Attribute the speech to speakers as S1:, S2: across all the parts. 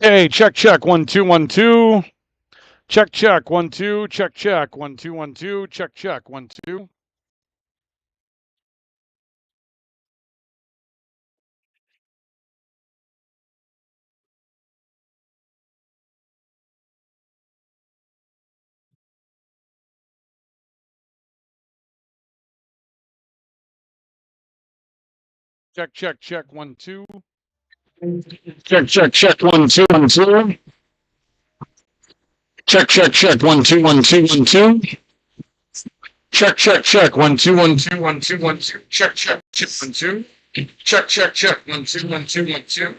S1: Hey, check, check, 1 2 1 2. Check, check, 1 2. Check, check, 1 2 1 2. Check, check, 1 2. Check, check, check, 1 2. Check, check, check, 1 2 1 2. Check, check, check, 1 2 1 2 1 2. Check, check, check, 1 2 1 2 1 2 1 2. Check, check, check, 1 2. Check, check, check, 1 2 1 2 1 2.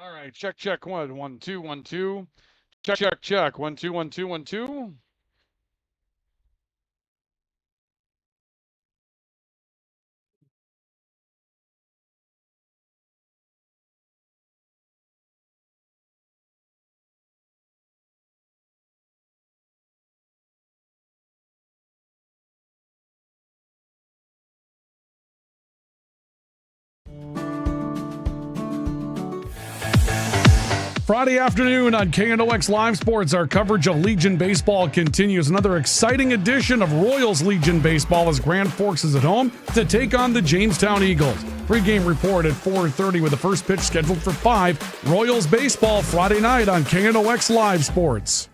S1: All right, check, check, 1 2 1 2. Check, check, check, 1 2 1 2 1 2.
S2: Friday afternoon on KNOX Live Sports, our coverage of Legion Baseball continues. Another exciting edition of Royals Legion Baseball as Grand Forks is at home to take on the Jamestown Eagles. Pre-game report at 4:30 with the first pitch scheduled for 5. Royals Baseball Friday night on KNOX Live Sports.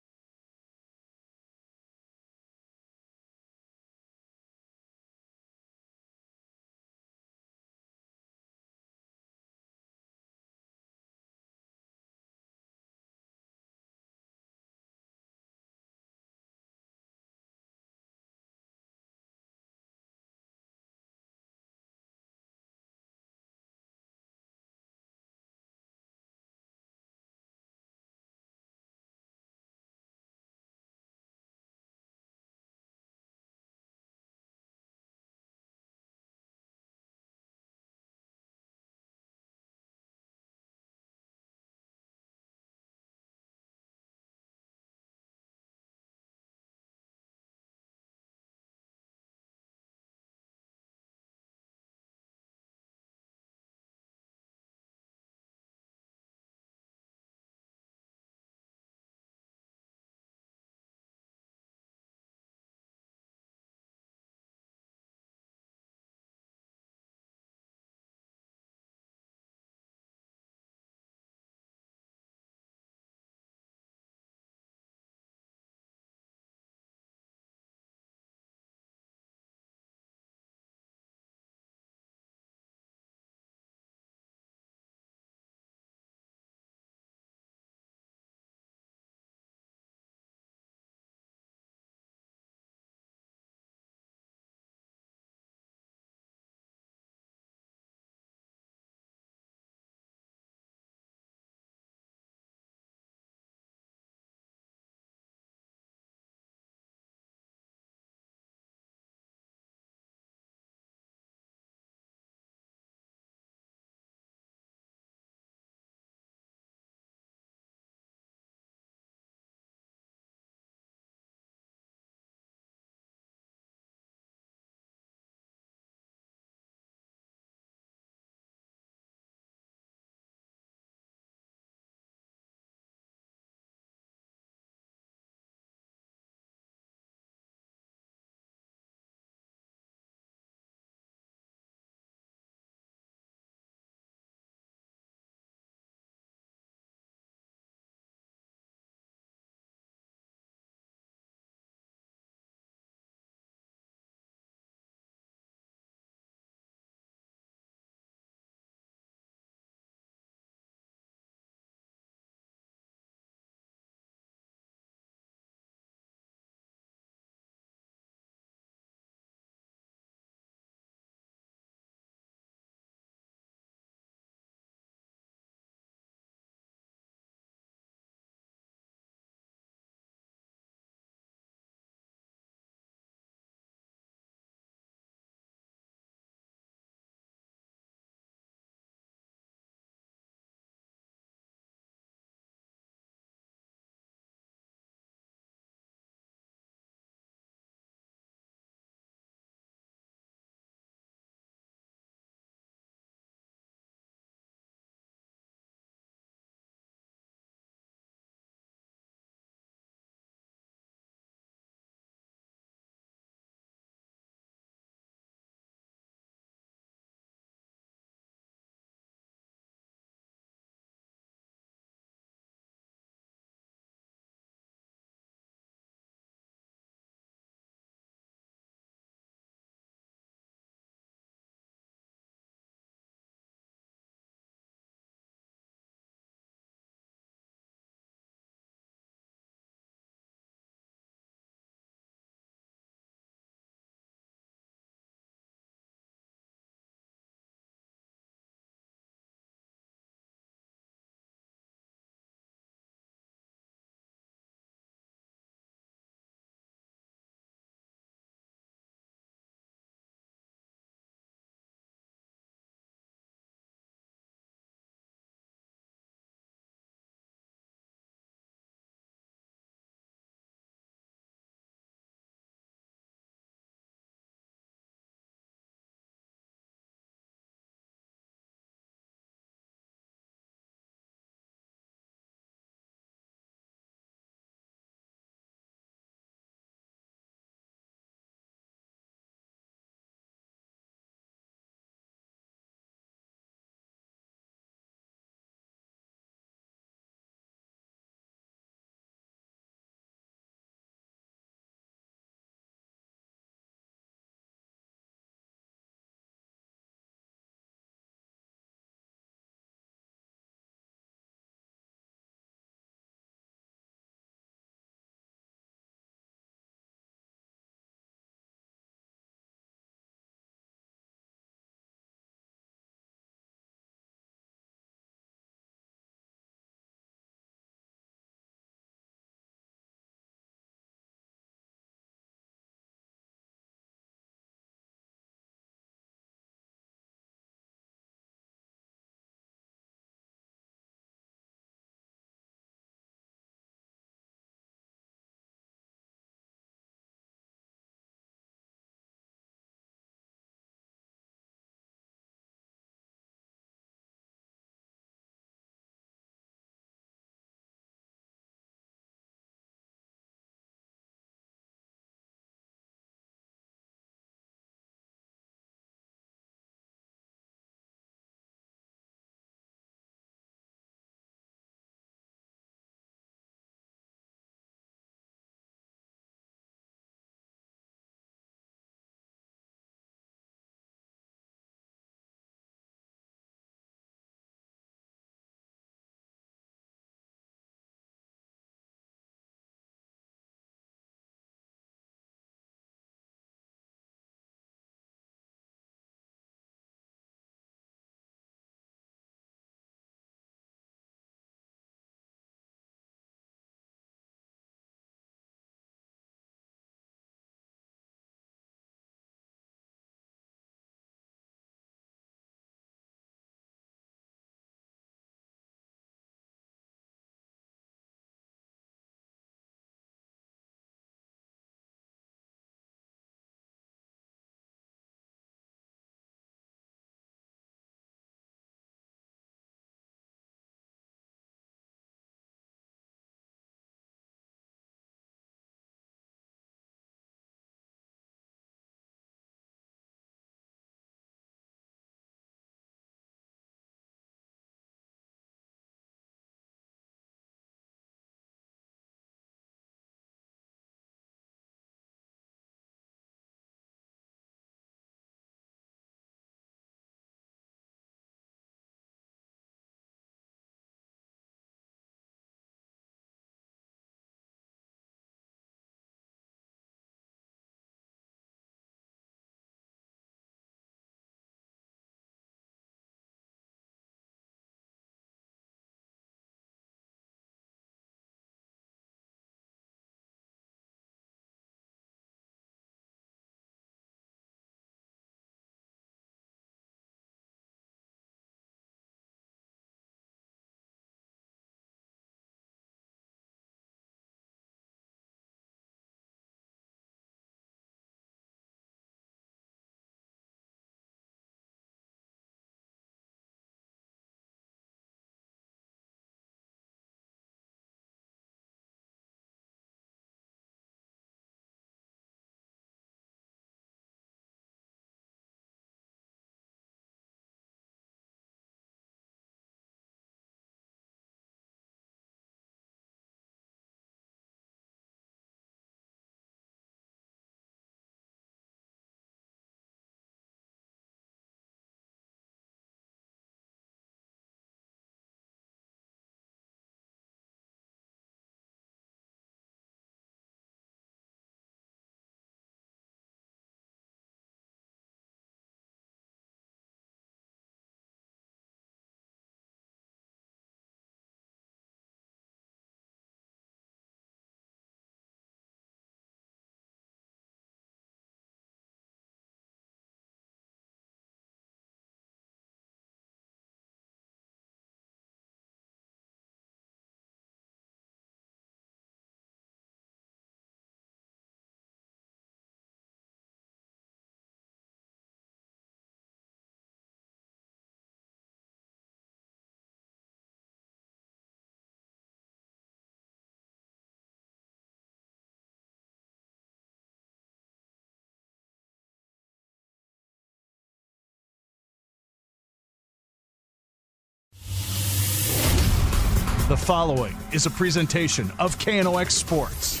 S3: The following is a presentation of KNOX Sports.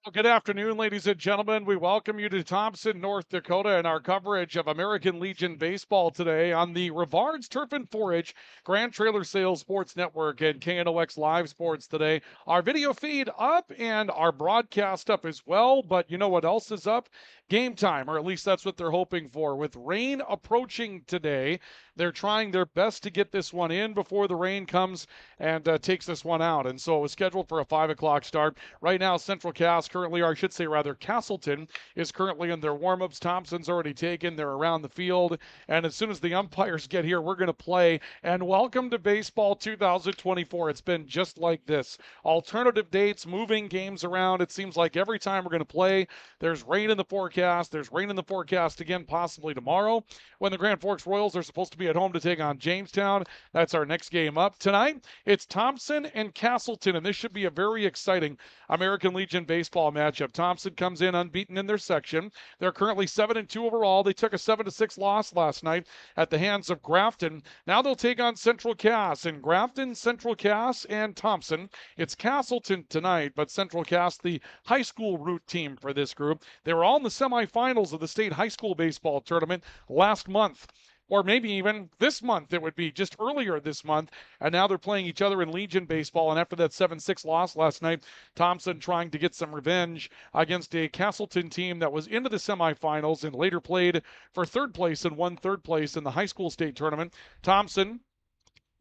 S2: Well, good afternoon, ladies and gentlemen. We welcome you to Thompson, North Dakota, and our coverage of American Legion baseball today on the Rivards Turf and Forage Grand Trailer Sales Sports Network and KNOX Live Sports today. Our video feed up and our broadcast up as well, but you know what else is up? Game time, or at least that's what they're hoping for. With rain approaching today, they're trying their best to get this one in before the rain comes and takes this one out. And so it was scheduled for a 5 o'clock start. Right now, Central Cass currently, or I should say rather, Casselton is currently in their warm-ups. Thompson's already taken. They're around the field. And as soon as the umpires get here, we're going to play. And welcome to Baseball 2024. It's been just like this. Alternative dates, moving games around. It seems like every time we're going to play, there's rain in the forecast. There's rain in the forecast again, possibly tomorrow, when the Grand Forks Royals are supposed to be at home to take on Jamestown. That's our next game up. Tonight, it's Thompson and Casselton, and this should be a very exciting American Legion baseball matchup. Thompson comes in unbeaten in their section. They're currently 7-2 overall. They took a 7-6 loss last night at the hands of Grafton. Now they'll take on Central Cass. And Grafton, Central Cass, and Thompson. It's Casselton tonight, but Central Cass, the high school route team for this group. They were all in the semifinals of the state high school baseball tournament last month. Or maybe even this month, it would be just earlier this month. And now they're playing each other in Legion baseball. And after that 7-6 loss last night, Thompson trying to get some revenge against a Casselton team that was into the semifinals and later played for third place and won third place in the high school state tournament. Thompson,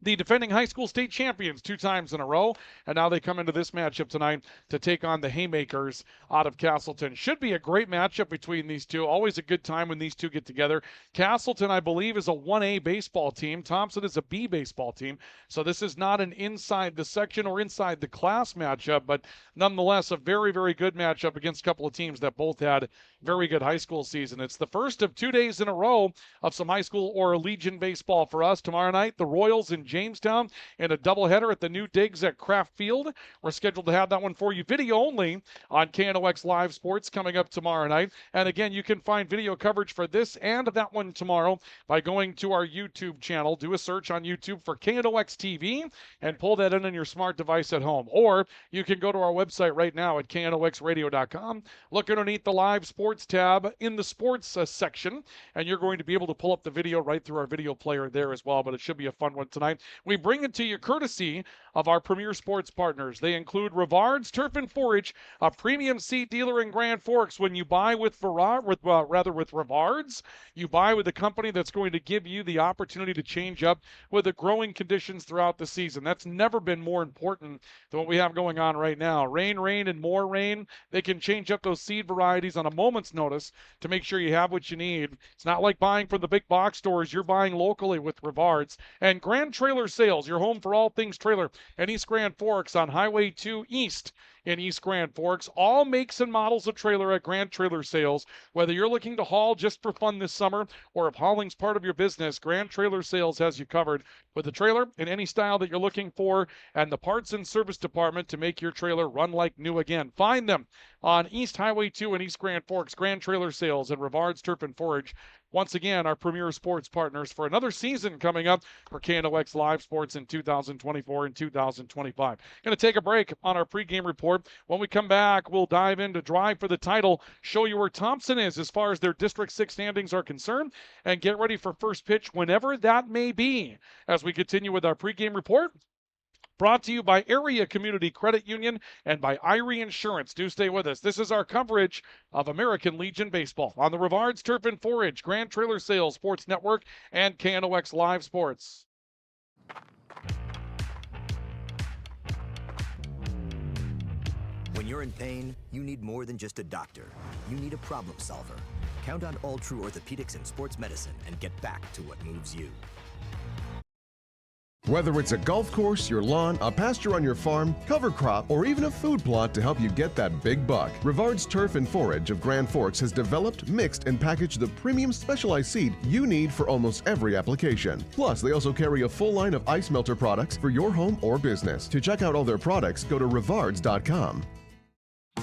S2: the defending high school state champions 2 times in a row, and now they come into this matchup tonight to take on the Haymakers out of Casselton. Should be a great matchup between these two. Always a good time when these two get together. Casselton, I believe, is a 1A baseball team. Thompson is a B baseball team, so this is not an inside the section or inside the class matchup, but nonetheless a very, very good matchup against a couple of teams that both had very good high school season. It's the first of 2 days in a row of some high school or Legion baseball for us. Tomorrow night, the Royals in Jamestown and a doubleheader at the new digs at Kraft Field. We're scheduled to have that one for you video only on KNOX Live Sports coming up tomorrow night. And again, you can find video coverage for this and that one tomorrow by going to our YouTube channel. Do a search on YouTube for KNOX TV and pull that in on your smart device at home. Or you can go to our website right now at knoxradio.com. Look underneath the Live Sports tab in the sports section, and you're going to be able to pull up the video right through our video player there as well. But it should be a fun one tonight. We bring it to you courtesy of our premier sports partners. They include Rivards Turf and Forage, a premium seed dealer in Grand Forks. When you buy with Rivards, you buy with a company that's going to give you the opportunity to change up with the growing conditions throughout the season. That's never been more important than what we have going on right now. Rain, and more rain. They can change up those seed varieties on a moment's notice to make sure you have what you need. It's not like buying from the big box stores. You're buying locally with Rivards. And Grand Trailer Sales, your home for all things trailer in East Grand Forks on Highway 2 East in East Grand Forks. All makes and models of trailer at Grand Trailer Sales. Whether you're looking to haul just for fun this summer or if hauling's part of your business, Grand Trailer Sales has you covered with a trailer in any style that you're looking for and the parts and service department to make your trailer run like new again. Find them on East Highway 2 in East Grand Forks, Grand Trailer Sales and Rivards Turf and Forage. Once again, our premier sports partners for another season coming up for KNOX Live Sports in 2024 and 2025. Going to take a break on our pregame report. When we come back, we'll dive into Drive for the Title, show you where Thompson is as far as their District 6 standings are concerned, and get ready for first pitch whenever that may be as we continue with our pregame report. Brought to you by Area Community Credit Union and by Irie Insurance. Do stay with us. This is our coverage of American Legion Baseball on the Rivards Turf and Forage, Grand Trailer Sales Sports Network, and KNOX Live Sports.
S4: When you're in pain, you need more than just a doctor. You need a problem solver. Count on All True Orthopedics and Sports Medicine and get back to what moves you.
S5: Whether it's a golf course, your lawn, a pasture on your farm, cover crop, or even a food plot to help you get that big buck, Rivards Turf and Forage of Grand Forks has developed, mixed, and packaged the premium specialized seed you need for almost every application. Plus, they also carry a full line of ice melter products for your home or business. To check out all their products, go to rivards.com.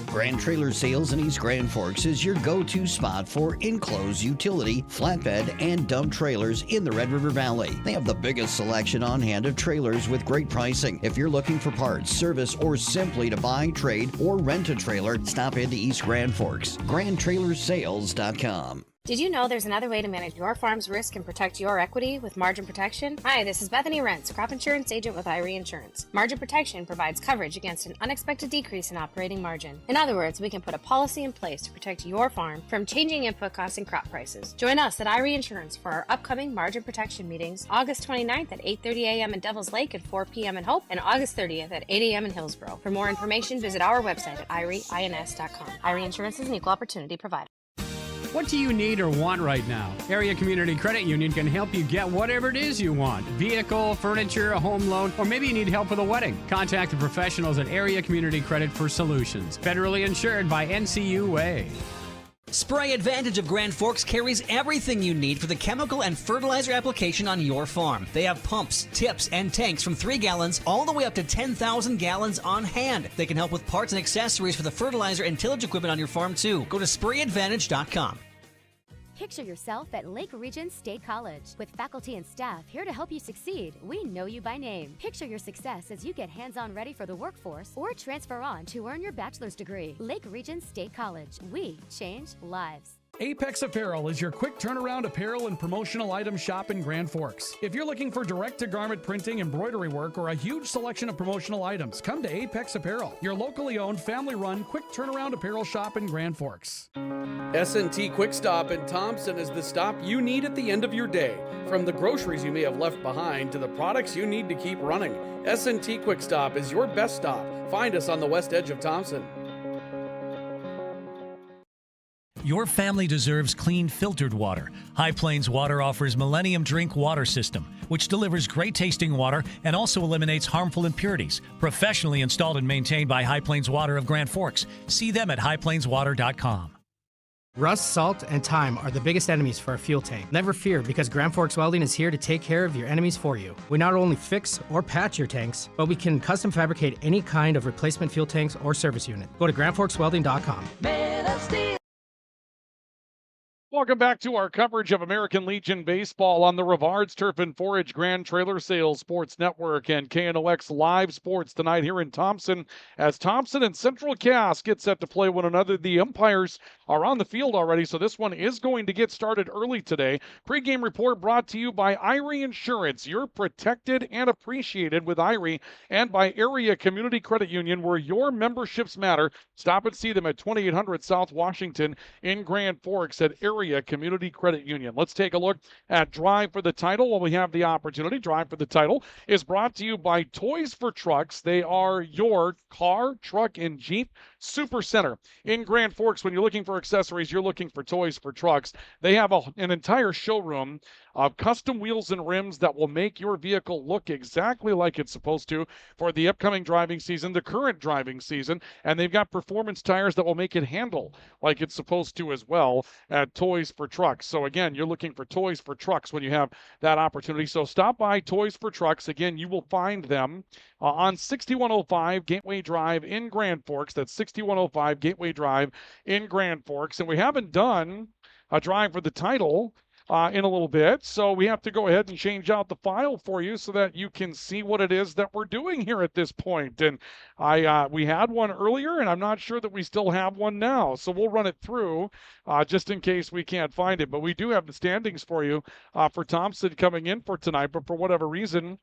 S6: Grand Trailer Sales in East Grand Forks is your go-to spot for enclosed utility, flatbed, and dump trailers in the Red River Valley. They have the biggest selection on hand of trailers with great pricing. If you're looking for parts, service, or simply to buy, trade, or rent a trailer, stop into East Grand Forks. GrandTrailersSales.com.
S7: Did you know there's another way to manage your farm's risk and protect your equity with margin protection? Hi, this is Bethany Rentz, crop insurance agent with Irie Insurance. Margin protection provides coverage against an unexpected decrease in operating margin. In other words, we can put a policy in place to protect your farm from changing input costs and crop prices. Join us at Irie Insurance for our upcoming margin protection meetings, August 29th at 8:30 a.m. in Devils Lake and 4 p.m. in Hope, and August 30th at 8 a.m. in Hillsborough. For more information, visit our website at irieins.com. Irie Insurance is an equal opportunity provider.
S8: What do you need or want right now? Area Community Credit Union can help you get whatever it is you want. Vehicle, furniture, a home loan, or maybe you need help with a wedding. Contact the professionals at Area Community Credit for solutions. Federally insured by NCUA.
S9: Spray Advantage of Grand Forks carries everything you need for the chemical and fertilizer application on your farm. They have pumps, tips, and tanks from 3 gallons all the way up to 10,000 gallons on hand. They can help with parts and accessories for the fertilizer and tillage equipment on your farm too. Go to sprayadvantage.com.
S10: Picture yourself at Lake Region State College. With faculty and staff here to help you succeed, we know you by name. Picture your success as you get hands-on ready for the workforce or transfer on to earn your bachelor's degree. Lake Region State College. We change lives.
S2: Apex Apparel is your quick turnaround apparel and promotional item shop in Grand Forks. If you're looking for direct-to-garment printing, embroidery work, or a huge selection of promotional items, come to Apex Apparel, your locally owned, family-run, quick turnaround apparel shop in Grand Forks.
S11: S&T Quick Stop in Thompson is the stop you need at the end of your day. From the groceries you may have left behind to the products you need to keep running, S&T Quick Stop is your best stop. Find us on the west edge of Thompson.
S12: Your family deserves clean, filtered water. High Plains Water offers Millennium Drink Water System, which delivers great-tasting water and also eliminates harmful impurities. Professionally installed and maintained by High Plains Water of Grand Forks. See them at highplainswater.com.
S13: Rust, salt, and time are the biggest enemies for a fuel tank. Never fear, because Grand Forks Welding is here to take care of your enemies for you. We not only fix or patch your tanks, but we can custom fabricate any kind of replacement fuel tanks or service unit. Go to grandforkswelding.com.
S2: Welcome back to our coverage of American Legion Baseball on the Rivards Turf and Forage Grand Trailer Sales Sports Network and KNOX Live Sports tonight here in Thompson. As Thompson and Central Cass get set to play one another, the umpires are on the field already, so this one is going to get started early today. Pre-game report brought to you by Irie Insurance. You're protected and appreciated with Irie, and by Area Community Credit Union, where your memberships matter. Stop and see them at 2800 South Washington in Grand Forks at Area Community Credit Union. Let's take a look at Drive for the Title while we have the opportunity. Drive for the Title is brought to you by Toys for Trucks. They are your car, truck, and Jeep super center in Grand Forks. When you're looking for accessories, you're looking for Toys for Trucks. They have an entire showroom of custom wheels and rims that will make your vehicle look exactly like it's supposed to for the upcoming driving season, the current driving season, and they've got performance tires that will make it handle like it's supposed to as well at Toys for Trucks. So again, you're looking for Toys for Trucks when you have that opportunity. So stop by Toys for Trucks. Again, you will find them on 6105 Gateway Drive in Grand Forks. That's 6105 Gateway Drive in Grand Forks. And we haven't done a Drive for the Title in a little bit, so we have to go ahead and change out the file for you so that you can see what it is that we're doing here at this point. And we had one earlier, and I'm not sure that we still have one now, so we'll run it through just in case we can't find it. But we do have the standings for you for Thompson coming in for tonight, but for whatever reason,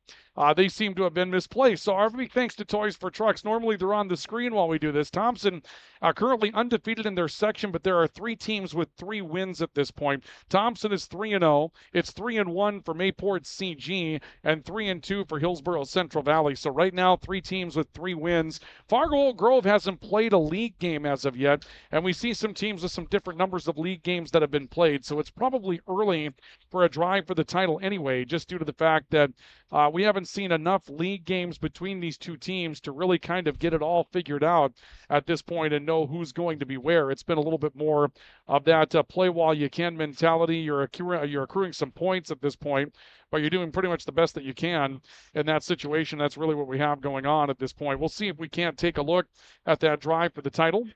S2: they seem to have been misplaced. So our big thanks to Toys for Trucks. Normally they're on the screen while we do this. Thompson currently undefeated in their section, but there are 3 teams with 3 wins at this point. Thompson is 3-0. It's 3-1 for Mayport CG and 3-2 for Hillsborough Central Valley. So right now, 3 teams with 3 wins. Fargo Oak Grove hasn't played a league game as of yet, and we see some teams with some different numbers of league games that have been played. So it's probably early for a drive for the title anyway, just due to the fact that we haven't seen enough league games between these 2 teams to really kind of get it all figured out at this point and know who's going to be where. It's been a little bit more of that play while you can mentality. You're accruing some points at this point, but you're doing pretty much the best that you can in that situation. That's really what we have going on at this point. We'll see if we can't take a look at that drive for the title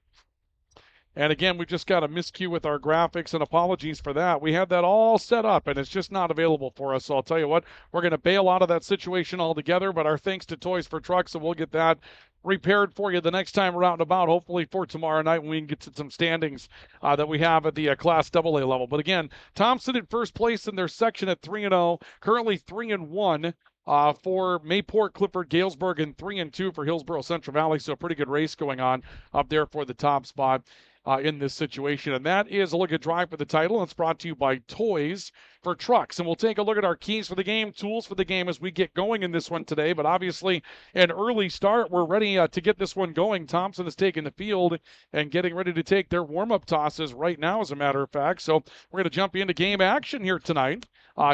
S2: And again, we just got a miscue with our graphics, and apologies for that. We had that all set up, and it's just not available for us. So I'll tell you what, we're going to bail out of that situation altogether, but our thanks to Toys for Trucks, and we'll get that repaired for you the next time we're out and about, hopefully for tomorrow night when we can get to some standings that we have at the Class AA level. But again, Thompson in first place in their section at 3-0, currently 3-1. For Mayport, Clifford, Galesburg, and 3-2 for Hillsborough Central Valley. So a pretty good race going on up there for the top spot in this situation. And that is a look at Drive for the Title. It's brought to you by Toys for Trucks. And we'll take a look at our keys for the game, tools for the game as we get going in this one today. But obviously, an early start. We're ready to get this one going. Thompson is taking the field and getting ready to take their warm-up tosses right now, as a matter of fact. So we're going to jump into game action here tonight.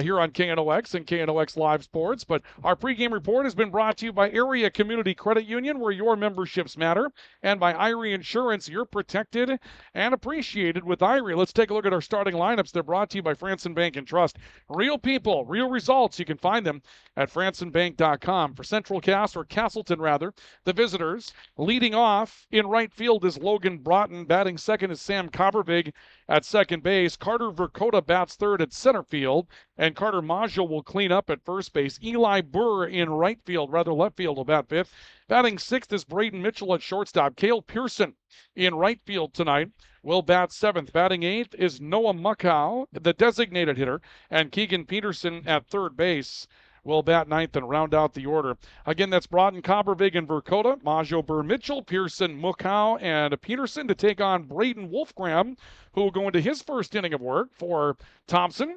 S2: Here on KNOX and KNOX Live Sports. But our pregame report has been brought to you by Area Community Credit Union, where your memberships matter, and by Irie Insurance. You're protected and appreciated with Irie. Let's take a look at our starting lineups. They're brought to you by Franson Bank and Trust. Real people, real results. You can find them at fransonbank.com. For Central Cass, or Casselton rather, the visitors, leading off in right field is Logan Broughton. Batting second is Sam Coppervig at second base. Carter Verkota bats third at center field. And Carter Maggio will clean up at first base. Eli Burr in right field, rather left field, will bat fifth. Batting sixth is Braden Mitchell at shortstop. Cale Pearson in right field tonight will bat seventh. Batting eighth is Noah Muckow, the designated hitter. And Keegan Peterson at third base will bat ninth and round out the order. Again, that's Broughton, Coppervig, and Verkota. Maggio, Burr, Mitchell, Pearson, Muckow, and Peterson to take on Braden Wolfgram, who will go into his first inning of work for Thompson.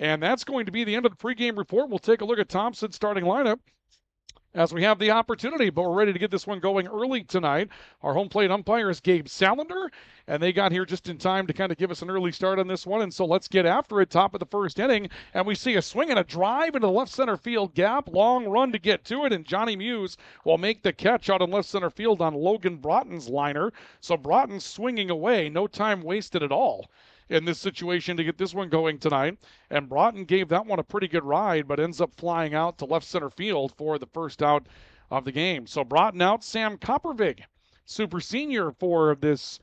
S2: And that's going to be the end of the pregame report. We'll take a look at Thompson's starting lineup as we have the opportunity, but we're ready to get this one going early tonight. Our home plate umpire is Gabe Salander, and they got here just in time to kind of give us an early start on this one. And so let's get after it. Top of the first inning, and we see a swing and a drive into the left center field gap. Long run to get to it, and Johnny Muse will make the catch out in left center field on Logan Broughton's liner. So Broughton swinging away, no time wasted at all in this situation to get this one going tonight. And Broughton gave that one a pretty good ride, but ends up flying out to left center field for the first out of the game. So Broughton out. Sam Coppervig, super senior for this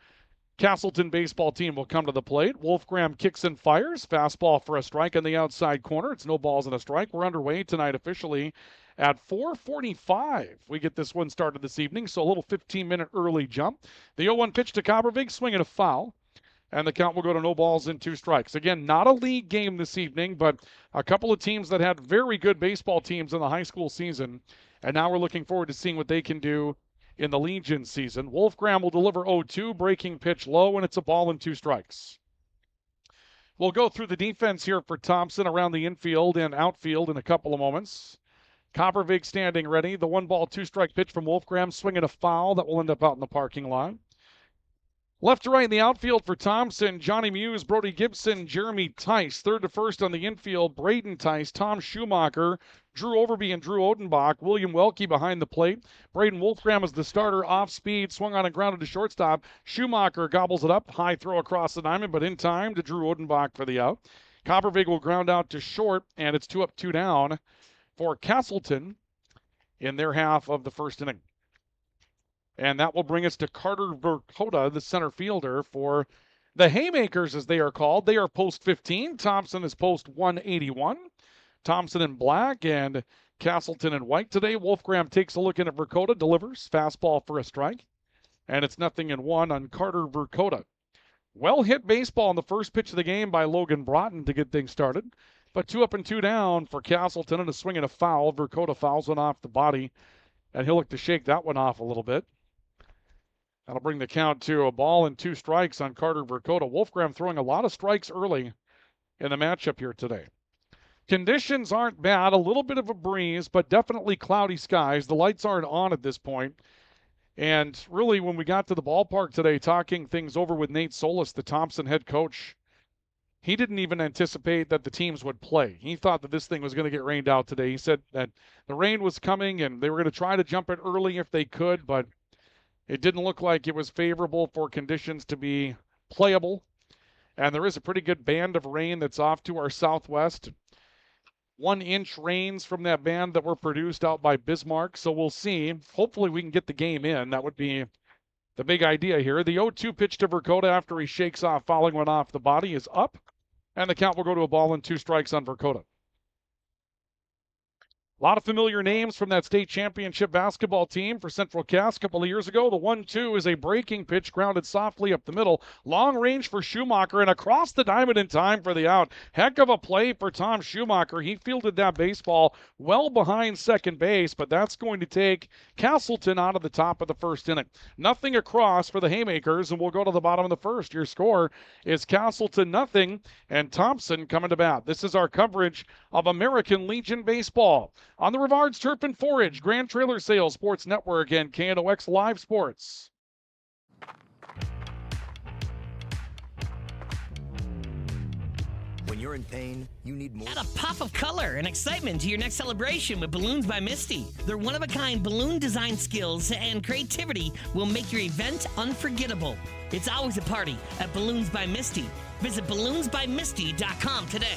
S2: Casselton baseball team, will come to the plate. Wolfgram kicks and fires. Fastball for a strike on the outside corner. It's no balls and a strike. We're underway tonight officially at 4:45. We get this one started this evening, so a little 15-minute early jump. The 0-1 pitch to Coppervig, swinging a foul. And the count will go to no balls and two strikes. Again, not a league game this evening, but a couple of teams that had very good baseball teams in the high school season. And now we're looking forward to seeing what they can do in the Legion season. Wolfgram will deliver 0-2, breaking pitch low, and it's a ball and two strikes. We'll go through the defense here for Thompson around the infield and outfield in a couple of moments. Coppervig standing ready. The 1-ball, 2-strike pitch from Wolfgram, swinging a foul that will end up out in the parking lot. Left to right in the outfield for Thompson, Johnny Muse, Brody Gibson, Jeremy Tice. Third to first on the infield, Braden Tice, Tom Schumacher, Drew Overby, and Drew Odenbach. William Welke behind the plate. Braden Wolfgram is the starter, off speed, swung on and grounded to shortstop. Schumacher gobbles it up, high throw across the diamond, but in time to Drew Odenbach for the out. Coppervig will ground out to short, and it's 2 up, 2 down for Casselton in their half of the first inning. And that will bring us to Carter Verkota, the center fielder for the Haymakers, as they are called. They are post 15. Thompson is post 181. Thompson in black and Casselton in white today. Wolfgram takes a look in at Verkota, delivers. Fastball for a strike. And it's 0-1 on Carter Verkota. Well hit baseball in the first pitch of the game by Logan Broughton to get things started. But 2 up and 2 down for Casselton, and a swing and a foul. Verkota fouls one off the body, and he'll look to shake that one off a little bit. That'll bring the count to a ball and 2 strikes on Carter Verkota. Wolfgram throwing a lot of strikes early in the matchup here today. Conditions aren't bad. A little bit of a breeze, but definitely cloudy skies. The lights aren't on at this point. And really, when we got to the ballpark today, talking things over with Nate Solis, the Thompson head coach, he didn't even anticipate that the teams would play. He thought that this thing was going to get rained out today. He said that the rain was coming and they were going to try to jump it early if they could, but it didn't look like it was favorable for conditions to be playable. And there is a pretty good band of rain that's off to our southwest. 1-inch rains from that band that were produced out by Bismarck. So we'll see. Hopefully we can get the game in. That would be The big idea here, the 0-2 pitch to Vercoda after he shakes off, fouling one off the body, is up, and the count will go to a ball and 2 strikes on Vercoda. A lot of familiar names from that state championship basketball team for Central Cass a couple of years ago. The 1-2 is a breaking pitch grounded softly up the middle. Long range for Schumacher and across the diamond in time for the out. Heck of a play for Tom Schumacher. He fielded that baseball well behind second base, but that's going to take Casselton out of the top of the first inning. Nothing across for the Haymakers, and we'll go to the bottom of the first. Your score is Casselton nothing and Thompson coming to bat. This is our coverage of American Legion Baseball on the Rivards Turf and Forage, Grand Trailer Sales Sports Network, and KNOX Live Sports.
S4: When you're in pain, you need more.
S14: Add a pop of color and excitement to your next celebration with Balloons by Misty. Their one-of-a-kind balloon design skills and creativity will make your event unforgettable. It's always a party at Balloons by Misty. Visit balloonsbymisty.com today.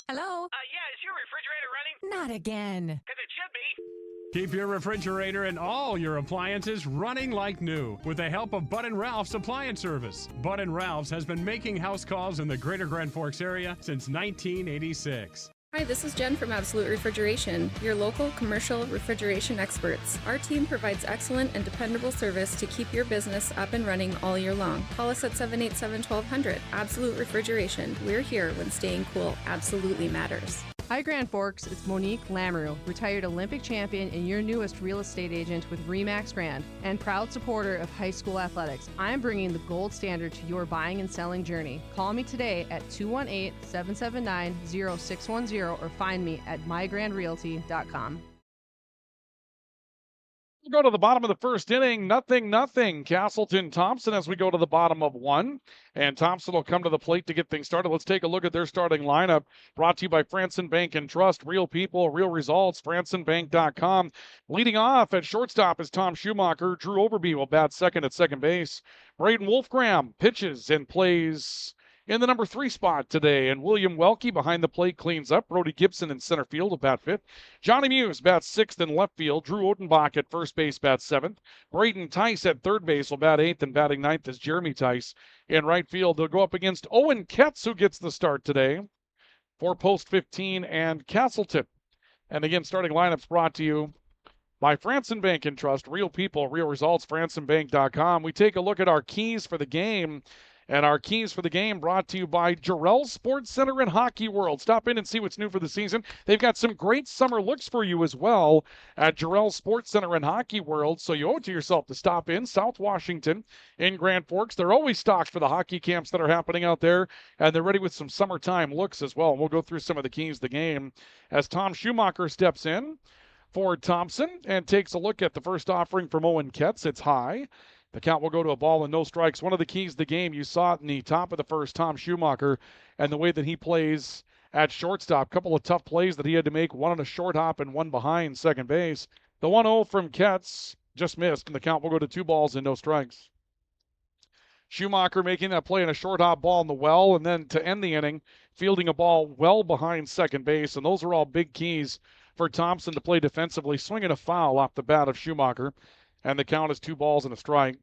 S15: Hello?
S16: Yeah, is your refrigerator running?
S15: Not again.
S16: Because it should be.
S8: Keep your refrigerator and all your appliances running like new with the help of Bud & Ralph's Appliance Service. Bud & Ralph's has been making house calls in the greater Grand Forks area since 1986.
S17: Hi, this is Jen from Absolute Refrigeration, your local commercial refrigeration experts. Our team provides excellent and dependable service to keep your business up and running all year long. Call us at 787-1200. Absolute Refrigeration. We're here when staying cool absolutely matters.
S18: Hi Grand Forks, it's Monique Lamoureux, retired Olympic champion and your newest real estate agent with RE/MAX Grand and proud supporter of high school athletics. I'm bringing the gold standard to your buying and selling journey. Call me today at 218-779-0610 or find me at mygrandrealty.com.
S2: We'll go to the bottom of the first inning, 0-0. Casselton Thompson as we go to the bottom of 1. And Thompson will come to the plate to get things started. Let's take a look at their starting lineup. Brought to you by Franson Bank and Trust. Real people, real results. FransonBank.com. Leading off at shortstop is Tom Schumacher. Drew Overby will bat second at second base. Braden Wolfgram pitches and plays in the number 3 spot today. And William Welke behind the plate cleans up. Brody Gibson in center field will bat 5th. Johnny Muse bats 6th in left field. Drew Odenbach at first base bats 7th. Braden Tice at third base will bat 8th, and batting 9th is Jeremy Tice. In right field, they'll go up against Owen Ketz, who gets the start today for post 15 and Casselton. And again, starting lineups brought to you by Franson Bank and Trust. Real people, real results. FransonBank.com. We take a look at our keys for the game. And our keys for the game brought to you by Jarrell Sports Center and Hockey World. Stop in and see what's new for the season. They've got some great summer looks for you as well at Jarrell Sports Center and Hockey World. So you owe it to yourself to stop in. South Washington in Grand Forks. They're always stocked for the hockey camps that are happening out there. And they're ready with some summertime looks as well. And we'll go through some of the keys of the game as Tom Schumacher steps in for Thompson and takes a look at the first offering from Owen Ketz. It's high. The count will go to a ball and no strikes. One of the keys of the game, you saw it in the top of the first, Tom Schumacher, and the way that he plays at shortstop. Couple of tough plays that he had to make, one on a short hop and one behind second base. The 1-0 from Ketz just missed, and the count will go to 2 balls and no strikes. Schumacher making that play in a short hop ball in the well, and then to end the inning, fielding a ball well behind second base. And those are all big keys for Thompson to play defensively, swinging a foul off the bat of Schumacher. And the count is 2 balls and a strike.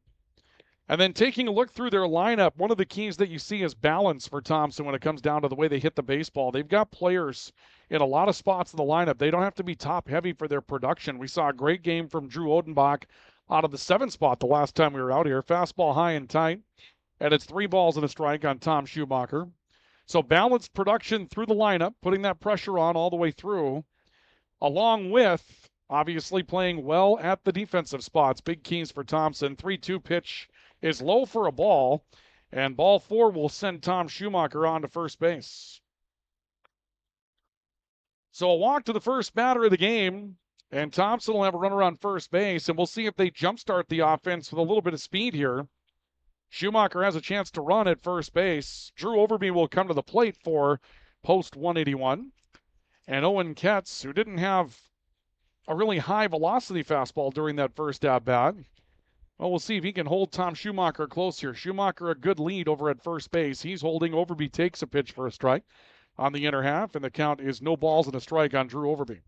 S2: And then taking a look through their lineup, one of the keys that you see is balance for Thompson when it comes down to the way they hit the baseball. They've got players in a lot of spots in the lineup. They don't have to be top heavy for their production. We saw a great game from Drew Odenbach out of the 7th spot the last time we were out here. Fastball high and tight. And it's 3 balls and a strike on Tom Schumacher. So balanced production through the lineup, putting that pressure on all the way through, along with obviously playing well at the defensive spots. Big keys for Thompson. 3-2 pitch is low for a ball, and ball 4 will send Tom Schumacher on to first base. So a walk to the first batter of the game, and Thompson will have a runner on first base, and we'll see if they jumpstart the offense with a little bit of speed here. Schumacher has a chance to run at first base. Drew Overby will come to the plate for post 181. And Owen Ketz, who didn't have a really high velocity fastball during that first at bat. Well, we'll see if he can hold Tom Schumacher close here. Schumacher a good lead over at first base. He's holding. Overby takes a pitch for a strike on the inner half, and the count is no balls and a strike on Drew Overby.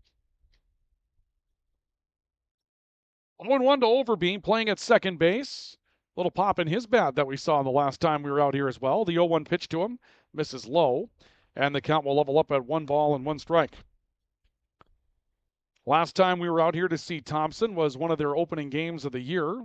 S2: 0-1 to Overbeam, playing at second base. Little pop in his bat that we saw the last time we were out here as well. The 0-1 pitch to him misses low, and the count will level up at 1 ball and 1 strike. Last time we were out here to see Thompson was one of their opening games of the year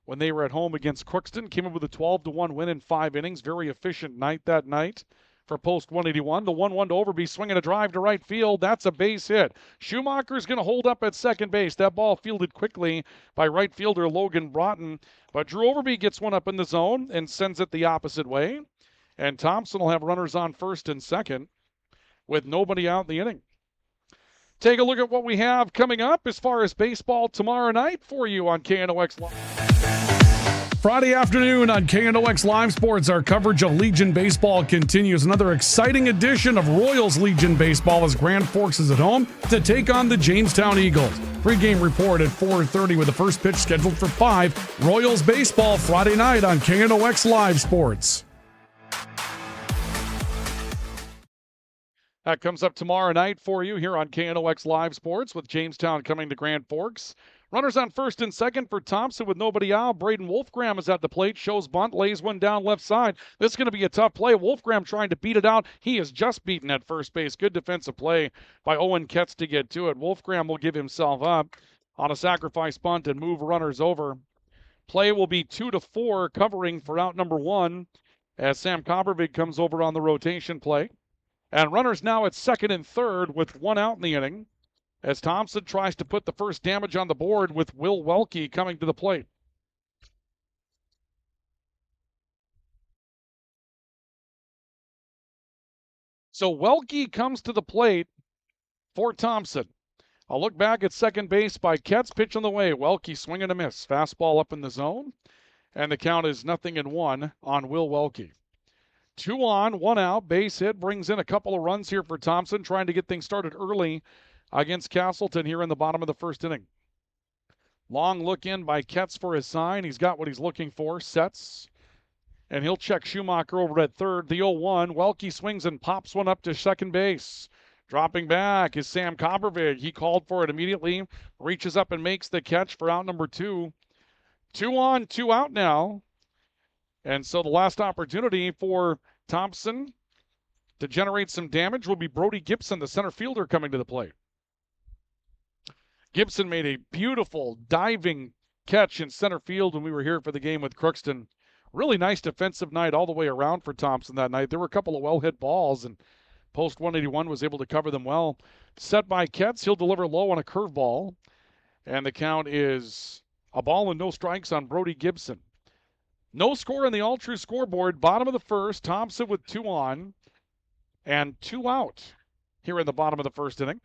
S2: when they were at home against Crookston. Came up with a 12-1 win in 5 innings. Very efficient night that night for post 181. The 1-1 to Overby, swinging a drive to right field. That's a base hit. Schumacher's going to hold up at second base. That ball fielded quickly by right fielder Logan Broughton. But Drew Overby gets one up in the zone and sends it the opposite way. And Thompson will have runners on first and second with nobody out in the inning. Take a look at what we have coming up as far as baseball tomorrow night for you on KNOX Live. Friday afternoon on KNOX Live Sports, our coverage of Legion Baseball continues. Another exciting edition of Royals Legion Baseball as Grand Forks is at home to take on the Jamestown Eagles. Pre-game report at 4:30 with the first pitch scheduled for 5. Royals Baseball Friday night on KNOX Live Sports. That comes up tomorrow night for you here on KNOX Live Sports with Jamestown coming to Grand Forks. Runners on first and second for Thompson with nobody out. Braden Wolfgram is at the plate, shows bunt, lays one down left side. This is going to be a tough play. Wolfgram trying to beat it out. He is just beaten at first base. Good defensive play by Owen Ketz to get to it. Wolfgram will give himself up on a sacrifice bunt and move runners over. Play will be 2-4 covering for out number 1 as Sam Coppervig comes over on the rotation play. And runners now at second and third with 1 out in the inning as Thompson tries to put the first damage on the board with Will Welke coming to the plate. So Welke comes to the plate for Thompson. I'll look back at second base by Ketz, pitch on the way. Welke swinging a miss. Fastball up in the zone. And the count is 0-1 on Will Welke. 2 on, 1 out, base hit, brings in a couple of runs here for Thompson, trying to get things started early against Casselton here in the bottom of the first inning. Long look in by Ketz for his sign. He's got what he's looking for, sets, and he'll check Schumacher over at third. The 0-1, Welke swings and pops one up to second base. Dropping back is Sam Coppervig. He called for it immediately, reaches up and makes the catch for out number 2. 2 on, 2 out now. And so the last opportunity for Thompson to generate some damage will be Brody Gibson, the center fielder, coming to the plate. Gibson made a beautiful diving catch in center field when we were here for the game with Crookston. Really nice defensive night all the way around for Thompson that night. There were a couple of well-hit balls, and post 181 was able to cover them well. Set by Ketz, he'll deliver low on a curveball, and the count is a ball and no strikes on Brody Gibson. No score on the all-true scoreboard. Bottom of the first, Thompson with 2 on and 2 out here in the bottom of the first inning.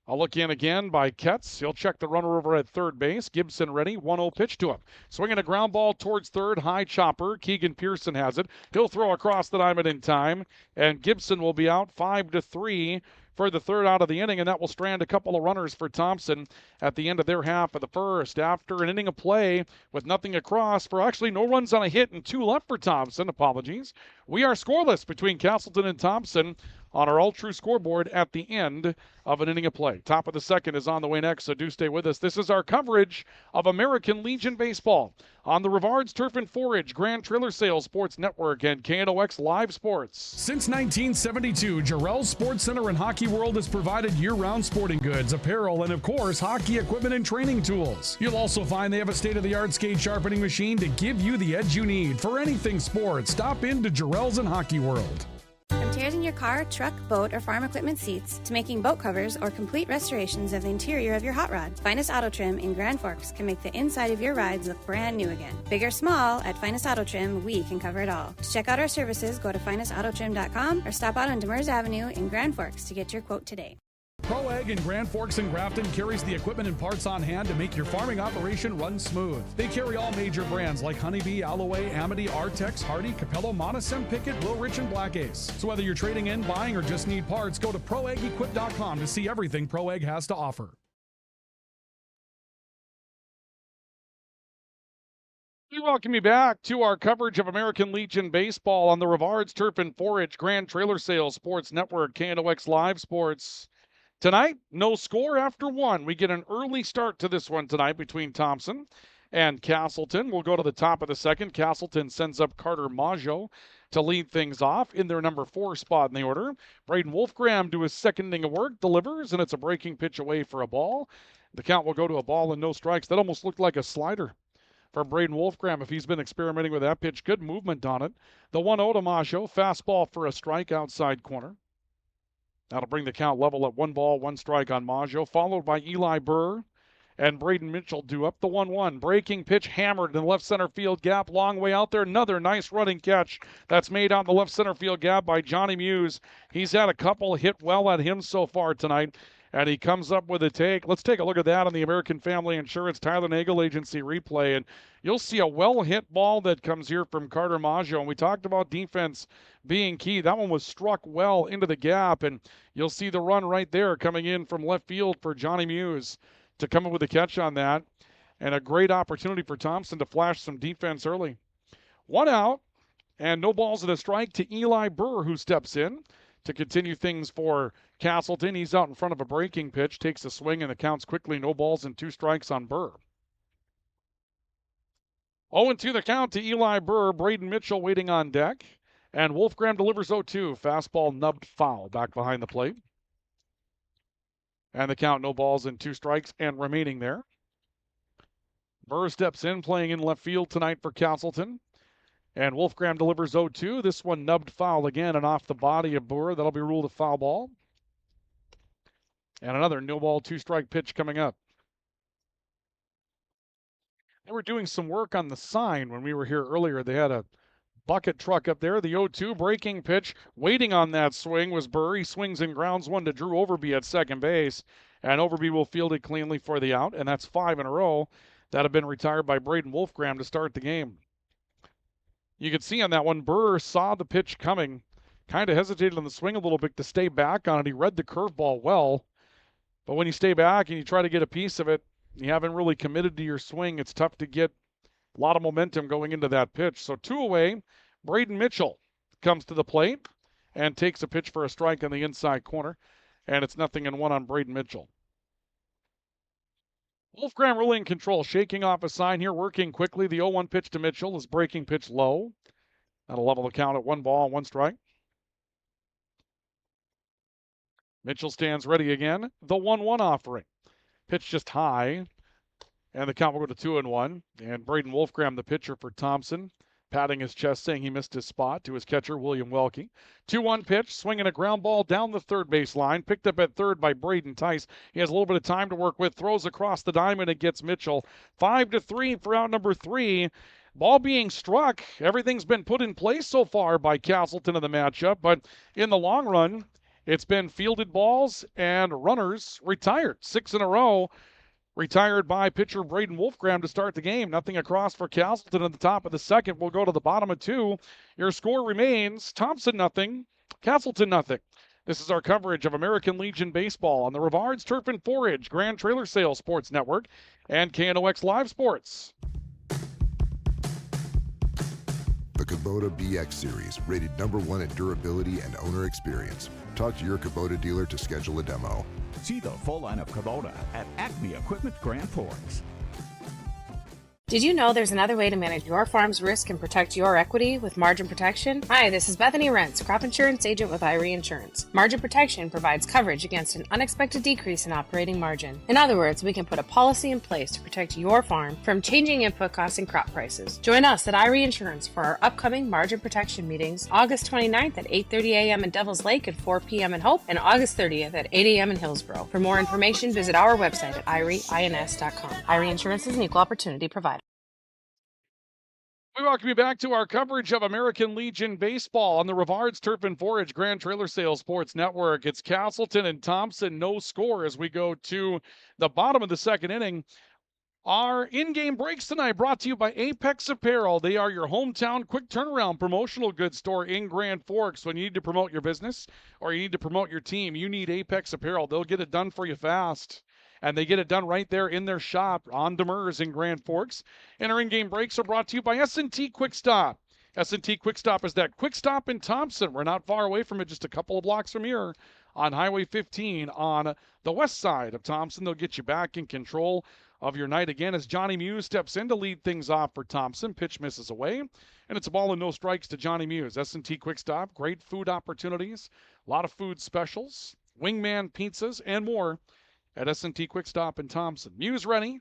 S2: I'll look in again by Ketz. He'll check the runner over at third base. Gibson ready. 1-0 pitch to him. Swinging a ground ball towards third. High chopper. Keegan Pearson has it. He'll throw across the diamond in time. And Gibson will be out 5-3 for the third out of the inning, and that will strand a couple of runners for Thompson at the end of their half of the first. After an inning of play with nothing across, for actually no runs on a hit and 2 left for Thompson, apologies, we are scoreless between Casselton and Thompson on our all-true scoreboard at the end of an inning of play. Top of the second is on the way next, so do stay with us. This is our coverage of American Legion Baseball on the Rivards Turf and Forage Grand Trailer Sales Sports Network and KNOX Live Sports. Since 1972, Jarrell's Sports Center and Hockey World has provided year-round sporting goods, apparel, and of course, hockey equipment and training tools. You'll also find they have a state-of-the-art skate sharpening machine to give you the edge you need for anything sports. Stop in to Jarrell's and Hockey World.
S19: From tears in your car, truck, boat, or farm equipment seats to making boat covers or complete restorations of the interior of your hot rod, Finest Auto Trim in Grand Forks can make the inside of your rides look brand new again. Big or small, at Finest Auto Trim, we can cover it all. To check out our services, go to finestautotrim.com or stop out on Demers Avenue in Grand Forks to get your quote today.
S2: Pro Ag in Grand Forks and Grafton carries the equipment and parts on hand to make your farming operation run smooth. They carry all major brands like Honeybee, Alloway, Amity, Artex, Hardy, Capello, Monosem, Pickett, Wilrich, and Black Ace. So whether you're trading in, buying, or just need parts, go to ProAgEquip.com to see everything Pro Ag has to offer. We welcome you back to our coverage of American Legion Baseball on the Rivards Turf and Forage Grand Trailer Sales Sports Network, KNOX Live Sports. Tonight, no score after 1. We get an early start to this one tonight between Thompson and Casselton. We'll go to the top of the second. Casselton sends up Carter Maggio to lead things off in their number 4 spot in the order. Braden Wolfgram to his second inning of work, delivers, and it's a breaking pitch away for a ball. The count will go to a ball and no strikes. That almost looked like a slider from Braden Wolfgram if he's been experimenting with that pitch. Good movement on it. The 1-0 to Maggio, fastball for a strike outside corner. That'll bring the count level at 1 ball, 1 strike on Maggio, followed by Eli Burr and Braden Mitchell due up the 1-1. Breaking pitch hammered in the left center field gap, long way out there. Another nice running catch that's made on the left center field gap by Johnny Muse. He's had a couple hit well at him so far tonight, and he comes up with a take. Let's take a look at that on the American Family Insurance Tyler Nagel Agency replay, and you'll see a well-hit ball that comes here from Carter Maggio. And we talked about defense being key. That one was struck well into the gap, and you'll see the run right there coming in from left field for Johnny Muse to come up with a catch on that, and a great opportunity for Thompson to flash some defense early. 1 out, and no balls and a strike to Eli Burr, who steps in to continue things for Casselton. He's out in front of a breaking pitch, takes a swing, and the count's quickly 0 balls and 2 strikes on Burr. 0-2 the count to Eli Burr. Braden Mitchell waiting on deck, and Wolfgram delivers 0-2. Fastball nubbed foul back behind the plate. And the count, 0 balls and 2 strikes and remaining there. Burr steps in, playing in left field tonight for Casselton. And Wolfgram delivers 0-2. This one nubbed foul again and off the body of Burr. That'll be ruled a foul ball. And another 0 ball, 2 strike pitch coming up. They were doing some work on the sign when we were here earlier. They had a bucket truck up there. The 0-2 breaking pitch. Waiting on that swing was Burr. He swings and grounds one to Drew Overby at second base. And Overby will field it cleanly for the out. And that's 5 in a row that have been retired by Braden Wolfgram to start the game. You could see on that one, Burr saw the pitch coming. Kind of hesitated on the swing a little bit to stay back on it. He read the curveball well. But when you stay back and you try to get a piece of it, you haven't really committed to your swing. It's tough to get a lot of momentum going into that pitch. So 2 away, Braden Mitchell comes to the plate and takes a pitch for a strike on the inside corner. And it's 0-1 on Braden Mitchell. Wolfgram really in control, shaking off a sign here, working quickly. The 0-1 pitch to Mitchell is breaking pitch low. That'll level the count at 1 ball, 1 strike. Mitchell stands ready again. The 1-1 offering. Pitch just high. And the count will go to 2-1. And Braden Wolfgram, the pitcher for Thompson, patting his chest, saying he missed his spot to his catcher, William Welke. 2-1 pitch, swinging a ground ball down the third base line. Picked up at third by Braden Tice. He has a little bit of time to work with. Throws across the diamond and gets Mitchell. 5-3 for out number 3. Ball being struck. Everything's been put in place so far by Casselton in the matchup. But in the long run, it's been fielded balls and runners retired. 6 in a row. Retired by pitcher Braden Wolfgram to start the game. Nothing across for Casselton at the top of the second. We'll go to the bottom of 2. Your score remains Thompson 0, Casselton 0. This is our coverage of American Legion Baseball on the Rivards Turf and Forage Grand Trailer Sales Sports Network and KNOX Live Sports.
S20: The Kubota BX Series, rated #1 in durability and owner experience. Talk to your Kubota dealer to schedule a demo.
S3: See the full line of Kubota at Acme Equipment Grand Forks.
S7: Did you know there's another way to manage your farm's risk and protect your equity with margin protection? Hi, this is Bethany Rentz, crop insurance agent with Irie Insurance. Margin protection provides coverage against an unexpected decrease in operating margin. In other words, we can put a policy in place to protect your farm from changing input costs and crop prices. Join us at Irie Insurance for our upcoming margin protection meetings, August 29th at 8:30 a.m. in Devils Lake and 4 p.m. in Hope, and August 30th at 8 a.m. in Hillsborough. For more information, visit our website at irieins.com. Irie Insurance is an equal opportunity provider.
S2: We welcome you back to our coverage of American Legion Baseball on the Rivards Turf and Forage Grand Trailer Sales Sports Network. It's Casselton and Thompson, no score as we go to the bottom of the second inning. Our in-game breaks tonight brought to you by Apex Apparel. They are your hometown quick turnaround promotional goods store in Grand Forks. When you need to promote your business or you need to promote your team, you need Apex Apparel. They'll get it done for you fast. And they get it done right there in their shop on Demers in Grand Forks. And our in-game breaks are brought to you by S&T Quick Stop. S&T Quick Stop is that Quick Stop in Thompson. We're not far away from it, just a couple of blocks from here on Highway 15 on the west side of Thompson. They'll get you back in control of your night again as Johnny Muse steps in to lead things off for Thompson. Pitch misses away, and it's a ball and no strikes to Johnny Muse. S&T Quick Stop, great food opportunities, a lot of food specials, wingman pizzas, and more at S&T Quick Stop in Thompson. Muse ready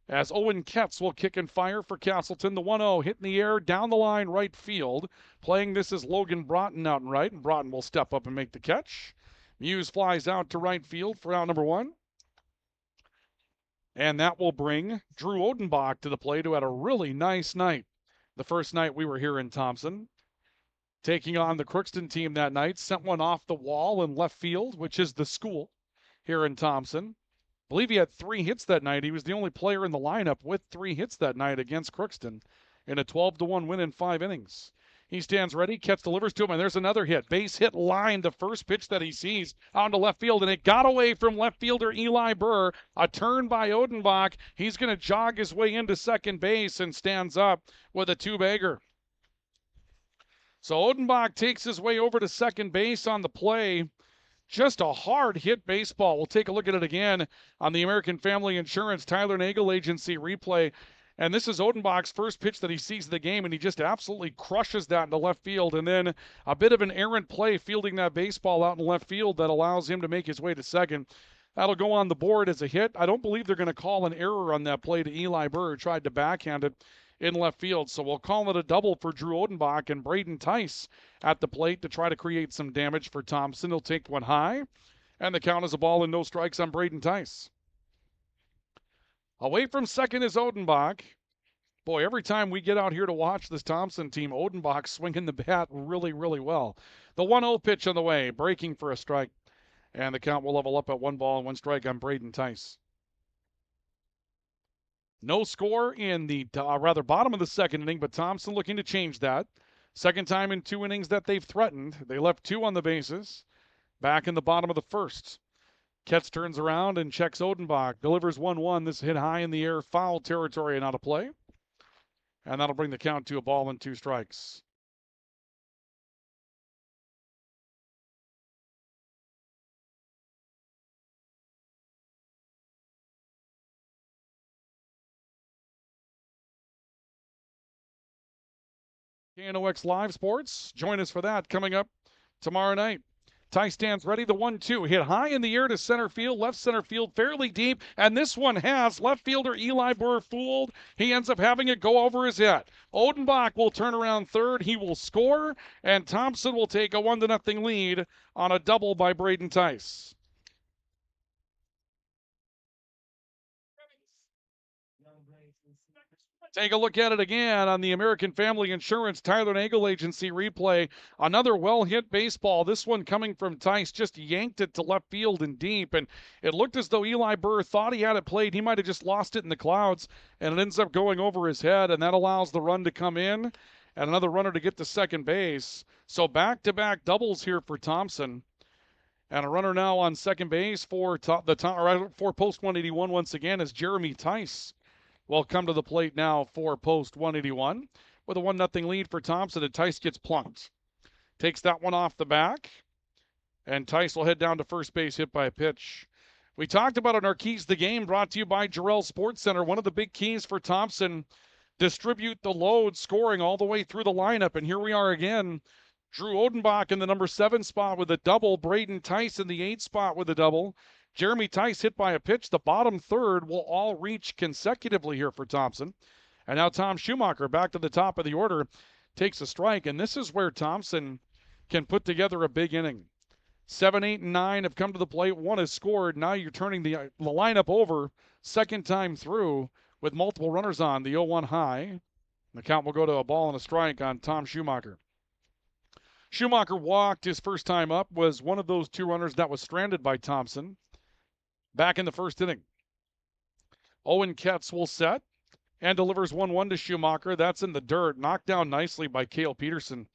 S2: as Owen Ketz will kick and fire for Casselton. The 1-0 hit in the air down the line right field. Playing this is Logan Broughton out and right, and Broughton will step up and make the catch. Muse flies out to right field for out number 1. And that will bring Drew Odenbach to the plate, who had a really nice night the first night we were here in Thompson. Taking on the Crookston team that night, sent one off the wall in left field, which is the school here in Thompson. I believe he had 3 hits that night. He was the only player in the lineup with 3 hits that night against Crookston in a 12-1 win in 5 innings. He stands ready. Ketz delivers to him, and there's another hit. Base hit line, the first pitch that he sees out to left field, and it got away from left fielder Eli Burr. A turn by Odenbach. He's going to jog his way into second base and stands up with a 2-bagger. So Odenbach takes his way over to second base on the play. Just a hard hit baseball. We'll take a look at it again on the American Family Insurance Tyler Nagel Agency replay. And this is Odenbach's first pitch that he sees of the game, and he just absolutely crushes that into left field. And then a bit of an errant play fielding that baseball out in left field that allows him to make his way to second. That'll go on the board as a hit. I don't believe they're going to call an error on that play to Eli Burr, who tried to backhand it in left field. So we'll call it a double for Drew Odenbach, and Braden Tice at the plate to try to create some damage for Thompson. He'll take one high, and the count is a ball and no strikes on Braden Tice. Away from second is Odenbach. Boy, every time we get out here to watch this Thompson team, Odenbach swinging the bat really, really well. The 1-0 pitch on the way, breaking for a strike. And the count will level up at 1 ball and 1 strike on Braden Tice. No score in the bottom of the second inning, but Thompson looking to change that. Second time in 2 innings that they've threatened. They left 2 on the bases. Back in the bottom of the first. Ketz turns around and checks Odenbach. Delivers 1-1. This hit high in the air, foul territory and out of play. And that'll bring the count to a ball and 2 strikes. KNOX Live Sports. Join us for that coming up tomorrow night. Ty stands ready. The 1-2 hit high in the air to center field, left center field, fairly deep, and this one has left fielder Eli Burr fooled. He ends up having it go over his head. Odenbach will turn around third. He will score, and Thompson will take a 1-0 lead on a double by Braden Tice. Take a look at it again on the American Family Insurance Tyler Nagel Agency replay. Another well-hit baseball. This one coming from Tice, just yanked it to left field and deep. And it looked as though Eli Burr thought he had it played. He might have just lost it in the clouds, and it ends up going over his head, and that allows the run to come in and another runner to get to second base. So back-to-back doubles here for Thompson. And a runner now on second base for post 181 once again is Jeremy Tice. Will come to the plate now for post 181 with a 1-0 lead for Thompson, and Tice gets plunked. Takes that one off the back, and Tice will head down to first base, hit by a pitch. We talked about it in our Keys to the Game, brought to you by Jarrell Sports Center. One of the big keys for Thompson, distribute the load, scoring all the way through the lineup. And here we are again. Drew Odenbach in the number 7 spot with a double. Braden Tice in the 8 spot with a double. Jeremy Tice hit by a pitch. The bottom third will all reach consecutively here for Thompson. And now Tom Schumacher back to the top of the order takes a strike. And this is where Thompson can put together a big inning. 7, 8, and 9 have come to the plate. 1 has scored. Now you're turning the lineup over second time through with multiple runners on. The 0-1 high. The count will go to a ball and a strike on Tom Schumacher. Schumacher walked his first time up, was one of those 2 runners that was stranded by Thompson back in the first inning. Owen Ketz will set and delivers 1-1 to Schumacher. That's in the dirt. Knocked down nicely by Cale Peterson.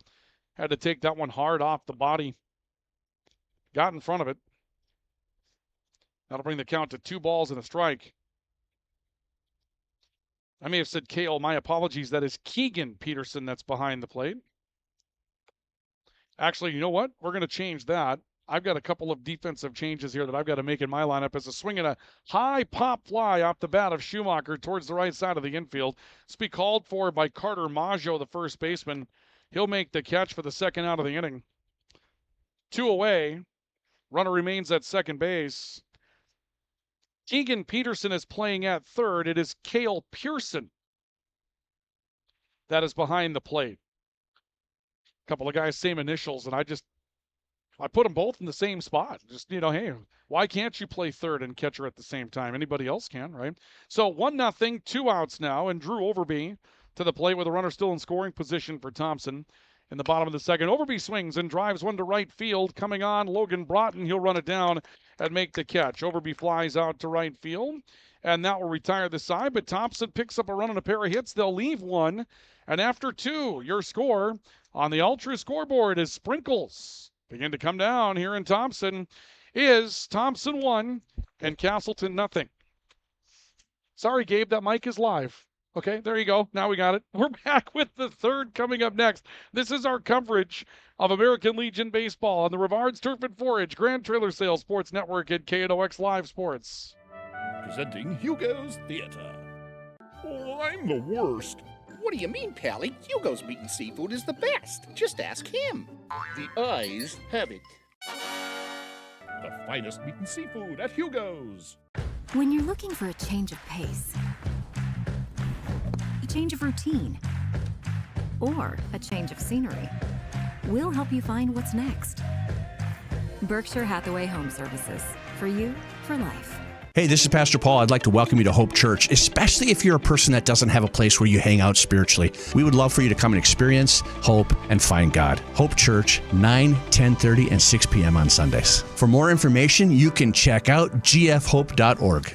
S2: Had to take that one hard off the body. Got in front of it. That'll bring the count to 2 balls and a strike. I may have said Cale. My apologies. That is Keegan Peterson that's behind the plate. Actually, you know what? We're going to change that. I've got a couple of defensive changes here that I've got to make in my lineup as a swing and a high pop fly off the bat of Schumacher towards the right side of the infield. It's be called for by Carter Maggio, the first baseman. He'll make the catch for the second out of the inning. 2 away. Runner remains at second base. Keegan Peterson is playing at third. It is Cale Pearson that is behind the plate. A couple of guys, same initials, and I put them both in the same spot. Just, hey, why can't you play third and catcher at the same time? Anybody else can, right? So 1-0, 2 outs now, and Drew Overby to the plate with a runner still in scoring position for Thompson. In the bottom of the second, Overby swings and drives one to right field. Coming on, Logan Broughton. He'll run it down and make the catch. Overby flies out to right field, and that will retire the side. But Thompson picks up a run and a pair of hits. They'll leave one. And after 2, your score on the Ultra scoreboard is Sprinkles. Begin to come down here in Thompson is Thompson 1 and Casselton 0. Sorry, Gabe, that mic is live. Okay, there you go. Now we got it. We're back with the third coming up next. This is our coverage of American Legion Baseball on the Rivards Turf and Forage Grand Trailer Sales Sports Network at KNOX Live Sports.
S21: Presenting Hugo's Theater. Oh, I'm the worst.
S22: What do you mean, Pally? Hugo's Meat and Seafood is the best. Just ask him.
S21: The eyes have it. The finest meat and seafood at Hugo's.
S23: When you're looking for a change of pace, a change of routine, or a change of scenery, we'll help you find what's next. Berkshire Hathaway Home Services. For you, for life.
S24: Hey, this is Pastor Paul. I'd like to welcome you to Hope Church, especially if you're a person that doesn't have a place where you hang out spiritually. We would love for you to come and experience hope and find God. Hope Church, 9, 10:30, and 6 p.m. on Sundays. For more information, you can check out gfhope.org.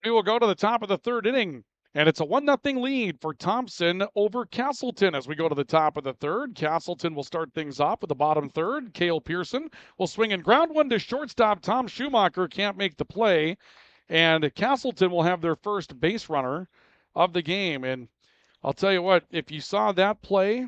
S2: We will go to the top of the third inning, and it's a 1-0 lead for Thompson over Casselton. As we go to the top of the third, Casselton will start things off with the bottom third. Cale Pearson will swing and ground one to shortstop. Tom Schumacher can't make the play, and Casselton will have their first base runner of the game. And I'll tell you what, if you saw that play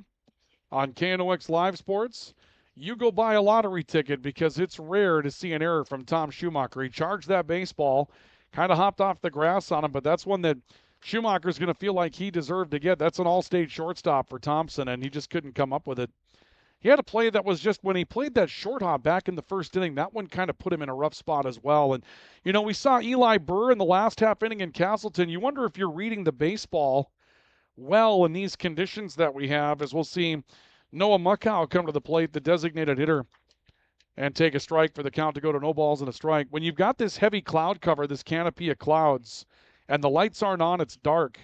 S2: on KNOX Live Sports, you go buy a lottery ticket because it's rare to see an error from Tom Schumacher. He charged that baseball, kind of hopped off the grass on him, but that's one that Schumacher's going to feel like he deserved to get. That's an all-state shortstop for Thompson, and he just couldn't come up with it. He had a play that was just, when he played that short hop back in the first inning, that one kind of put him in a rough spot as well. And, we saw Eli Burr in the last half inning in Casselton. You wonder if you're reading the baseball well in these conditions that we have, as we'll see Noah Muckow come to the plate, the designated hitter, and take a strike for the count to go to no balls and a strike. When you've got this heavy cloud cover, this canopy of clouds, and the lights aren't on, it's dark,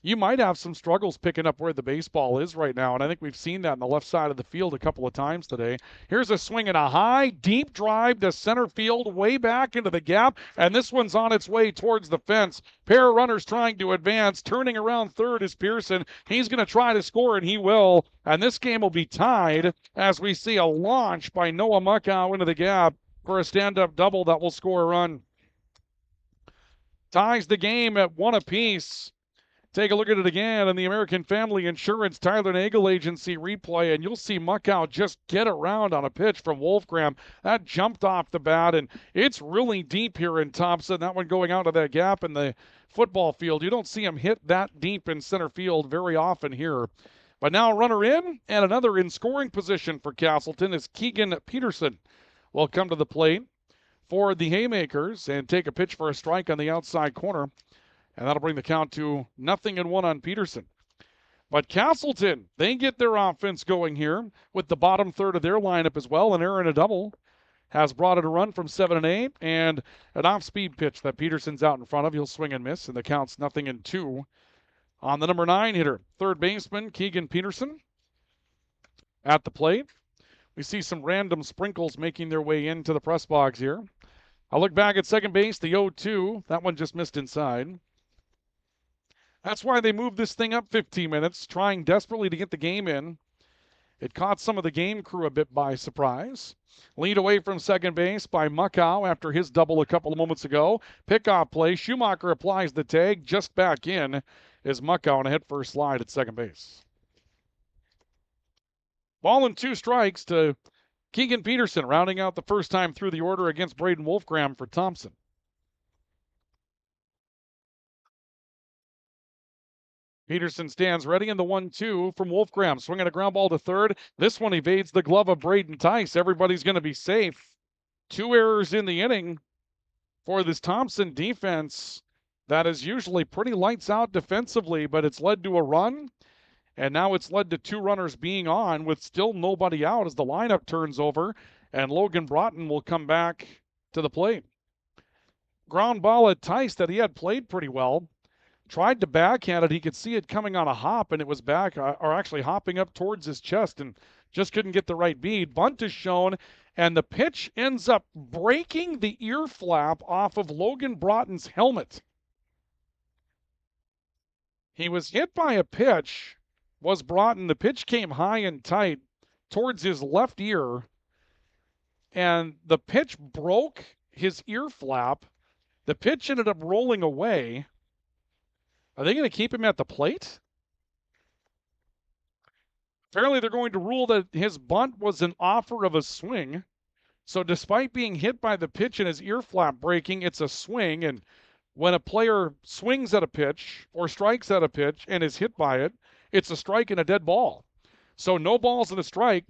S2: you might have some struggles picking up where the baseball is right now, and I think we've seen that in the left side of the field a couple of times today. Here's a swing and a high, deep drive to center field, way back into the gap, and this one's on its way towards the fence. Pair of runners trying to advance. Turning around third is Pearson. He's going to try to score, and he will, and this game will be tied as we see a launch by Noah Muckow into the gap for a stand-up double that will score a run. Ties the game at 1 apiece. Take a look at it again in the American Family Insurance Tyler Nagel Agency replay, and you'll see Muckow just get around on a pitch from Wolfgram. That jumped off the bat, and it's really deep here in Thompson. That one going out of that gap in the football field. You don't see him hit that deep in center field very often here. But now a runner in, and another in scoring position for Casselton is Keegan Peterson. Will come to the plate for the Haymakers and take a pitch for a strike on the outside corner. And that'll bring the count to 0-1 on Peterson. But Casselton, they get their offense going here with the bottom third of their lineup as well. An error and a double has brought it a run from 7 and 8, and an off-speed pitch that Peterson's out in front of. He'll swing and miss, and the count's 0-2 on the number 9 hitter. Third baseman, Keegan Peterson at the plate. We see some random sprinkles making their way into the press box here. I'll look back at second base, the 0-2. That one just missed inside. That's why they moved this thing up 15 minutes, trying desperately to get the game in. It caught some of the game crew a bit by surprise. Lead away from second base by Muckow after his double a couple of moments ago. Pickoff play. Schumacher applies the tag. Just back in is Muckow on a hit first slide at second base. Ball and 2 strikes to Keegan Peterson, rounding out the first time through the order against Braden Wolfgram for Thompson. Peterson stands ready in the 1-2 from Wolfgram. Swinging a ground ball to third. This one evades the glove of Braden Tice. Everybody's going to be safe. 2 errors in the inning for this Thompson defense that is usually pretty lights out defensively, but it's led to a run, and now it's led to 2 runners being on with still nobody out as the lineup turns over, and Logan Broughton will come back to the plate. Ground ball at Tice that he had played pretty well. Tried to backhand it. He could see it coming on a hop, and it was back, or actually hopping up towards his chest, and just couldn't get the right bead. Bunt is shown, and the pitch ends up breaking the ear flap off of Logan Broughton's helmet. He was hit by a pitch, was Broughton. The pitch came high and tight towards his left ear, and the pitch broke his ear flap. The pitch ended up rolling away. Are they going to keep him at the plate? Apparently they're going to rule that his bunt was an offer of a swing. So despite being hit by the pitch and his ear flap breaking, it's a swing. And when a player swings at a pitch or strikes at a pitch and is hit by it, it's a strike and a dead ball. So no balls and a strike.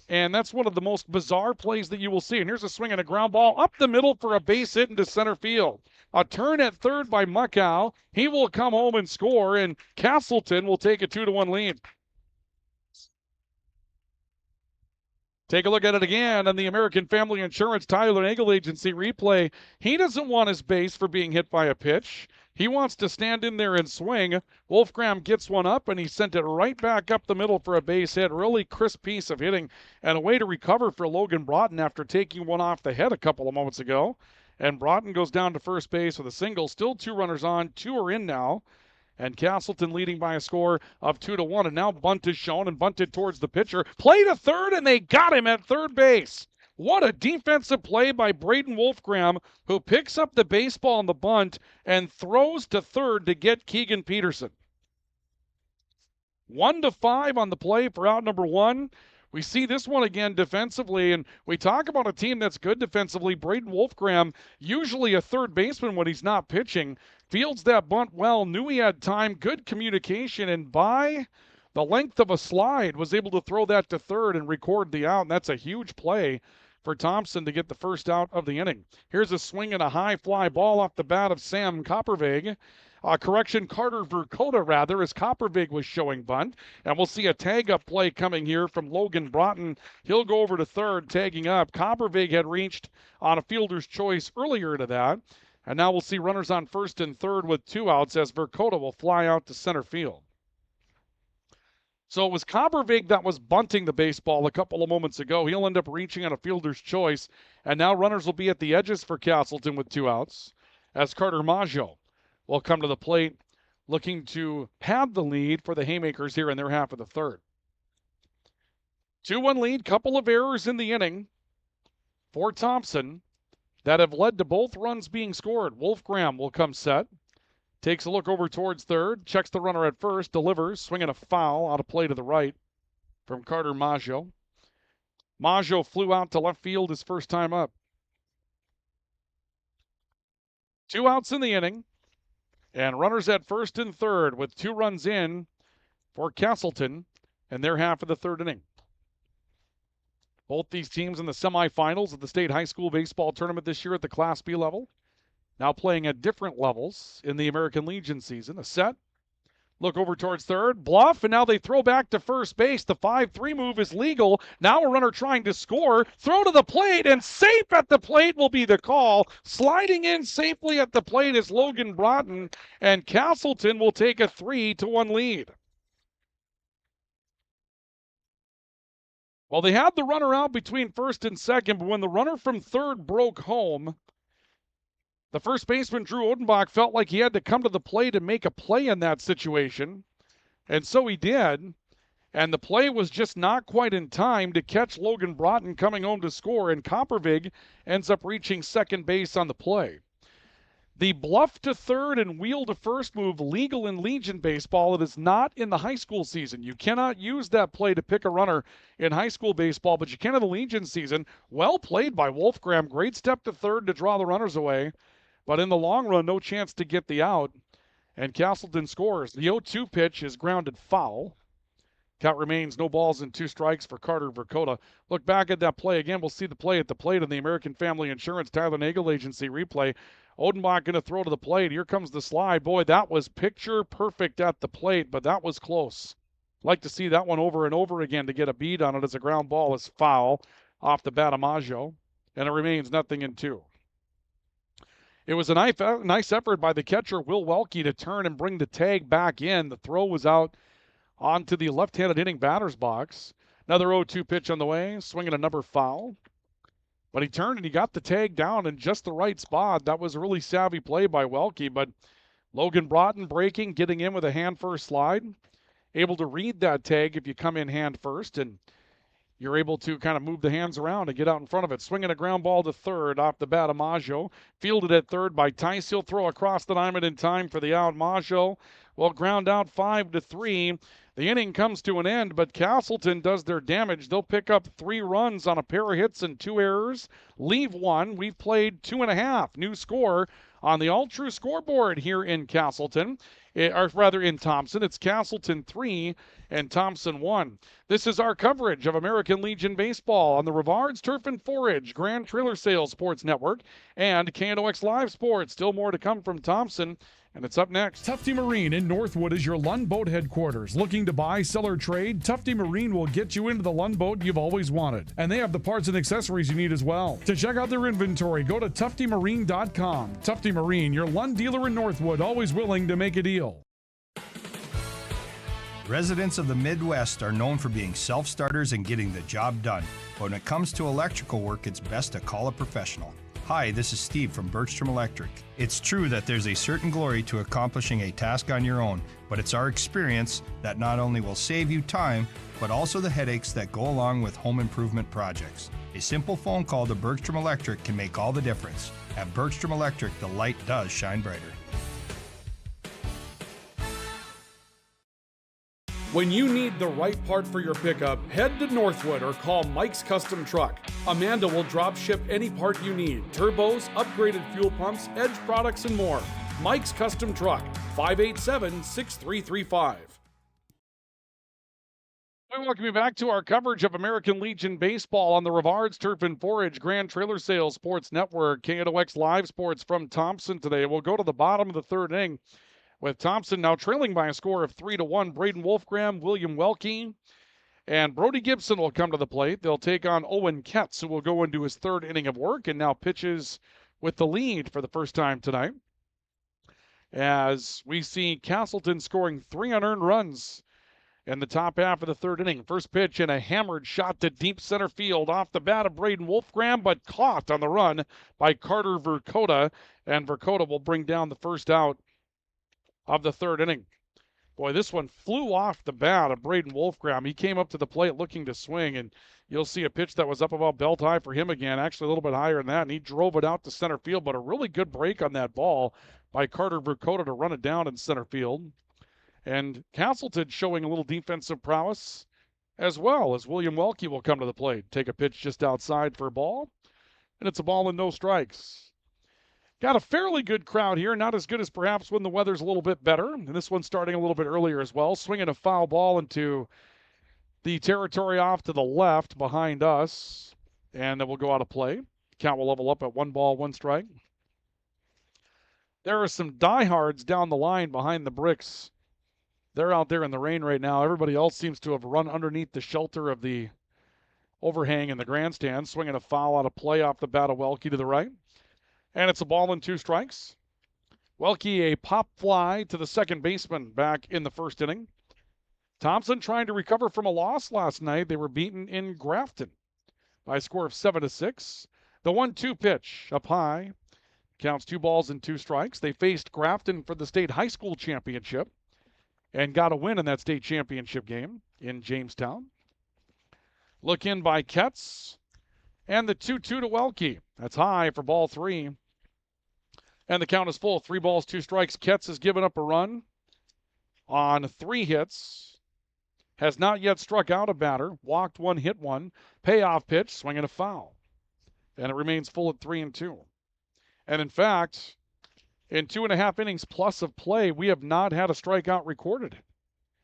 S2: And that's one of the most bizarre plays that you will see. And here's a swing and a ground ball up the middle for a base hit into center field. A turn at third by Muckow. He will come home and score, and Casselton will take a 2-1 lead. Take a look at it again on the American Family Insurance Tyler Nagel Agency replay. He doesn't want his base for being hit by a pitch. He wants to stand in there and swing. Wolfgram gets one up, and he sent it right back up the middle for a base hit. Really crisp piece of hitting and a way to recover for Logan Broughton after taking one off the head a couple of moments ago. And Broughton goes down to first base with a single. Still 2 runners on. 2 are in now. And Casselton leading by a score of 2-1. And now bunt is shown and bunted towards the pitcher. Play to third, and they got him at third base. What a defensive play by Braden Wolfgram, who picks up the baseball on the bunt and throws to third to get Keegan Peterson. 1-5 on the play for out number 1. We see this one again defensively, and we talk about a team that's good defensively. Braden Wolfgram, usually a third baseman when he's not pitching, fields that bunt well, knew he had time, good communication, and by the length of a slide was able to throw that to third and record the out, and that's a huge play for Thompson to get the first out of the inning. Here's a swing and a high fly ball off the bat of Sam Coppervig. Carter Verkota, rather, as Coppervig was showing bunt. And we'll see a tag-up play coming here from Logan Broughton. He'll go over to third, tagging up. Coppervig had reached on a fielder's choice earlier to that. And now we'll see runners on first and third with 2 outs as Verkota will fly out to center field. So it was Coppervig that was bunting the baseball a couple of moments ago. He'll end up reaching on a fielder's choice. And now runners will be at the edges for Casselton with 2 outs as Carter Maggio will come to the plate looking to pad the lead for the Haymakers here in their half of the third. 2-1 lead, couple of errors in the inning for Thompson that have led to both runs being scored. Wolfgram will come set. Takes a look over towards third, checks the runner at first, delivers, swinging a foul out of play to the right from Carter Maggio. Maggio flew out to left field his first time up. 2 outs in the inning, and runners at first and third with 2 runs in for Casselton in their half of the third inning. Both these teams in the semifinals of the state high school baseball tournament this year at the Class B level. Now playing at different levels in the American Legion season. A set. Look over towards third. Bluff, and now they throw back to first base. The 5-3 move is legal. Now a runner trying to score. Throw to the plate, and safe at the plate will be the call. Sliding in safely at the plate is Logan Broughton, and Casselton will take a 3-1 lead. Well, they had the runner out between first and second, but when the runner from third broke home, the first baseman, Drew Odenbach, felt like he had to come to the plate and make a play in that situation, and so he did. And the play was just not quite in time to catch Logan Broughton coming home to score, and Coppervig ends up reaching second base on the play. The bluff to third and wheel to first move legal in Legion baseball. It is not in the high school season. You cannot use that play to pick a runner in high school baseball, but you can in the Legion season. Well played by Wolfgram. Great step to third to draw the runners away. But in the long run, no chance to get the out. And Casselton scores. The 0-2 pitch is grounded foul. Count remains no balls and 2 strikes for Carter Verkota. Look back at that play again. We'll see the play at the plate in the American Family Insurance Tyler Nagel Agency replay. Odenbach going to throw to the plate. Here comes the slide. Boy, that was picture perfect at the plate, but that was close. Like to see that one over and over again to get a beat on it as a ground ball is foul off the bat of Maggio, and it remains 0-2. It was a nice effort by the catcher, Will Welke, to turn and bring the tag back in. The throw was out onto the left-handed hitting batter's box. Another 0-2 pitch on the way, swinging a number foul. But he turned and he got the tag down in just the right spot. That was a really savvy play by Welke, but Logan Broughton breaking, getting in with a hand-first slide. Able to read that tag if you come in hand first, and you're able to kind of move the hands around and get out in front of it. Swinging a ground ball to third off the bat of Maggio. Fielded at third by Tice. He'll throw across the diamond in time for the out. Maggio will ground out 5-3. The inning comes to an end, but Casselton does their damage. They'll pick up 3 runs on a pair of hits and 2 errors. Leave 1. We've played 2.5. New score on the all-true scoreboard here in Casselton. Or rather in Thompson. It's Casselton 3 and Thompson 1. This is our coverage of American Legion Baseball on the Rivards Turf and Forage Grand Trailer Sales Sports Network and KNOX Live Sports. Still more to come from Thompson. And it's up next. Tufty Marine in Northwood is your Lund Boat headquarters. Looking to buy, sell, or trade? Tufty Marine will get you into the Lund boat you've always wanted. And they have the parts and accessories you need as well. To check out their inventory, go to tuftymarine.com. Tufty Marine, your Lund dealer in Northwood, always willing to make a deal.
S1: Residents of the Midwest are known for being self-starters and getting the job done. But when it comes to electrical work, it's best to call a professional. Hi, this is Steve from Bergstrom Electric. It's true that there's a certain glory to accomplishing a task on your own, but it's our experience that not only will save you time, but also the headaches that go along with home improvement projects. A simple phone call to Bergstrom Electric can make all the difference. At Bergstrom Electric, the light does shine brighter.
S2: When you need the right part for your pickup, head to Northwood or call Mike's Custom Truck. Amanda will drop ship any part you need. Turbos, upgraded fuel pumps, Edge products, and more. Mike's Custom Truck, 587-6335. We welcome you back to our coverage of American Legion Baseball on the Rivards Turf and Forage Grand Trailer Sales Sports Network. KNOX Live Sports from Thompson today. We'll go to the bottom of the third inning, with Thompson now trailing by a score of 3-1. Braden Wolfgram, William Welke, and Brody Gibson will come to the plate. They'll take on Owen Ketz, who will go into his third inning of work and now pitches with the lead for the first time tonight. As we see Casselton scoring 3 unearned runs in the top half of the third inning. First pitch and a hammered shot to deep center field off the bat of Braden Wolfgram, but caught on the run by Carter Verkota, and Verkota will bring down the first out of the third inning. Boy, this one flew off the bat of Braden Wolfgram. He came up to the plate looking to swing, and you'll see a pitch that was up about belt high for him again, actually a little bit higher than that, and he drove it out to center field, but a really good break on that ball by Carter Verkota to run it down in center field. And Casselton showing a little defensive prowess as well, as William Welke will come to the plate. Take a pitch just outside for a ball, and it's a ball and no strikes. Got a fairly good crowd here, not as good as perhaps when the weather's a little bit better. And this one's starting a little bit earlier as well. Swinging a foul ball into the territory off to the left behind us. And then we'll go out of play. Count will level up at 1 ball, 1 strike. There are some diehards down the line behind the bricks. They're out there in the rain right now. Everybody else seems to have run underneath the shelter of the overhang in the grandstand. Swinging a foul out of play off the bat of Welke to the right. And it's a ball and 2 strikes. Welke, a pop fly to the second baseman back in the first inning. Thompson trying to recover from a loss last night. They were beaten in Grafton by a score of 7-6. The 1-2 pitch up high. Counts 2 balls and 2 strikes. They faced Grafton for the state high school championship and got a win in that state championship game in Jamestown. Look in by Ketz, and the 2-2 to Welke. That's high for ball 3. And the count is full. 3 balls, 2 strikes. Ketz has given up a run on 3 hits. Has not yet struck out a batter. Walked 1, hit 1. Payoff pitch, swinging a foul. And it remains full at 3-2. And in fact, in 2.5 innings plus of play, we have not had a strikeout recorded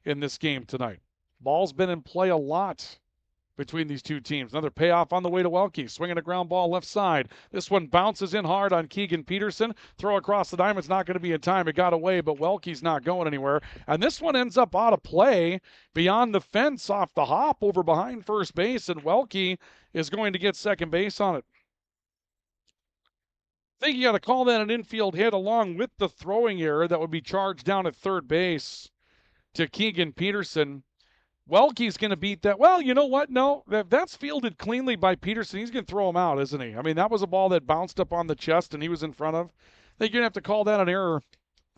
S2: in this game tonight. Ball's been in play a lot between these two teams. Another payoff on the way to Welke. Swinging a ground ball left side. This one bounces in hard on Keegan Peterson. Throw across the diamond's not going to be in time. It got away, but Welke's not going anywhere. And this one ends up out of play beyond the fence off the hop over behind first base, and Welke is going to get second base on it. I think you got to call that an infield hit along with the throwing error that would be charged down at third base to Keegan Peterson. Welke's going to beat that. Well, you know what? No, that's fielded cleanly by Peterson. He's going to throw him out, isn't he? I mean, that was a ball that bounced up on the chest and he was in front of. I think you're going to have to call that an error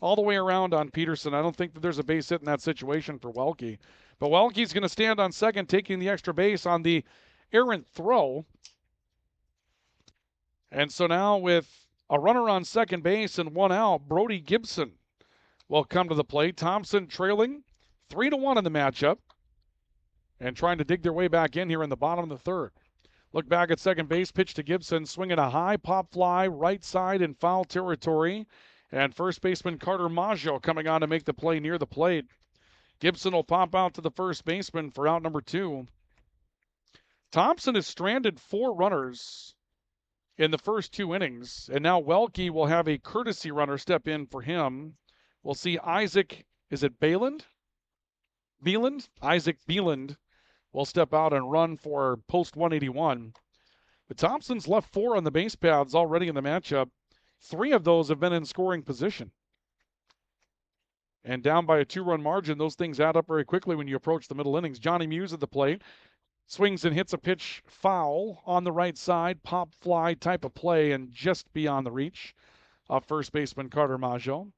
S2: all the way around on Peterson. I don't think that there's a base hit in that situation for Welke. But Welke's going to stand on second, taking the extra base on the errant throw. And so now with a runner on second base and 1 out, Brody Gibson will come to the plate. Thompson trailing 3-1 in the matchup and trying to dig their way back in here in the bottom of the third. Look back at second base, pitch to Gibson, swinging a high pop fly right side in foul territory. And first baseman Carter Maggio coming on to make the play near the plate. Gibson will pop out to the first baseman for out number 2. Thompson has stranded 4 runners in the first 2 innings, and now Welke will have a courtesy runner step in for him. We'll see Isaac, is it Beeland? Isaac Beeland will step out and run for post 181. But Thompson's left 4 on the base paths already in the matchup. 3 of those have been in scoring position. And down by a 2-run margin, those things add up very quickly when you approach the middle innings. Johnny Muse at the plate. Swings and hits a pitch foul on the right side. Pop fly type of play and just beyond the reach of first baseman Carter Maggio.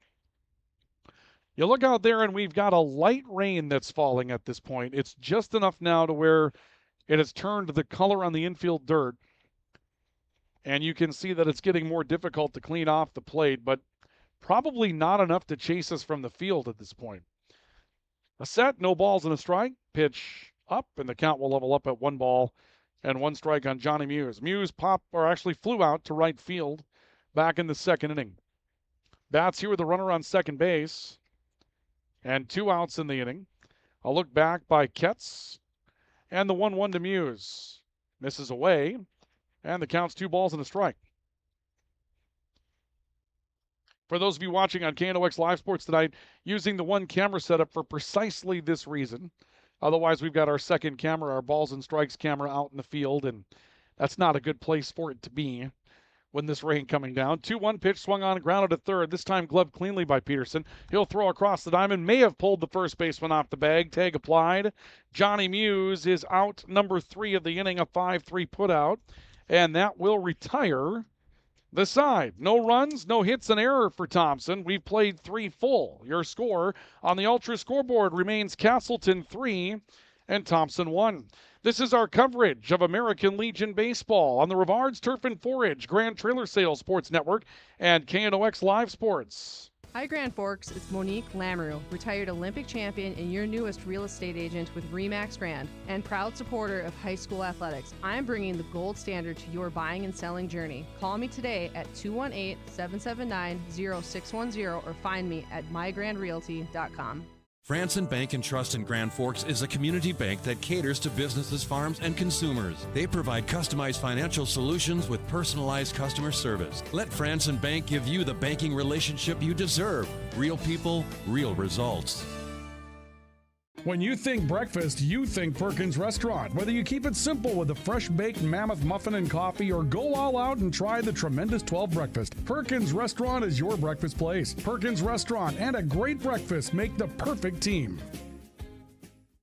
S2: You look out there and we've got a light rain that's falling at this point. It's just enough now to where it has turned the color on the infield dirt. And you can see that it's getting more difficult to clean off the plate, but probably not enough to chase us from the field at this point. A set, no balls and a strike. Pitch up, and the count will level up at 1 ball and 1 strike on Johnny Muse. Muse flew out to right field back in the second inning. Bats here with a runner on second base and 2 outs in the inning. A look back by Ketz and the 1-1 to Muse. Misses away, and the count's 2 balls and a strike. For those of you watching on KNOX Live Sports tonight, using the 1 camera setup for precisely this reason. Otherwise, we've got our second camera, our balls and strikes camera out in the field, and that's not a good place for it to be when this rain coming down. 2-1 pitch swung on and grounded to third, this time gloved cleanly by Peterson. He'll throw across the diamond, may have pulled the first baseman off the bag. Tag applied. Johnny Muse is out number 3 of the inning, a 5-3 putout, and that will retire the side. No runs, no hits, and error for Thompson. We've played 3 full. Your score on the Ultra scoreboard remains Casselton 3 and Thompson 1. This is our coverage of American Legion Baseball on the Rivards Turf and Forage, Grand Trailer Sales Sports Network, and KNOX Live Sports.
S18: Hi Grand Forks, it's Monique Lamoureux, retired Olympic champion and your newest real estate agent with RE/MAX Grand and proud supporter of high school athletics. I'm bringing the gold standard to your buying and selling journey. Call me today at 218-779-0610 or find me at mygrandrealty.com.
S5: Franson Bank and Trust in Grand Forks is a community bank that caters to businesses, farms, and consumers. They provide customized financial solutions with personalized customer service. Let Franson Bank give you the banking relationship you deserve. Real people, real results.
S2: When you think breakfast, you think Perkins Restaurant. Whether you keep it simple with a fresh baked mammoth muffin and coffee or go all out and try the tremendous 12 breakfast, Perkins Restaurant is your breakfast place. Perkins Restaurant and a great breakfast make the perfect team.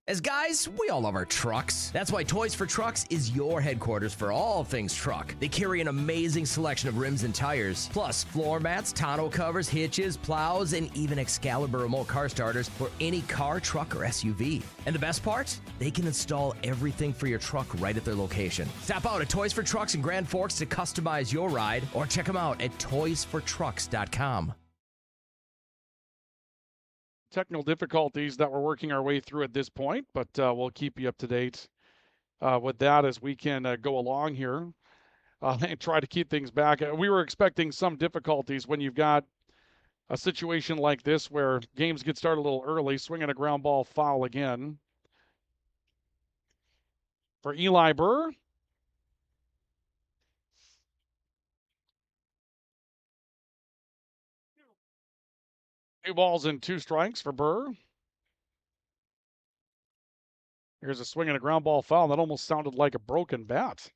S6: As guys, we all love our trucks. That's why Toys for Trucks is your headquarters for all things truck. They carry an amazing selection of rims and tires, plus floor mats, tonneau covers, hitches, plows, and even Excalibur remote car starters for any car, truck, or SUV. And the best part? They can install everything for your truck right at their location. Stop out at Toys for Trucks in Grand Forks to customize your ride, or check them out at toysfortrucks.com.
S2: Technical difficulties that we're working our way through at this point, but we'll keep you up to date with that as we can go along here and try to keep things back. We were expecting some difficulties when you've got a situation like this where games get started a little early, swinging a ground ball foul again for Eli Burr. Two balls and two strikes for Burr. Here's a swing and a ground ball foul. That almost sounded like a broken bat.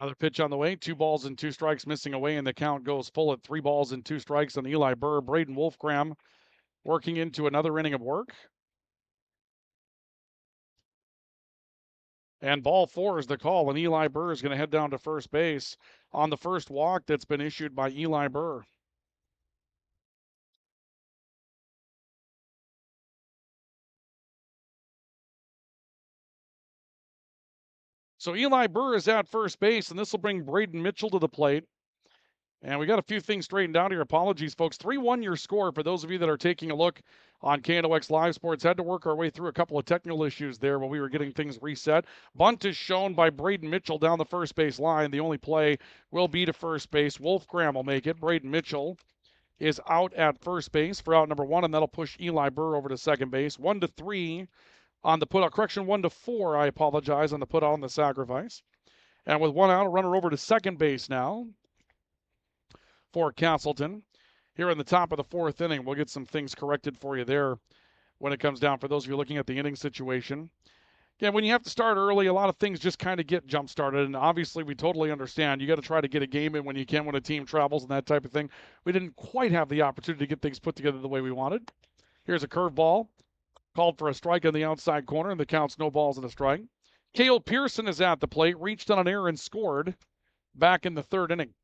S2: Another pitch on the way. 2 balls and 2 strikes missing away, and the count goes full at 3 balls and 2 strikes on Eli Burr. Braden Wolfgram working into another inning of work. And ball 4 is the call, and Eli Burr is going to head down to first base on the first walk that's been issued by Eli Burr. So Eli Burr is at first base, and this will bring Braden Mitchell to the plate. And we got a few things straightened out here. Apologies, folks. 3-1 your score for those of you that are taking a look on KNOX Live Sports. Had to work our way through a couple of technical issues there while we were getting things reset. Bunt is shown by Braden Mitchell down the first base line. The only play will be to first base. Wolfgram will make it. Braden Mitchell is out at first base for out number 1, and that'll push Eli Burr over to second base. 1-3 on the putout. Correction, 1-4, I apologize, on the putout on the sacrifice. And with 1 out, a runner over to second base now for Casselton. Here in the top of the 4th inning, we'll get some things corrected for you there when it comes down for those of you looking at the inning situation. Again, when you have to start early, a lot of things just kind of get jump-started, and obviously we totally understand. You got to try to get a game in when you can, when a team travels and that type of thing. We didn't quite have the opportunity to get things put together the way we wanted. Here's a curveball. Called for a strike on the outside corner, and the count's no balls and a strike. Cale Pearson is at the plate, reached on an error and scored back in the 3rd inning.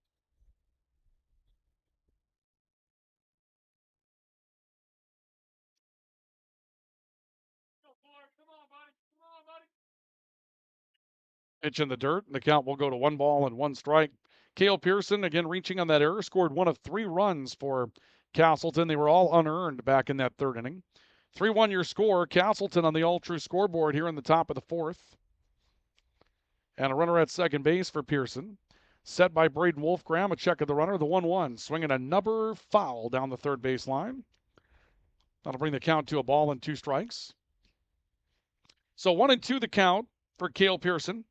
S2: Pitch in the dirt, and the count will go to 1 ball and 1 strike. Cale Pearson, again, reaching on that error, scored 1 of 3 runs for Casselton. They were all unearned back in that 3rd inning. 3-1 your score. Casselton on the all-true scoreboard here in the top of the 4th. And a runner at second base for Pearson. Set by Braden Wolfgram, a check of the runner, the 1-1. Swinging a number foul down the third base line. That'll bring the count to a ball and 2 strikes. So 1-2 the count for Cale Pearson.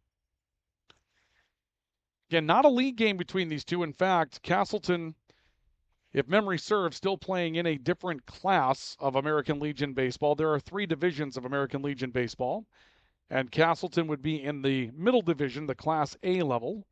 S2: Again, not a league game between these two. In fact, Casselton, if memory serves, still playing in a different class of American Legion Baseball. There are 3 divisions of American Legion Baseball, and Casselton would be in the middle division, the Class A level.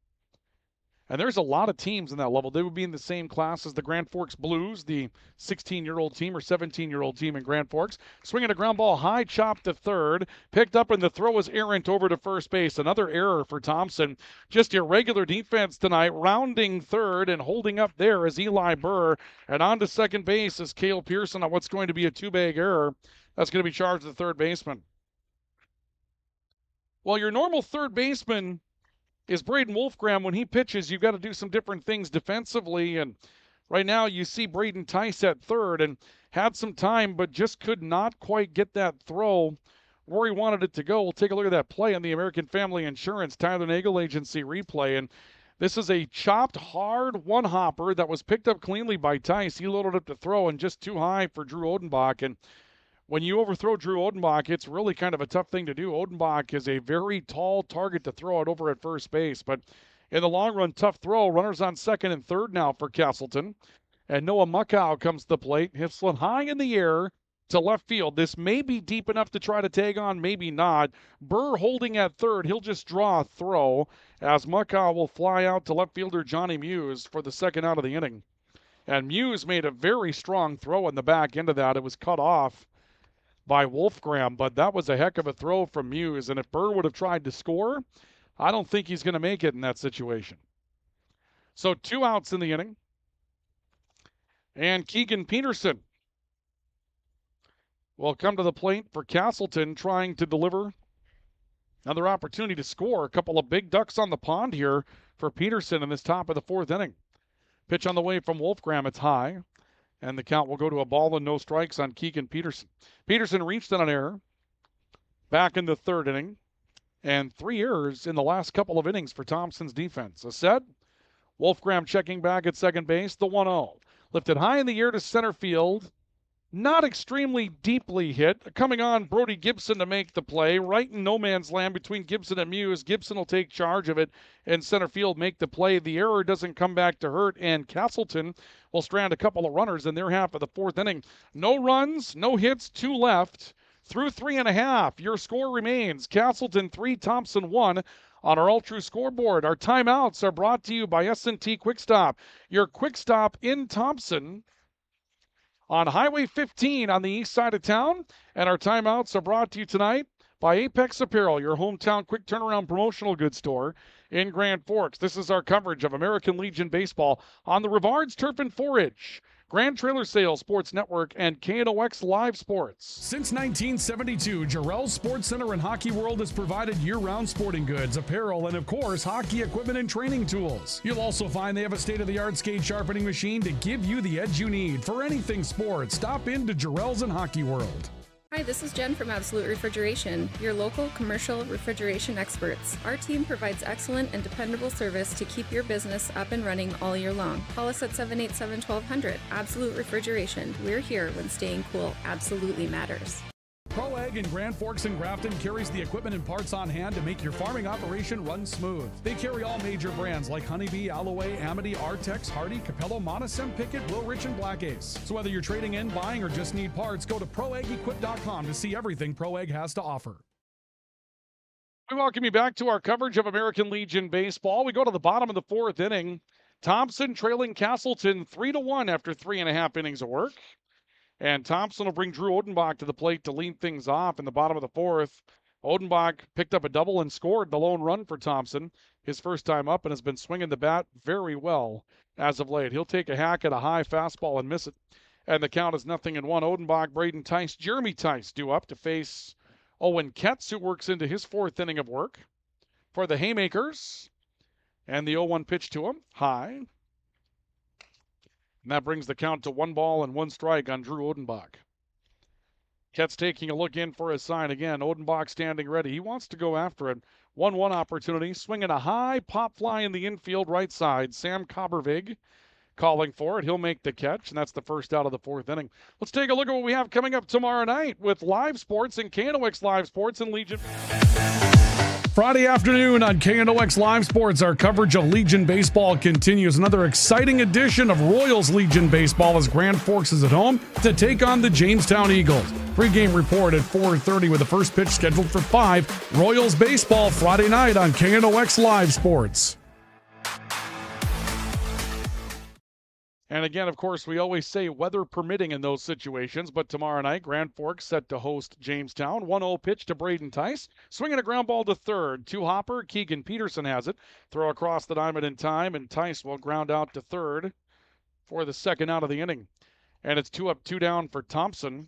S2: And there's a lot of teams in that level. They would be in the same class as the Grand Forks Blues, the 16-year-old team or 17-year-old team in Grand Forks. Swinging a ground ball high, chopped to third. Picked up, and the throw was errant over to first base. Another error for Thompson. Just irregular defense tonight. Rounding third and holding up there is Eli Burr. And on to second base is Cale Pearson on what's going to be a 2-bag error. That's going to be charged to the third baseman. Well, your normal third baseman is Braden Wolfgram. When he pitches, you've got to do some different things defensively. And right now you see Braden Tice at third and had some time, but just could not quite get that throw where he wanted it to go. We'll take a look at that play on the American Family Insurance Tyler Nagel Agency replay. And this is a chopped hard one-hopper that was picked up cleanly by Tice. He loaded up to throw and just too high for Drew Odenbach. And when you overthrow Drew Odenbach, it's really kind of a tough thing to do. Odenbach is a very tall target to throw it over at first base. But in the long run, tough throw. Runners on second and third now for Casselton. And Noah Muckow comes to the plate. Hits one high in the air to left field. This may be deep enough to try to tag on, maybe not. Burr holding at third. He'll just draw a throw as Muckow will fly out to left fielder Johnny Muse for the second out of the inning. And Muse made a very strong throw in the back end of that. It was cut off by Wolfgram, but that was a heck of a throw from Muse. And if Burr would have tried to score, I don't think he's going to make it in that situation. So 2 outs in the inning. And Keegan Peterson will come to the plate for Casselton, trying to deliver another opportunity to score. A couple of big ducks on the pond here for Peterson in this top of the 4th inning. Pitch on the way from Wolfgram. It's high, and the count will go to a ball and no strikes on Keegan Peterson. Peterson reached on an error back in the 3rd inning, and 3 errors in the last couple of innings for Thompson's defense. A set. Wolfgram checking back at second base. The 1-0. Lifted high in the air to center field. Not extremely deeply hit. Coming on, Brody Gibson to make the play. Right in no man's land between Gibson and Muse. Gibson will take charge of it and center field make the play. The error doesn't come back to hurt, and Casselton will strand a couple of runners in their half of the 4th inning. No runs, no hits, 2 left. Through 3.5, your score remains Casselton 3, Thompson 1. On our All True scoreboard, our timeouts are brought to you by S&T Quick Stop. Your Quick Stop in Thompson on Highway 15 on the east side of town. And our timeouts are brought to you tonight by Apex Apparel, your hometown quick turnaround promotional goods store in Grand Forks. This is our coverage of American Legion Baseball on the Rivards Turf and Forage, Grand Trailer Sales Sports Network, and KNOX Live Sports. Since 1972, Jarrell's Sports Center and Hockey World has provided year-round sporting goods, apparel, and of course, hockey equipment and training tools. You'll also find they have a state-of-the-art skate sharpening machine to give you the edge you need for anything sports. Stop into Jarrell's and Hockey World.
S17: Hi, this is Jen from Absolute Refrigeration, your local commercial refrigeration experts. Our team provides excellent and dependable service to keep your business up and running all year long. Call us at 787-1200. Absolute Refrigeration. We're here when staying cool absolutely matters.
S2: Pro Ag in Grand Forks and Grafton carries the equipment and parts on hand to make your farming operation run smooth. They carry all major brands like Honeybee, Alloway, Amity, Artex, Hardy, Capello, Monosem, Pickett, Wilrich, and Black Ace. So whether you're trading in, buying, or just need parts, go to ProAgEquip.com to see everything Pro Ag has to offer. We welcome you back to our coverage of American Legion Baseball. We go to the bottom of the 4th inning. Thompson trailing Casselton 3-1 after 3.5 innings of work. And Thompson will bring Drew Odenbach to the plate to lead things off in the bottom of the 4th. Odenbach picked up a double and scored the lone run for Thompson, his first time up, and has been swinging the bat very well as of late. He'll take a hack at a high fastball and miss it. And the count is 0-1. Odenbach, Braden Tice, Jeremy Tice due up to face Owen Ketz, who works into his 4th inning of work for the Haymakers. And the 0-1 pitch to him, high. And that brings the count to 1 ball and 1 strike on Drew Odenbach. Ketz taking a look in for a sign again. Odenbach standing ready. He wants to go after it. 1-1 opportunity. Swinging a high pop fly in the infield right side. Sam Kobervig calling for it. He'll make the catch, and that's the first out of the 4th inning. Let's take a look at what we have coming up tomorrow night with Live Sports and KNOX Live Sports and Legion. Friday afternoon on KNOX Live Sports, our coverage of Legion Baseball continues. Another exciting edition of Royals Legion Baseball as Grand Forks is at home to take on the Jamestown Eagles. Pre-game report at 4:30 with the first pitch scheduled for 5. Royals Baseball Friday night on KNOX Live Sports. And again, of course, we always say weather permitting in those situations, but tomorrow night, Grand Forks set to host Jamestown. 1-0 pitch to Braden Tice. Swinging a ground ball to third. 2-hopper. Keegan Peterson has it. Throw across the diamond in time, and Tice will ground out to third for the second out of the inning. And it's 2 up, 2 down for Thompson.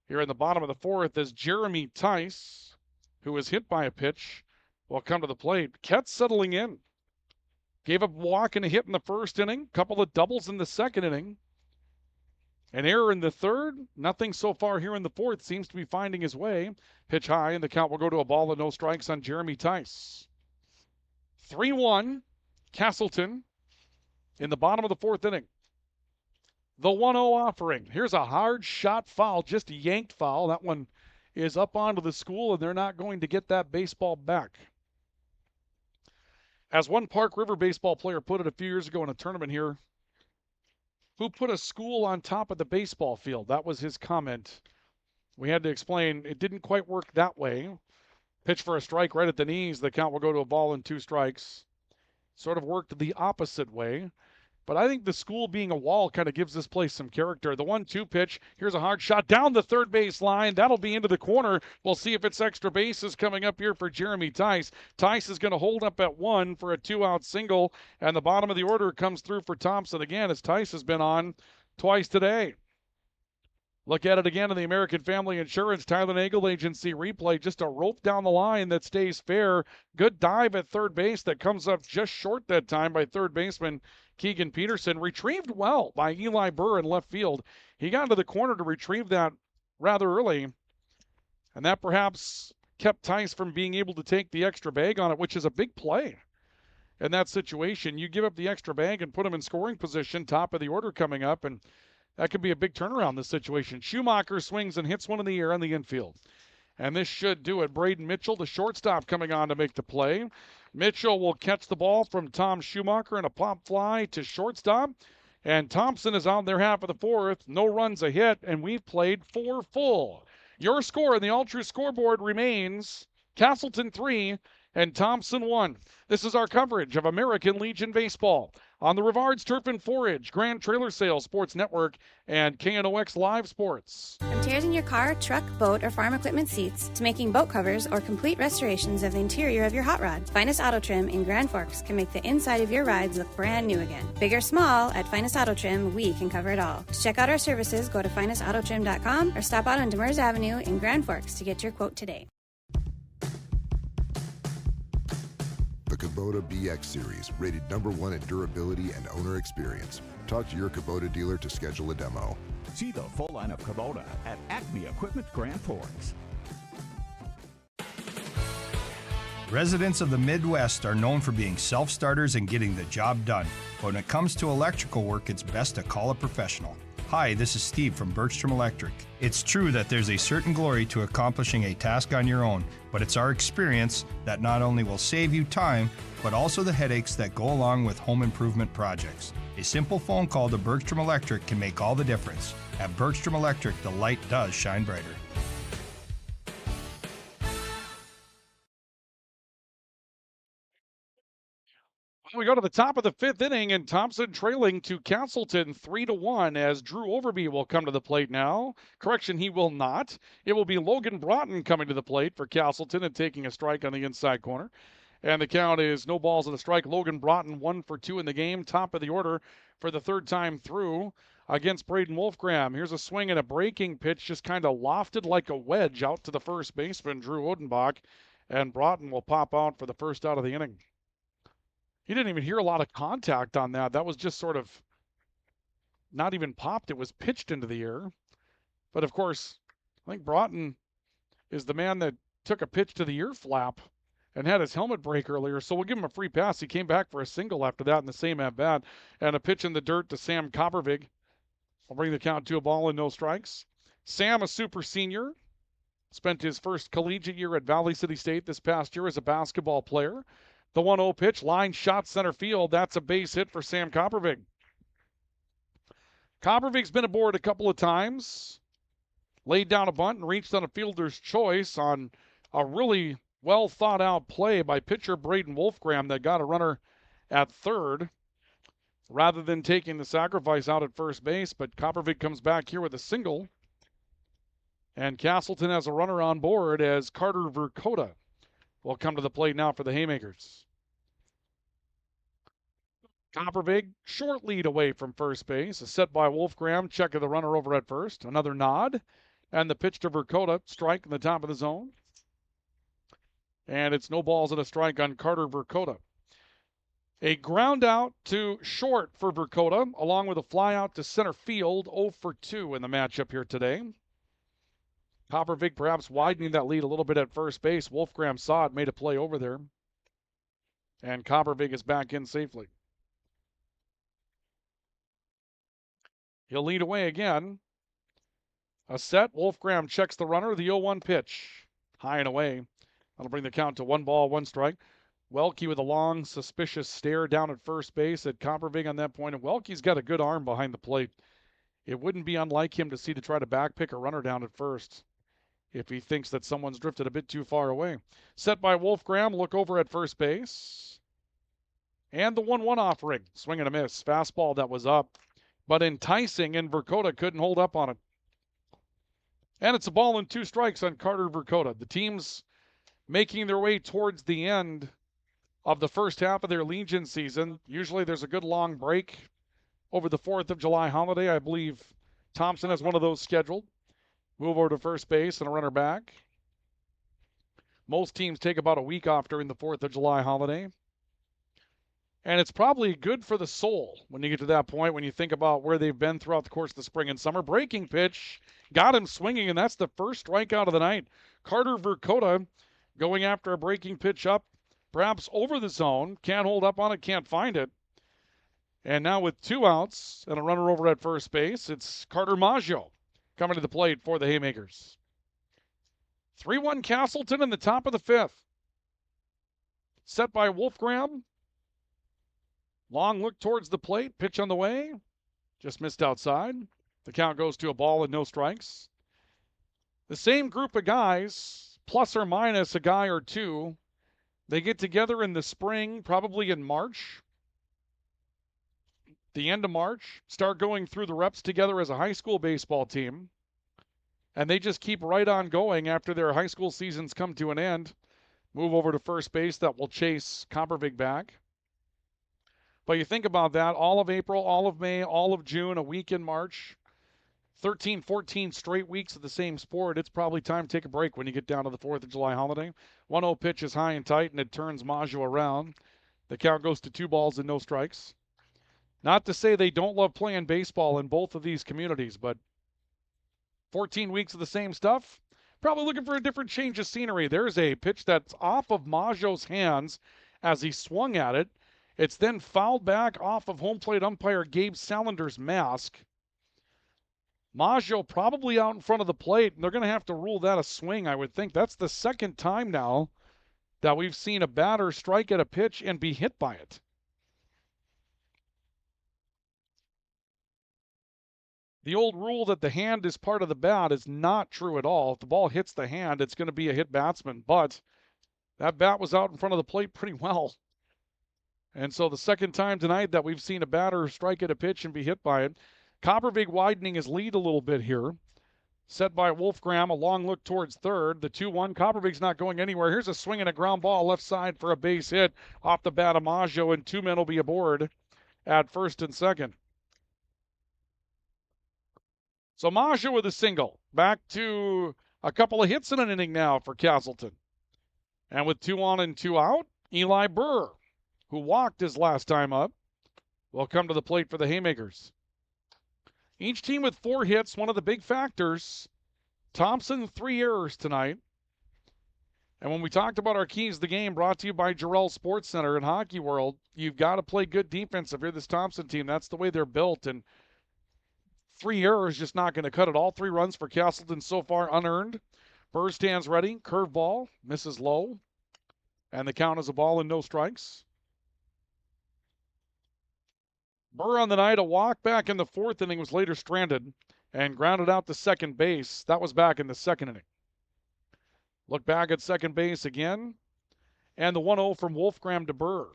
S2: Here in the bottom of the 4th is Jeremy Tice, who was hit by a pitch, will come to the plate. Ketz settling in. Gave up a walk and a hit in the 1st inning. Couple of doubles in the 2nd inning. An error in the 3rd. Nothing so far here in the 4th. Seems to be finding his way. Pitch high, and the count will go to a ball and no strikes on Jeremy Tice. 3-1, Casselton in the bottom of the 4th inning. The 1-0 offering. Here's a hard shot foul, just a yanked foul. That one is up onto the school, and they're not going to get that baseball back. As one Park River baseball player put it a few years ago in a tournament here, who put a school on top of the baseball field? That was his comment We had to explain it didn't quite work that way. Pitch for a strike right at the knees. The count will go to a ball and 2 strikes. Sort of worked the opposite way. But I think the school being a wall kind of gives this place some character. The 1-2 pitch. Here's a hard shot down the third base line. That'll be into the corner. We'll see if it's extra bases coming up here for Jeremy Tice. Tice is going to hold up at 1 for a 2-out single. And the bottom of the order comes through for Thompson again, as Tice has been on twice today. Look at it again in the American Family Insurance Tyler Nagel Agency replay. Just a rope down the line that stays fair. Good dive at third base that comes up just short that time by third baseman Keegan Peterson. Retrieved well by Eli Burr in left field. He got into the corner to retrieve that rather early. And that perhaps kept Tice from being able to take the extra bag on it, which is a big play. In that situation, you give up the extra bag and put him in scoring position, top of the order coming up, and that could be a big turnaround in this situation. Schumacher swings and hits one in the air on the infield. And this should do it. Braden Mitchell, the shortstop, coming on to make the play. Mitchell will catch the ball from Tom Schumacher and a pop fly to shortstop. And Thompson is on their half of the fourth. No runs, a hit, and we've played 4 full. Your score in the All True scoreboard remains Casselton 3 and Thompson 1. This is our coverage of American Legion Baseball on the Rivards Turf and Forage, Grand Trailer Sales Sports Network, and KNOX Live Sports.
S19: From tears in your car, truck, boat, or farm equipment seats to making boat covers or complete restorations of the interior of your hot rod, Finest Auto Trim in Grand Forks can make the inside of your rides look brand new again. Big or small, at Finest Auto Trim, we can cover it all. To check out our services, go to finestautotrim.com or stop out on Demers Avenue in Grand Forks to get your quote today.
S20: The Kubota BX Series, rated #1 in durability and owner experience. Talk to your Kubota dealer to schedule a demo.
S21: See the full line of Kubota at Acme Equipment Grand Forks.
S1: Residents of the Midwest are known for being self-starters and getting the job done. But when it comes to electrical work, it's best to call a professional. Hi, this is Steve from Bergstrom Electric. It's true that there's a certain glory to accomplishing a task on your own, but it's our experience that not only will save you time, but also the headaches that go along with home improvement projects. A simple phone call to Bergstrom Electric can make all the difference. At Bergstrom Electric, the light does shine brighter.
S2: We go to the top of the 5th inning, and Thompson trailing to Casselton 3-1 as Drew Overby will come to the plate now. Correction, he will not. It will be Logan Broughton coming to the plate for Casselton and taking a strike on the inside corner. And the count is no balls and a strike. Logan Broughton 1 for 2 in the game, top of the order for the 3rd time through against Braden Wolfgram. Here's a swing and a breaking pitch, just kind of lofted like a wedge out to the first baseman, Drew Odenbach. And Broughton will pop out for the first out of the inning. He didn't even hear a lot of contact on that. That was just sort of not even popped. It was pitched into the air. But, of course, I think Broughton is the man that took a pitch to the ear flap and had his helmet break earlier. So we'll give him a free pass. He came back for a single after that in the same at-bat. And a pitch in the dirt to Sam Coppervig. Will bring the count to a ball and no strikes. Sam, a super senior, spent his first collegiate year at Valley City State this past year as a basketball player. The 1-0 pitch, line shot center field. That's a base hit for Sam Coppervig. Coppervig's been aboard a couple of times. Laid down a bunt and reached on a fielder's choice on a really well thought out play by pitcher Braden Wolfgram that got a runner at third rather than taking the sacrifice out at first base. But Coppervig comes back here with a single. And Casselton has a runner on board as Carter Verkota will come to the plate now for the Haymakers. Coppervig, short lead away from first base. A set by Wolfgram, check of the runner over at first. Another nod. And the pitch to Verkota, strike in the top of the zone. And it's no balls and a strike on Carter Verkota. A ground out to short for Verkota, along with a fly out to center field, 0 for 2 in the matchup here today. Coppervig perhaps widening that lead a little bit at first base. Wolfgram saw it, made a play over there. And Coppervig is back in safely. He'll lead away again. A set. Wolfgram checks the runner. The 0-1 pitch. High and away. That'll bring the count to 1 ball, 1 strike. Welke with a long, suspicious stare down at first base at Coppervig on that point. And Welke's got a good arm behind the plate. It wouldn't be unlike him to see to try to backpick a runner down at first. if he thinks that someone's drifted a bit too far away. Set by Wolfgram, look over at first base. And the 1-1 offering. Swing and a miss. Fastball that was up, but enticing, and Verkota couldn't hold up on it. And it's a ball and 2 strikes on Carter Verkota. The team's making their way towards the end of the first half of their Legion season. Usually there's a good long break over the 4th of July holiday. I believe Thompson has one of those scheduled. Move over to first base and a runner back. Most teams take about a week off during the 4th of July holiday. And it's probably good for the soul when you get to that point, when you think about where they've been throughout the course of the spring and summer. Breaking pitch, got him swinging, and that's the first strikeout of the night. Carter Verkota going after a breaking pitch up, perhaps over the zone. Can't hold up on it, can't find it. And now with 2 outs and a runner over at first base, it's Carter Maggio coming to the plate for the Haymakers. 3-1 Casselton in the top of the 5th. Set by Wolfgram. Long look towards the plate, pitch on the way. Just missed outside. The count goes to a ball and no strikes. The same group of guys, plus or minus a guy or two, they get together in the spring, probably in March. The end of March, start going through the reps together as a high school baseball team. And they just keep right on going after their high school seasons come to an end. Move over to first base, that will chase Coppervig back. But you think about that, all of April, all of May, all of June, a week in March, 13, 14 straight weeks of the same sport. It's probably time to take a break when you get down to the 4th of July holiday. 1-0 pitch is high and tight, and it turns Maggio around. The count goes to 2 balls and no strikes. Not to say they don't love playing baseball in both of these communities, but 14 weeks of the same stuff, probably looking for a different change of scenery. There's a pitch that's off of Maggio's hands as he swung at it. It's then fouled back off of home plate umpire Gabe Salander's mask. Maggio probably out in front of the plate, and they're going to have to rule that a swing, I would think. That's the second time now that we've seen a batter strike at a pitch and be hit by it. The old rule that the hand is part of the bat is not true at all. If the ball hits the hand, it's going to be a hit batsman, but that bat was out in front of the plate pretty well. And so the second time tonight that we've seen a batter strike at a pitch and be hit by it. Coppervig widening his lead a little bit here. Set by Wolfgram, a long look towards third. The 2-1, Coppervig's not going anywhere. Here's a swing and a ground ball left side for a base hit off the bat of Maggio, and 2 men will be aboard at first and second. So Maggio with a single. Back to a couple of hits in an inning now for Casselton. And with 2 on and 2 out, Eli Burr, who walked his last time up, will come to the plate for the Haymakers. Each team with 4 hits, one of the big factors. Thompson, 3 errors tonight. And when we talked about our keys to the game, brought to you by Jarrell Sports Center and Hockey World, you've got to play good defense if you're this Thompson team. That's the way they're built. And 3 errors just not going to cut it. All 3 runs for Casselton so far unearned. Burr stands ready. Curveball, misses low. And the count is a ball and no strikes. Burr on the night, a walk back in the 4th inning, was later stranded and grounded out to second base. That was back in the 2nd inning. Look back at second base again. And the 1-0 from Wolfgram to Burr.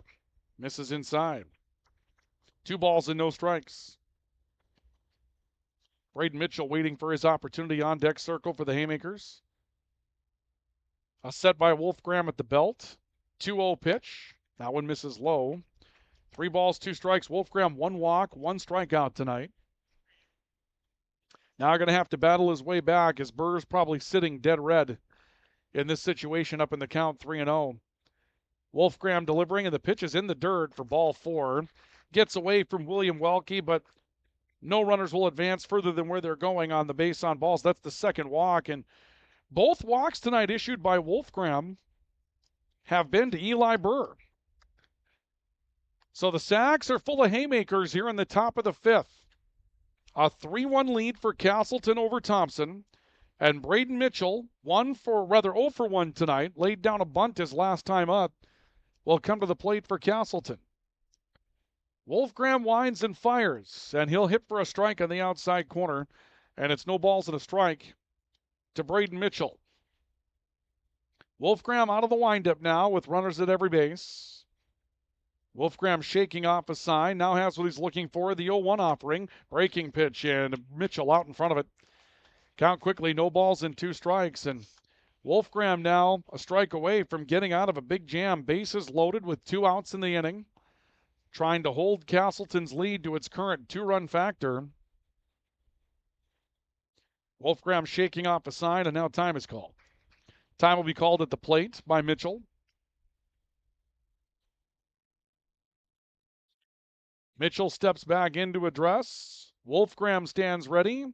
S2: Misses inside. 2 balls and no strikes. Braden Mitchell waiting for his opportunity on deck circle for the Haymakers. A set by Wolfgram at the belt. 2-0 pitch. That one misses low. 3 balls, 2 strikes. Wolfgram, 1 walk, 1 strikeout tonight. Now going to have to battle his way back as Burr's probably sitting dead red in this situation up in the count 3-0. Wolfgram delivering, and the pitch is in the dirt for ball 4. Gets away from William Welke, but no runners will advance further than where they're going on the base on balls. That's the second walk, and both walks tonight issued by Wolfgram have been to Eli Burr. So the Sacks are full of haymakers here in the top of the 5th. A 3-1 lead for Casselton over Thompson. And Braden Mitchell, 0 for 1 tonight, laid down a bunt his last time up, will come to the plate for Casselton. Wolfgram winds and fires, and he'll hit for a strike on the outside corner. And it's no balls and a strike to Braden Mitchell. Wolfgram out of the windup now with runners at every base. Wolfgram shaking off a sign. Now has what he's looking for, the 0-1 offering. Breaking pitch, and Mitchell out in front of it. Count quickly, no balls and 2 strikes. And Wolfgram now a strike away from getting out of a big jam. Bases loaded with 2 outs in the inning. Trying to hold Casselton's lead to its current 2-run factor. Wolfgram shaking off a sign, and now time is called. Time will be called at the plate by Mitchell. Mitchell steps back into address. Wolfgram stands ready.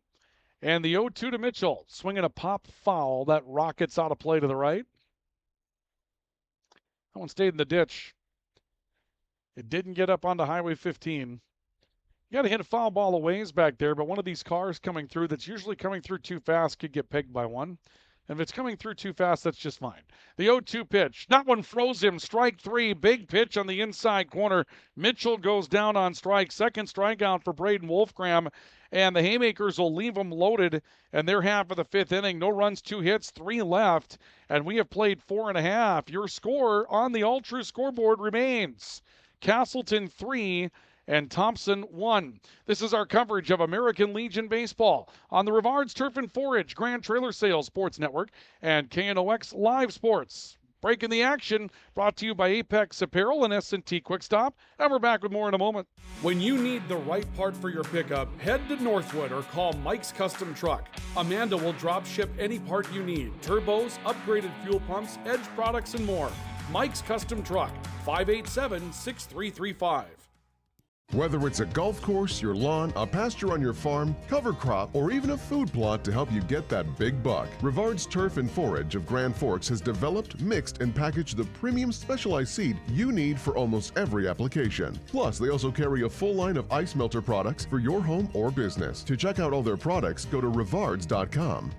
S2: And the 0-2 to Mitchell. Swinging a pop foul that rockets out of play to the right. That one stayed in the ditch. It didn't get up onto Highway 15. You got to hit a foul ball a ways back there, but one of these cars coming through that's usually coming through too fast could get pegged by one. And if it's coming through too fast, that's just fine. The 0-2 pitch. That one froze him. Strike 3. Big pitch on the inside corner. Mitchell goes down on strike. Second strikeout for Braden Wolfgram. And the Haymakers will leave them loaded in their half of the 5th inning. No runs, 2 hits, 3 left. And we have played 4.5. Your score on the All True scoreboard remains Casselton 3 and Thompson 1. This is our coverage of American Legion Baseball on the Rivards Turf and Forage Grand Trailer Sales Sports Network and KNOX Live Sports. Breaking the action, brought to you by Apex Apparel and S&T Quick Stop. And we're back with more in a moment. When you need the right part for your pickup, head to Northwood or call Mike's Custom Truck. Amanda will drop ship any part you need. Turbos, upgraded fuel pumps, Edge products, and more. Mike's Custom Truck, 587-6335.
S9: Whether it's a golf course, your lawn, a pasture on your farm, cover crop, or even a food plot to help you get that big buck, Rivards Turf and Forage of Grand Forks has developed, mixed, and packaged the premium specialized seed you need for almost every application. Plus, they also carry a full line of ice melter products for your home or business. To check out all their products, go to rivards.com.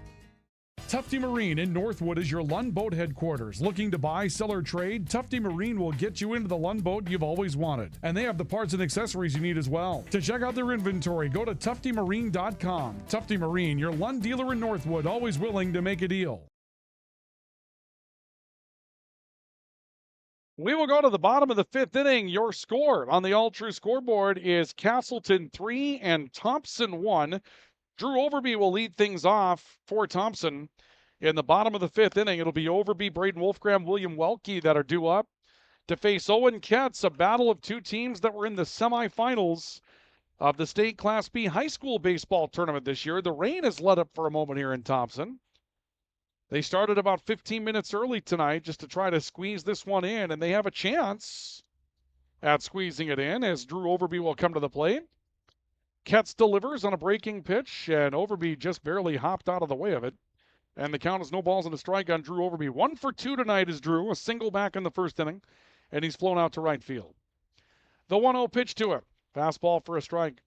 S2: Tufty Marine in Northwood is your Lund Boat headquarters. Looking to buy, sell, or trade? Tufty Marine will get you into the Lund Boat you've always wanted. And they have the parts and accessories you need as well. To check out their inventory, go to tuftymarine.com. Tufty Marine, your Lund dealer in Northwood, always willing to make a deal. We will go to the bottom of the 5th inning. Your score on the All True scoreboard is Casselton 3 and Thompson 1. Drew Overby will lead things off for Thompson. In the bottom of the 5th inning, it'll be Overby, Braden Wolfgram, William Welke that are due up to face Owen Ketz, a battle of 2 teams that were in the semifinals of the state Class B high school baseball tournament this year. The rain has let up for a moment here in Thompson. They started about 15 minutes early tonight just to try to squeeze this one in, and they have a chance at squeezing it in as Drew Overby will come to the plate. Ketz delivers on a breaking pitch, and Overby just barely hopped out of the way of it. And the count is no balls and a strike on Drew Overby. 1 for 2 tonight is Drew, a single back in the 1st inning, and he's flown out to right field. The 1-0 pitch to him. Fastball for a strike.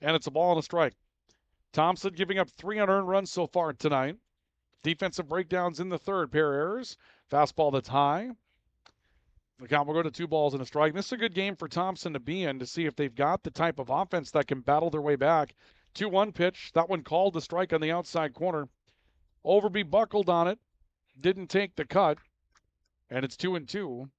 S2: And it's a ball and a strike. Thompson giving up 3 unearned runs so far tonight. Defensive breakdowns in the 3rd. Pair errors. Fastball that's high. The count will go to 2 balls and a strike. This is a good game for Thompson to be in to see if they've got the type of offense that can battle their way back. 2-1 pitch. That one called the strike on the outside corner. Overby buckled on it. Didn't take the cut. And it's 2-2.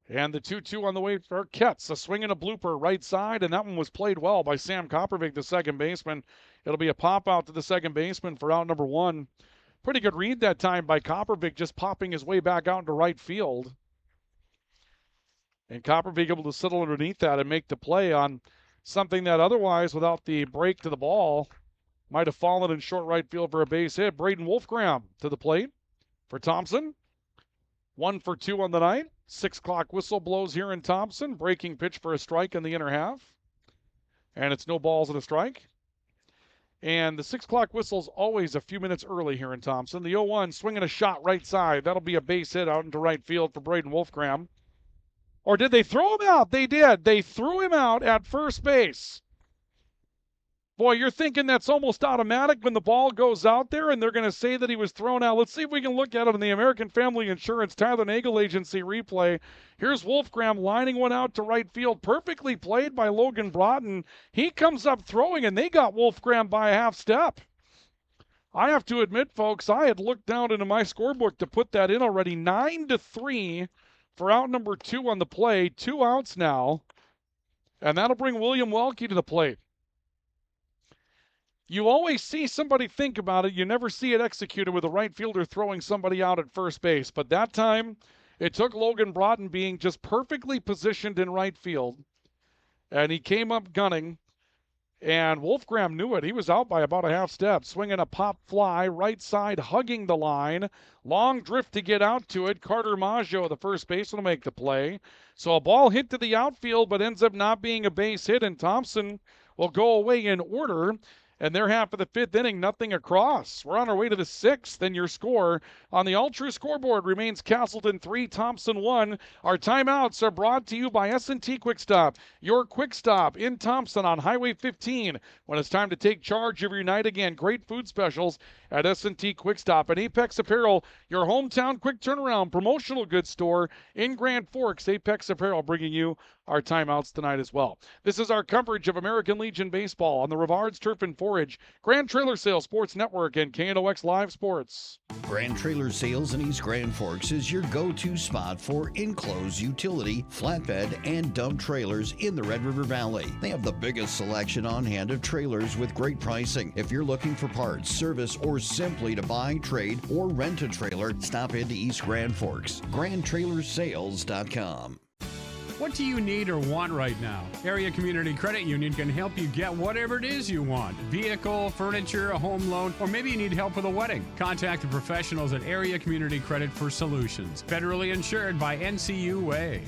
S2: And the 2-2 on the way for Ketz. A swing and a blooper right side. And that one was played well by Sam Coppervig, the second baseman. It'll be a pop out to the second baseman for out number 1. Pretty good read that time by Coppervig, just popping his way back out into right field. And Coppervig able to settle underneath that and make the play on something that otherwise, without the break to the ball, might have fallen in short right field for a base hit. Braden Wolfgram to the plate for Thompson. 1 for 2 on the night. 6 o'clock whistle blows here in Thompson. Breaking pitch for a strike in the inner half. And it's no balls and a strike. And the 6 o'clock whistle's always a few minutes early here in Thompson. The 0-1 swinging a shot right side. That'll be a base hit out into right field for Braden Wolfgram. Or did they throw him out? They did. They threw him out at first base. Boy, you're thinking that's almost automatic when the ball goes out there and they're going to say that he was thrown out. Let's see if we can look at it in the American Family Insurance Tyler Nagel Agency replay. Here's Wolfgram lining one out to right field. Perfectly played by Logan Broughton. He comes up throwing, and they got Wolfgram by a half step. I have to admit, folks, I had looked down into my scorebook to put that in already. 9-3 for out number 2 on the play. 2 outs now. And that'll bring William Welke to the plate. You always see somebody think about it. You never see it executed with a right fielder throwing somebody out at first base. But that time, it took Logan Broughton being just perfectly positioned in right field. And he came up gunning. And Wolfgram knew it. He was out by about a half step, swinging a pop fly, right side, hugging the line. Long drift to get out to it. Carter Maggio, the first baseman, will make the play. So a ball hit to the outfield, but ends up not being a base hit, and Thompson will go away in order. And they're half of the 5th inning, nothing across. We're on our way to the 6th, and your score on the All-True scoreboard remains Casselton 3, Thompson 1. Our timeouts are brought to you by S&T Quick Stop, your quick stop in Thompson on Highway 15. When it's time to take charge of your night again, great food specials at S&T Quick Stop. And Apex Apparel, your hometown quick turnaround promotional goods store in Grand Forks. Apex Apparel bringing you our timeouts tonight as well. This is our coverage of American Legion Baseball on the Rivards Turf and Forage, Grand Trailer Sales Sports Network, and KNOX Live Sports.
S10: Grand Trailer Sales in East Grand Forks is your go-to spot for enclosed utility, flatbed, and dump trailers in the Red River Valley. They have the biggest selection on hand of trailers with great pricing. If you're looking for parts, service, or simply to buy, trade, or rent a trailer, stop into East Grand Forks. GrandTrailersSales.com.
S8: What do you need or want right now? Area Community Credit Union can help you get whatever it is you want. Vehicle, furniture, a home loan, or maybe you need help with a wedding. Contact the professionals at Area Community Credit for solutions. Federally insured by NCUA.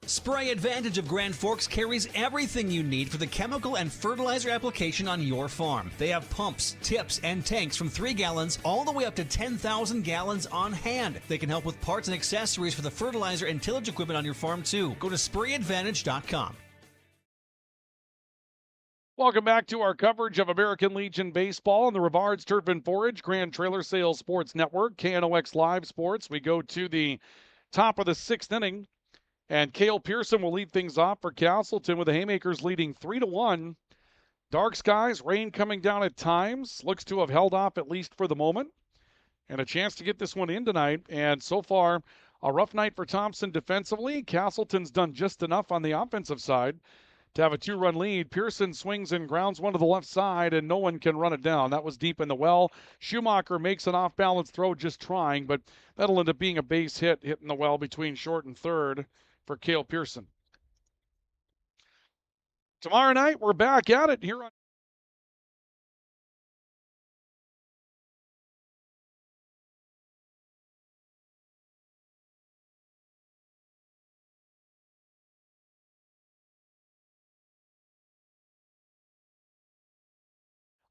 S11: Spray Advantage of Grand Forks carries everything you need for the chemical and fertilizer application on your farm. They have pumps, tips, and tanks from 3 gallons all the way up to 10,000 gallons on hand. They can help with parts and accessories for the fertilizer and tillage equipment on your farm too. Go to sprayadvantage.com.
S2: Welcome back to our coverage of American Legion Baseball on the Rivards Turf and Forage, Grand Trailer Sales Sports Network, KNOX Live Sports. We go to the top of the 6th inning. And Cale Pearson will lead things off for Casselton with the Haymakers leading 3-1. Dark skies, rain coming down at times. Looks to have held off at least for the moment. And a chance to get this one in tonight. And so far, a rough night for Thompson defensively. Casselton's done just enough on the offensive side to have a 2-run lead. Pearson swings and grounds one to the left side, and no one can run it down. That was deep in the well. Schumacher makes an off-balance throw just trying, but that'll end up being a base hit, hitting the well between short and third for Cale Pearson. Tomorrow night, we're back at it here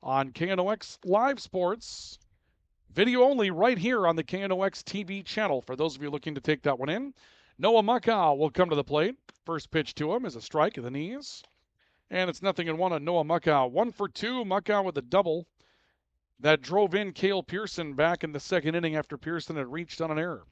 S2: on KNOX Live Sports. Video only right here on the KNOX TV channel for those of you looking to take that one in. Noah Muckow will come to the plate. First pitch to him is a strike at the knees. And it's 0-1 on Noah Muckow. 1 for 2. Muckow with a double that drove in Cale Pearson back in the 2nd inning after Pearson had reached on an error.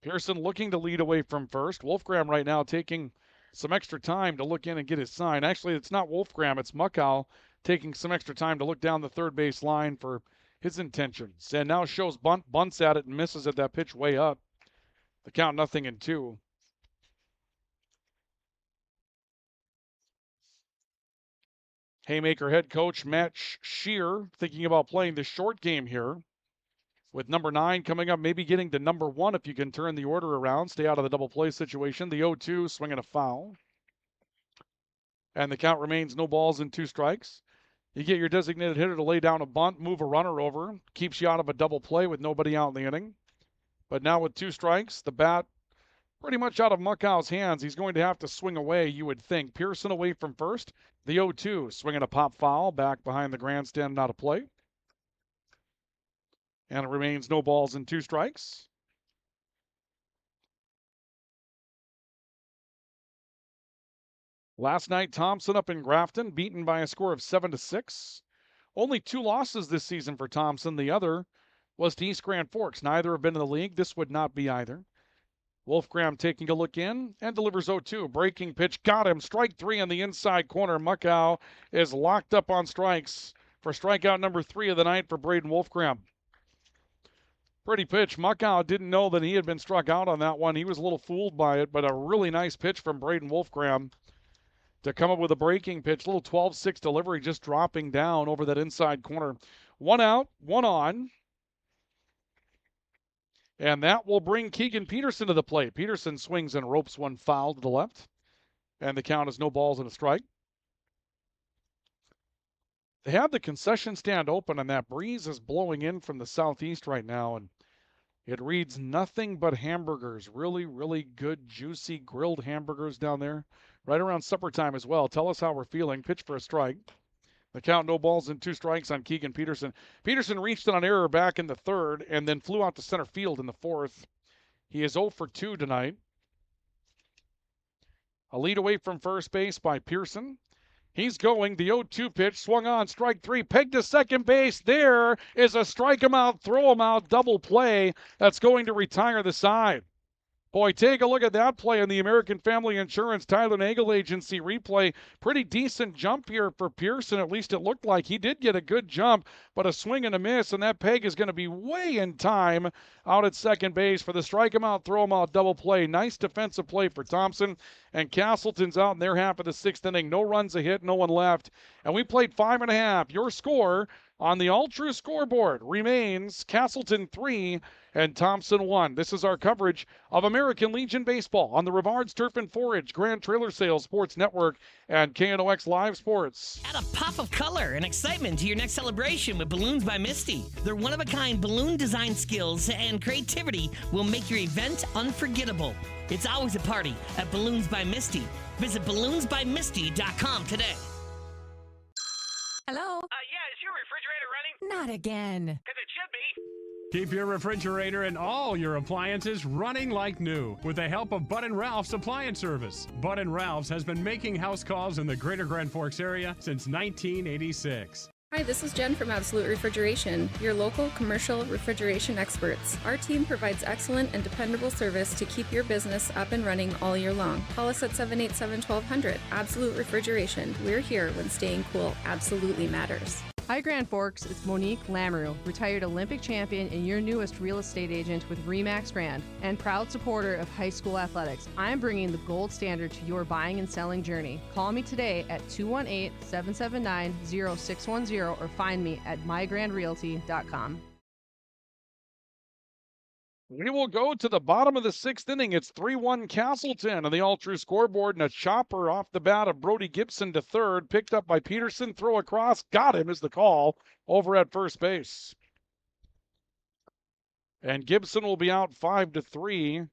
S2: Pearson looking to lead away from first. Wolfgram right now taking some extra time to look in and get his sign. Actually, it's not Wolfgram, it's Muckow taking some extra time to look down the third base line for his intentions. And now shows bunts at it and misses at that pitch way up. The count 0-2. Haymaker head coach Matt Shear thinking about playing the short game here. With number 9 coming up, maybe getting to number 1 if you can turn the order around, stay out of the double play situation. The 0-2 swinging a foul. And the count remains no balls and 2 strikes. You get your designated hitter to lay down a bunt, move a runner over, keeps you out of a double play with nobody out in the inning. But now with 2 strikes, the bat pretty much out of Muckow's hands. He's going to have to swing away, you would think. Pearson away from first. The 0-2 swinging a pop foul back behind the grandstand, not a play. And it remains no balls and 2 strikes. Last night, Thompson up in Grafton, beaten by a score of 7-6. Only 2 losses this season for Thompson. The other was to East Grand Forks. Neither have been in the league. This would not be either. Wolfgram taking a look in and delivers 0-2. Breaking pitch, got him. Strike 3 on the inside corner. Muckow is locked up on strikes for strikeout number 3 of the night for Braden Wolfgram. Pretty pitch. Muckow didn't know that he had been struck out on that one. He was a little fooled by it, but a really nice pitch from Braden Wolfgram to come up with a breaking pitch. Little 12-6 delivery, just dropping down over that inside corner. 1 out, 1 on. And that will bring Keegan Peterson to the plate. Peterson swings and ropes one foul to the left. And the count is no balls and a strike. They have the concession stand open, and that breeze is blowing in from the southeast right now, and it reads nothing but hamburgers. Really, really good, juicy, grilled hamburgers down there. Right around supper time as well. Tell us how we're feeling. Pitch for a strike. The count, no balls and 2 strikes on Keegan Peterson. Peterson reached on an error back in the 3rd and then flew out to center field in the 4th. He is 0 for 2 tonight. A lead away from first base by Pearson. He's going. The 0-2 pitch swung on. Strike 3. Pegged to second base. There is a strike him out, throw him out double play that's going to retire the side. Boy, take a look at that play in the American Family Insurance Tyler Nagel Agency replay. Pretty decent jump here for Pearson. At least it looked like he did get a good jump, but a swing and a miss, and that peg is going to be way in time out at second base for the strike him out, throw him out double play. Nice defensive play for Thompson, and Casselton's out in their half of the 6th inning. No runs a hit, no one left, and we played 5.5. Your score on the All-True scoreboard remains Casselton 3 and Thompson 1. This is our coverage of American Legion Baseball on the Rivards Turf and Forage, Grand Trailer Sales Sports Network, and KNOX Live Sports.
S4: Add a pop of color and excitement to your next celebration with Balloons by Misty. Their one-of-a-kind balloon design skills and creativity will make your event unforgettable. It's always a party at Balloons by Misty. Visit balloonsbymisty.com today.
S15: Hello?
S16: Yeah, is your refrigerator running?
S15: Not again.
S16: Because it should be.
S8: Keep your refrigerator and all your appliances running like new with the help of Bud & Ralph's Appliance Service. Bud & Ralph's has been making house calls in the greater Grand Forks area since 1986.
S17: Hi, this is Jen from Absolute Refrigeration, your local commercial refrigeration experts. Our team provides excellent and dependable service to keep your business up and running all year long. Call us at 787-1200. Absolute Refrigeration. We're here when staying cool absolutely matters.
S18: Hi Grand Forks, it's Monique Lamoureux, retired Olympic champion and your newest real estate agent with RE/MAX Grand and proud supporter of high school athletics. I'm bringing the gold standard to your buying and selling journey. Call me today at 218-779-0610 or find me at mygrandrealty.com.
S2: We will go to the bottom of the 6th inning. It's 3-1 Casselton on the all-true scoreboard, and a chopper off the bat of Brody Gibson to third, picked up by Peterson, throw across, got him is the call over at first base. And Gibson will be out 5-3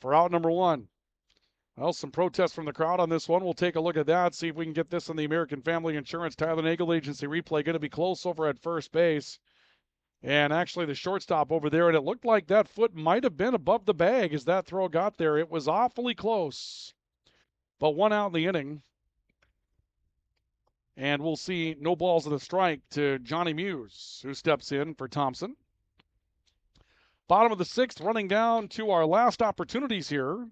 S2: for out number 1. Well, some protests from the crowd on this one. We'll take a look at that, see if we can get this on the American Family Insurance Tyler Nagel Agency replay. Going to be close over at first base. And actually the shortstop over there, and it looked like that foot might have been above the bag as that throw got there. It was awfully close. But 1 out in the inning. And we'll see no balls and a strike to Johnny Muse, who steps in for Thompson. Bottom of the 6th, running down to our last opportunities here.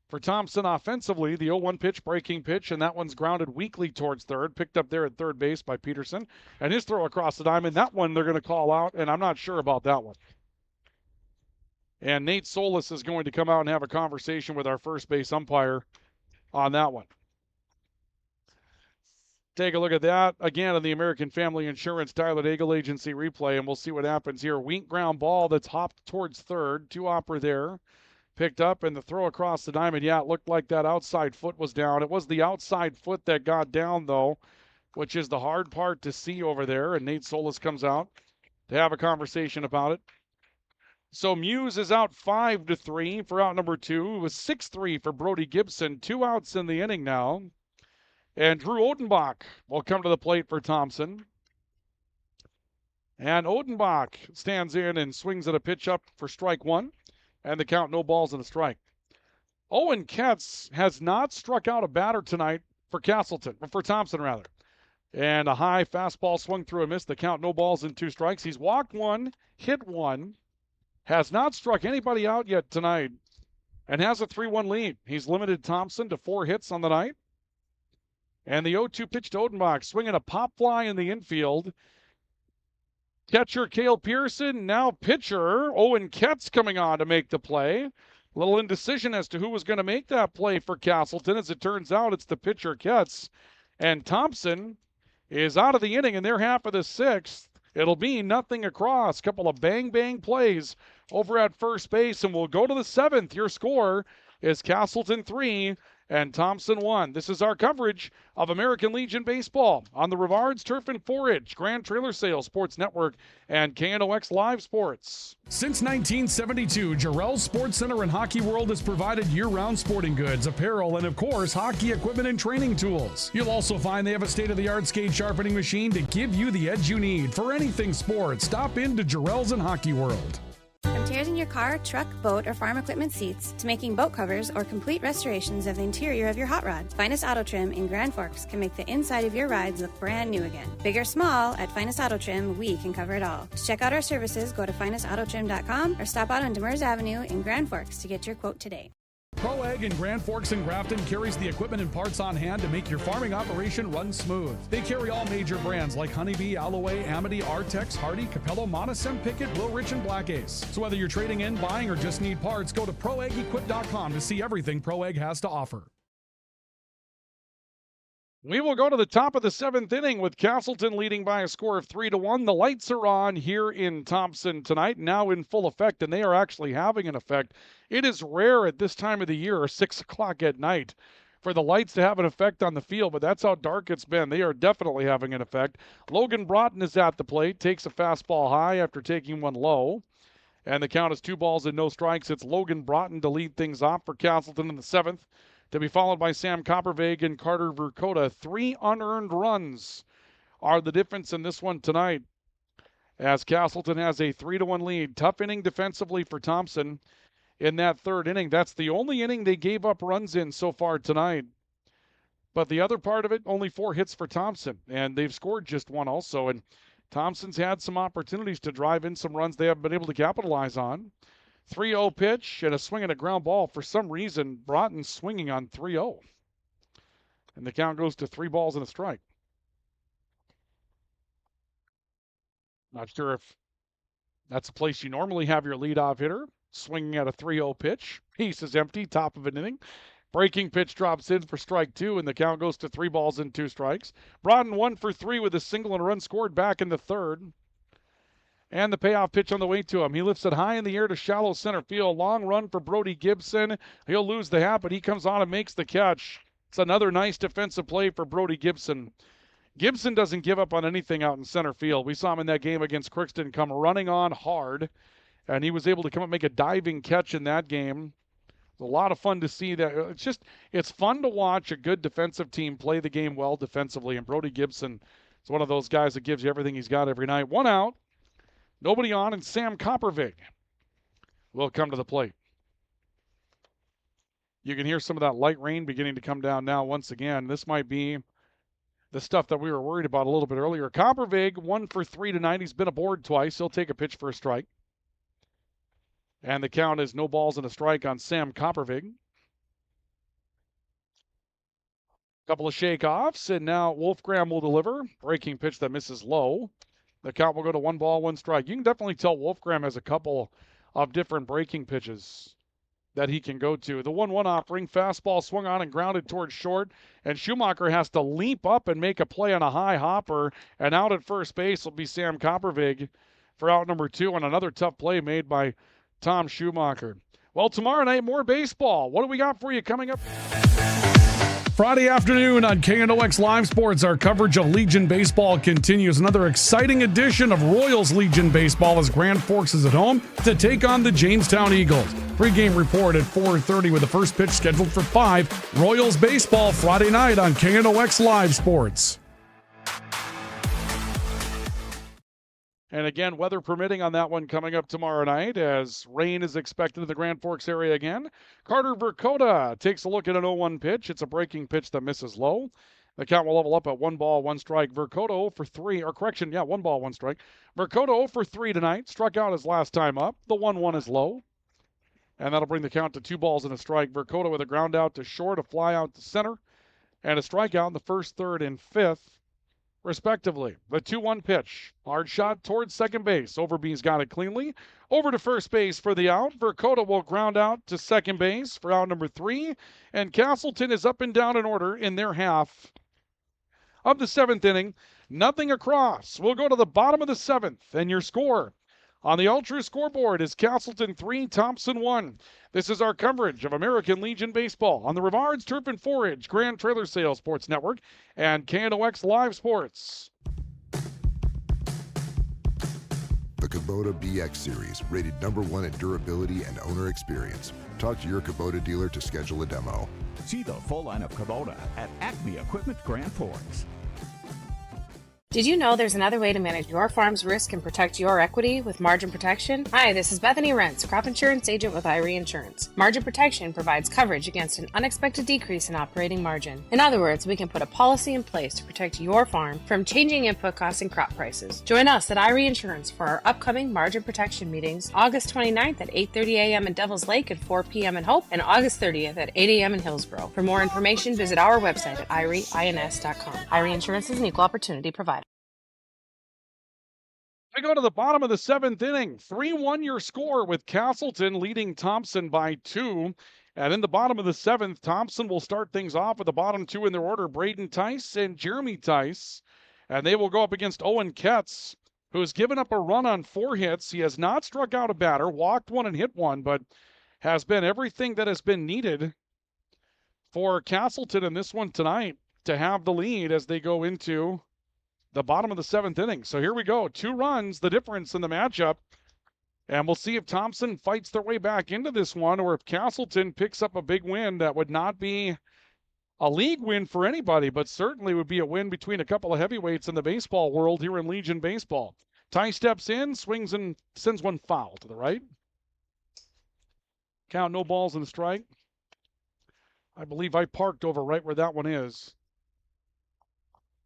S2: For Thompson offensively, the 0-1 pitch, breaking pitch, and that one's grounded weakly towards third, picked up there at third base by Peterson. And his throw across the diamond, that one they're going to call out, and I'm not sure about that one. And Nate Solis is going to come out and have a conversation with our first base umpire on that one. Take a look at that again on the American Family Insurance Tyler Nagel Agency replay, and we'll see what happens here. Weak ground ball that's hopped towards third, 2-hopper there. Picked up, and the throw across the diamond, yeah, it looked like that outside foot was down. It was the outside foot that got down, though, which is the hard part to see over there, and Nate Solis comes out to have a conversation about it. So Muse is out 5-3 for out number 2. It was 6-3 for Brody Gibson. 2 outs in the inning now. And Drew Odenbach will come to the plate for Thompson. And Odenbach stands in and swings at a pitch up for strike 1. And the count, no balls and a strike. Owen Ketz has not struck out a batter tonight for Casselton, or for Thompson rather. And a high fastball swung through a miss. The count, no balls and 2 strikes. He's walked 1, hit 1, has not struck anybody out yet tonight, and has a 3-1 lead. He's limited Thompson to 4 hits on the night. And the 0-2 pitch to Odenbach, swinging a pop fly in the infield. Catcher Cale Pearson, now pitcher Owen Ketz coming on to make the play. A little indecision as to who was going to make that play for Casselton. As it turns out, it's the pitcher Ketz. And Thompson is out of the inning in their half of the sixth. It'll be nothing across. Couple of bang-bang plays over at first base, and we'll go to the seventh. Your score is Casselton 3 and Thompson 1. This is our coverage of American Legion Baseball on the Rivards Turf and Forage, Grand Trailer Sales Sports Network, and KNOX Live Sports. Since 1972, Jarrell's Sports Center and Hockey World has provided year-round sporting goods, apparel, and of course, hockey equipment and training tools. You'll also find they have a state-of-the-art skate sharpening machine to give you the edge you need for anything sports. Stop into Jarrell's and Hockey World.
S19: From tears in your car, truck, boat, or farm equipment seats to making boat covers or complete restorations of the interior of your hot rod, Finest Auto Trim in Grand Forks can make the inside of your rides look brand new again. Big or small, at Finest Auto Trim, we can cover it all. To check out our services, go to finestautotrim.com or stop out on Demers Avenue in Grand Forks to get your quote today.
S2: Pro Ag in Grand Forks and Grafton carries the equipment and parts on hand to make your farming operation run smooth. They carry all major brands like Honeybee, Alloway, Amity, Artex, Hardy, Capello, Monosem, Pickett, Wilrich, and Black Ace. So whether you're trading in, buying, or just need parts, go to ProAgEquip.com to see everything Pro Ag has to offer. We will go to the top of the seventh inning with Casselton leading by a score of 3-1. The lights are on here in Thompson tonight, now in full effect, and they are actually having an effect. It is rare at this time of the year, or 6 o'clock at night, for the lights to have an effect on the field, but that's how dark it's been. They are definitely having an effect. Logan Broughton is at the plate, takes a fastball high after taking one low, and the count is 2 balls and no strikes. It's Logan Broughton to lead things off for Casselton in the seventh, to be followed by Sam Coppervig and Carter Verkota. 3 unearned runs are the difference in this one tonight, as Casselton has a 3-1 lead. Tough inning defensively for Thompson in that third inning. That's the only inning they gave up runs in so far tonight. But the other part of it, only 4 hits for Thompson, and they've scored just 1 also. And Thompson's had some opportunities to drive in some runs they haven't been able to capitalize on. 3-0 pitch and a swing and a ground ball. For some reason, Broughton's swinging on 3-0. And the count goes to 3 balls and a strike. Not sure if that's a place you normally have your leadoff hitter, swinging at a 3-0 pitch. Piece is empty, top of an inning. Breaking pitch drops in for strike 2, and the count goes to 3 balls and 2 strikes. Broughton 1 for 3 with a single and a run scored back in the third. And the payoff pitch on the way to him. He lifts it high in the air to shallow center field. Long run for Brody Gibson. He'll lose the hat, but he comes on and makes the catch. It's another nice defensive play for Brody Gibson. Gibson doesn't give up on anything out in center field. We saw him in that game against Crookston come running on hard, and he was able to come up and make a diving catch in that game. It's a lot of fun to see that. It's fun to watch a good defensive team play the game well defensively, and Brody Gibson is one of those guys that gives you everything he's got every night. 1 out. Nobody on, and Sam Coppervig will come to the plate. You can hear some of that light rain beginning to come down now once again. This might be the stuff that we were worried about a little bit earlier. Coppervig, 1 for 3 tonight. He's been aboard twice. He'll take a pitch for a strike. And the count is no balls and a strike on Sam Coppervig. Couple of shake-offs, and now Wolfgram will deliver. Breaking pitch that misses low. The count will go to 1 ball, 1 strike. You can definitely tell Wolfgram has a couple of different breaking pitches that he can go to. The 1-1 offering, fastball swung on and grounded towards short, and Schumacher has to leap up and make a play on a high hopper, and out at first base will be Sam Coppervig for out number 2, and another tough play made by Tom Schumacher. Well, tomorrow night, more baseball. What do we got for you coming up? Friday afternoon on KNOX Live Sports, our coverage of Legion Baseball continues. Another exciting edition of Royals Legion Baseball as Grand Forks is at home to take on the Jamestown Eagles. Pre-game report at 4:30 with the first pitch scheduled for 5. Royals Baseball Friday night on KNOX Live Sports. And again, weather permitting on that one coming up tomorrow night as rain is expected in the Grand Forks area again. Carter Verkota takes a look at an 0-1 pitch. It's a breaking pitch that misses low. The count will level up at 1 ball, 1 strike. Verkota 0 for 3, 1 ball, 1 strike. Verkota 0 for 3 tonight. Struck out his last time up. The 1-1 is low. And that'll bring the count to 2 balls and a strike. Verkota with a ground out to short, a fly out to center. and a strikeout in the first, third, and fifth, respectively. The 2-1 pitch. Hard shot towards second base. Overby's got it cleanly. Over to first base for the out. Verkota will ground out to second base for out number 3. And Casselton is up and down in order in their half of the 7th inning. Nothing across. We'll go to the bottom of the 7th. And your score on the Ultra scoreboard is Casselton 3, Thompson 1. This is our coverage of American Legion Baseball on the Rivards Turf and Forage Grand Trailer Sales Sports Network and KNOX Live Sports.
S20: The Kubota BX Series, rated #1 in durability and owner experience. Talk to your Kubota dealer to schedule a demo.
S3: See the full line of Kubota at Acme Equipment Grand Forks.
S7: Did you know there's another way to manage your farm's risk and protect your equity with margin protection? Hi, this is Bethany Rentz, crop insurance agent with Irie Insurance. Margin protection provides coverage against an unexpected decrease in operating margin. In other words, we can put a policy in place to protect your farm from changing input costs and crop prices. Join us at Irie Insurance for our upcoming margin protection meetings, August 29th at 8:30 a.m. in Devil's Lake and 4 p.m. in Hope, and August 30th at 8 a.m. in Hillsborough. For more information, visit our website at irieins.com. Irie Insurance is an equal opportunity provider.
S2: We go to the bottom of the 7th inning. 3-1 your score with Casselton leading Thompson by 2. And in the bottom of the 7th, Thompson will start things off with the bottom 2 in their order, Braden Tice and Jeremy Tice. And they will go up against Owen Ketz, who has given up a run on 4 hits. He has not struck out a batter, walked 1 and hit 1, but has been everything that has been needed for Casselton in this one tonight to have the lead as they go into the bottom of the 7th inning. So here we go. 2 runs, the difference in the matchup. And we'll see if Thompson fights their way back into this one or if Casselton picks up a big win. That would not be a league win for anybody, but certainly would be a win between a couple of heavyweights in the baseball world here in Legion Baseball. Ty steps in, swings and sends one foul to the right. Count, no balls and a strike. I believe I parked over right where that one is.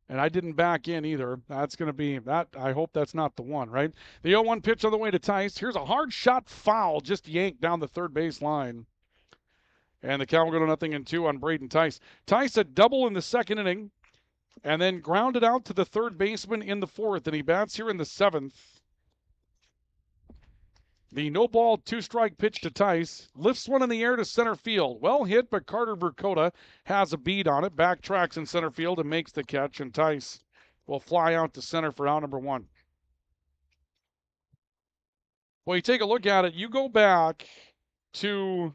S2: And I didn't back in either. That's going to be that. I hope that's not the one, right? The 0-1 pitch on the way to Tice. Here's a hard shot foul, just yanked down the third base line. And the count will go to 0-2 on Braden Tice. Tice a double in the 2nd inning and then grounded out to the third baseman in the 4th. And he bats here in the 7th. The no ball, 2-strike pitch to Tice. Lifts one in the air to center field. Well hit, but Carter Verkota has a bead on it. Backtracks in center field and makes the catch. And Tice will fly out to center for out number 1. Well, you take a look at it. You go back to